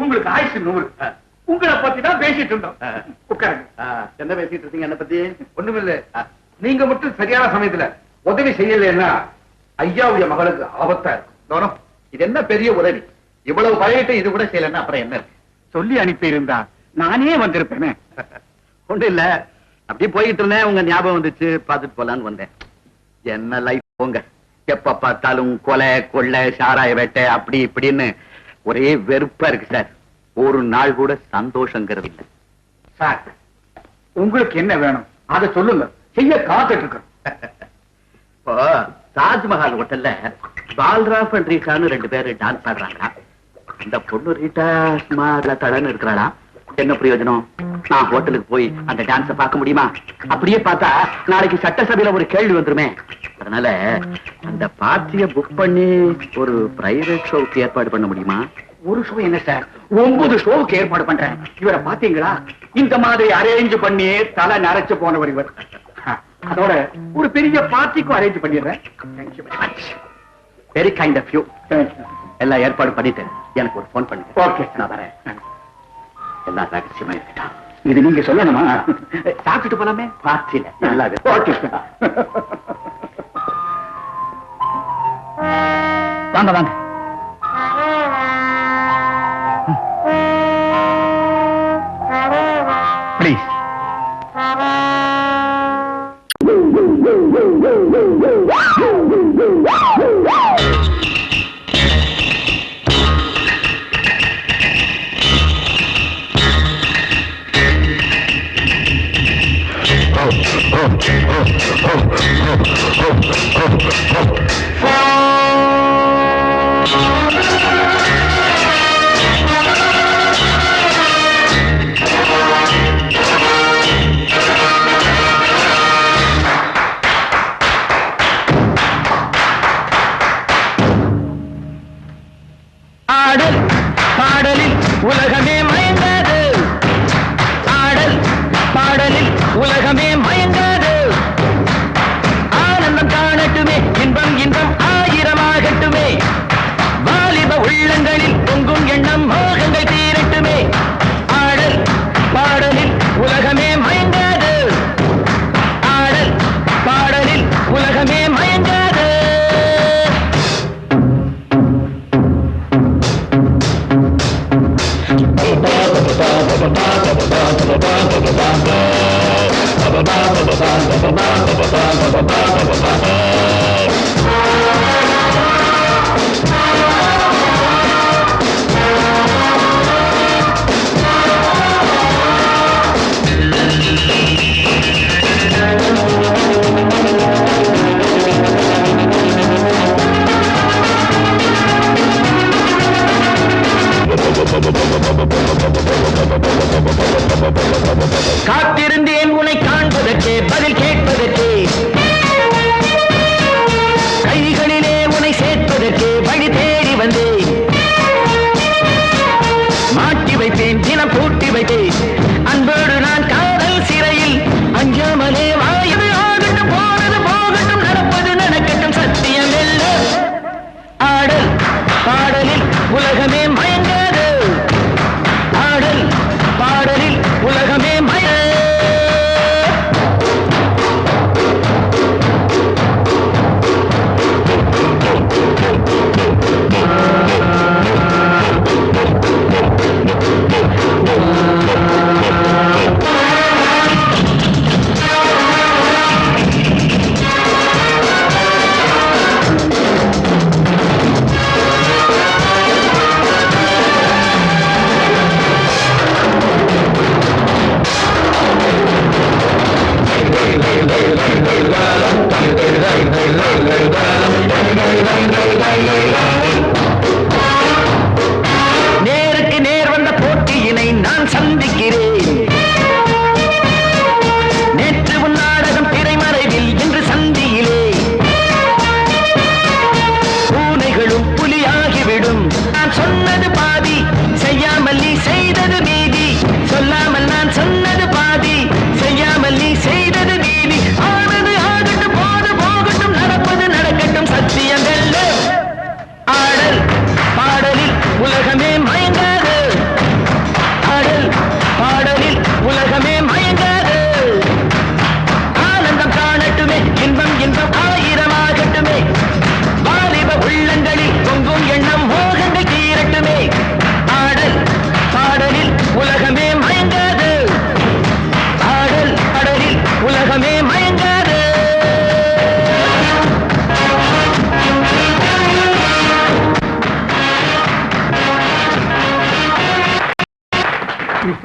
உங்களுக்கு ஆயுசு 100. உங்களை பத்தி தான் பேசிட்டு இருந்தோம். உட்காருங்க. என்ன பேசிட்டு இருக்கீங்க? என்ன பத்தி? ஒண்ணுமில்ல. நீங்க மட்டும் சரியான சமயத்துல உதவி செய்யலைன்னா ஐயாவுடைய மகளுக்கு ஆபத்தா இருக்கும். தோனம், இது என்ன பெரிய உதவி? இவ்வளவு பழையிட்டு இது கூட செய்யலன்னா அப்புறம் என்ன இருக்கு? சொல்லி அனுப்பி இருந்தா நானே வந்திருப்பேனே. ஒண்ணு இல்ல, அப்படியே போயிட்டு இருந்தேன், உங்க ஞாபகம் வந்துச்சு, பாத்துட்டு போலான்னு வந்தேன். என்ன லைஃப் போங்க, எப்ப பார்த்தாலும் கொலை கொள்ளை சாராய வேட்டை அப்படி இப்படின்னு ஒரே வெறுப்பா இருக்கு சார். ஒரு நாள் கூட சந்தோஷங்கிறது இல்லை சார். உங்களுக்கு என்ன வேணும் அதை சொல்லுங்க, செய்ய காத்துட்டு இருக்கோம். இப்போ தாஜ்மஹால் ஹோட்டல்ல பால்ராஃப் அண்ட் ரீட்டான்னு 2 பேரு டான்ஸ் ஆடுறாங்க. அந்த பொண்ணு ரீட்டா சும்மா தடன்னு இருக்கிறாளா? என்ன பிரயோஜனம்? நான் ஹோட்டலுக்கு போய் அந்த டான்ஸ பார்க்க முடியுமா? அப்படியே பார்த்தா நாளைக்கு சட்டசபையில ஒரு கேள்வி வந்துருமே. அதனால அந்த பார்ட்டிய புக் பண்ணி ஒரு பிரைவேட் ஷோவுக்கு ஏற்பாடு பண்ண முடியுமா? ஒரு ஷோ என்ன சார், 9 ஷோவுக்கு ஏற்பாடு பண்றேன். இவரை பாத்தீங்களா? இந்த மாதிரி அரேஞ்ச் பண்ணி தலை நரைச்சு போனவர் இவர். அதோட ஒரு பெரிய பார்ட்டிக்கும் அரேஞ்ச் பண்ணிடுறேன். Very kind of you. எல்லாம் ஏற்பாடு பண்ணிட்டு எனக்கு ஒரு போன் பண்ணுங்க. ஓகே, நான் வரேன். எல்லாம் ரகசியமா இருக்கட்டும். இது நீங்க சொல்லணுமா? சாப்பிட்டுட்டு போலாமே பார்ட்டியில. எல்லாம் ஓகே. வாங்க வாங்க. ப்ளீஸ்.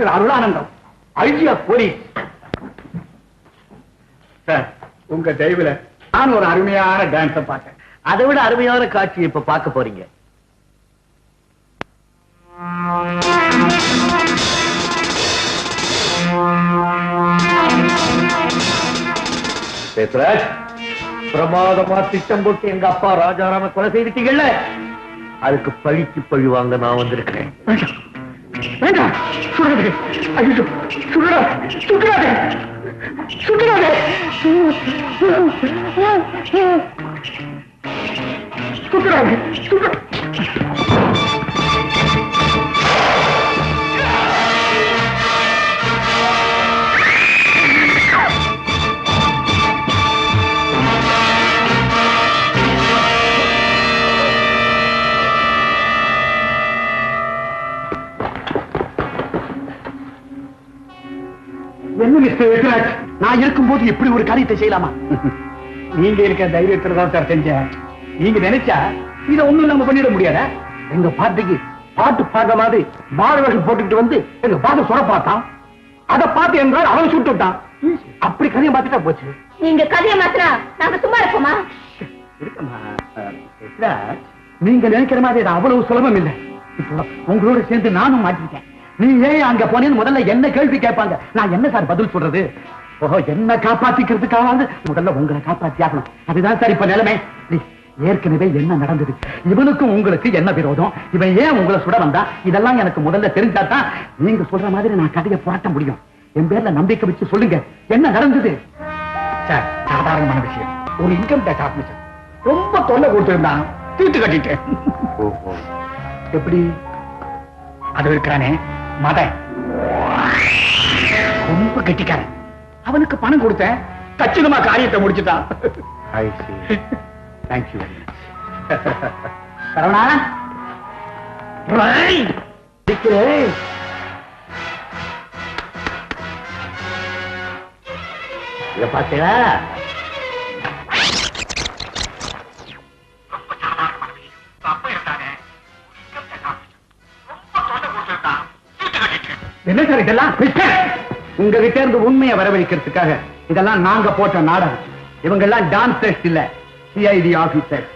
மிஸ்டர் அருளானந்தம், ஐஜியா போலீஸ். சார், உங்க தயவுல நான் ஒரு அருமையான டான்ஸ பார்த்தேன். அதை விட அருமையான காட்சி இப்ப பார்க்க போறீங்க. பேசுறாஜ், பிரமாதமா திட்டம் போட்டு எங்க அப்பா ராஜாராம கொலை செய்துட்டீங்கல்ல, அதுக்கு பழிக்கு பழி வாங்க நான் வந்திருக்கிறேன். வேண்டாம், சுடாதே. ஐயோ, சுடாதே, சுடாதே, சுடாதே, சுடாதே, சுடாதே. என்ன மிஸ்டர் விக்ராஜ், நான் இருக்கும்போது எப்படி ஒரு காரியத்தை செய்யலாமா? நீங்க இருக்க தைரியத்துல தான் சார் செஞ்சேன். நீங்க நினைச்சா இதை ஒண்ணும் நம்ம பண்ணிட முடியாத. எங்க பார்ட்டிக்கு பாட்டு பாடுற மாதிரி பாடவேஷம் போட்டுக்கிட்டு வந்து எங்க பாட்டு சொல்ல பார்த்தான். அதை பார்த்து என்றால் அவன் சுட்டுட்டான். அப்படி கதையை மாத்திட்டா போச்சு. நீங்க கதையை மாத்திரா நாங்க சும்மா இருப்போமா? இருக்கமா விக்ராஜ், நீங்க நினைக்கிற மாதிரி இது அவ்வளவு சுலபம் இல்லை. இப்போ உங்களோட சேர்ந்து நானும் மாட்டிக்கிட்டேன். நீ ஏன் அங்க போனேன்னு முதல்ல என்ன கேள்வி கேட்பாங்க. நான் என்ன சார் பதில் சொல்றது? ஓஹோ, என்ன காப்பாத்திக்கிறதுக்காக முதல்ல உங்களை காப்பாத்தி ஆகணும். அதுதான் சார் இப்ப நிலைமை. ஏற்கனவே என்ன நடந்தது, இவனுக்கும் உங்களுக்கு என்ன விரோதம், இவன் ஏன் உங்களை சுட வந்தா, இதெல்லாம் எனக்கு முதல்ல தெரிஞ்சாதான் நீங்க சொல்ற மாதிரி நான் கதையை புரட்ட முடியும். என் பேர்ல நம்பிக்கை வச்சு சொல்லுங்க, என்ன நடந்தது? சார், சாதாரணமான விஷயம். ஒரு இன்கம் டேக்ஸ் ஆபீசர் ரொம்ப தொல்லை கொடுத்திருந்தான், தீர்த்து கட்டிட்டேன். எப்படி? அது இருக்கிறானே மதன், ரொம்ப கெட்டிக்காரன். அவனுக்கு பணம் கொடுத்தேன், கச்சிதமா காரியத்தை முடிச்சுட்டான். Thank you very much. சரவணா, இத பாத்தீங்களா? என்ன சார் இதெல்லாம்? உங்ககிட்ட இருந்து உண்மையை வரவழைக்கிறதுக்காக இதெல்லாம் நாங்க போட்ட நாடகம். இவங்க எல்லாம் டான்சர்ஸ் இல்ல, சிஐடி ஆபீசர்.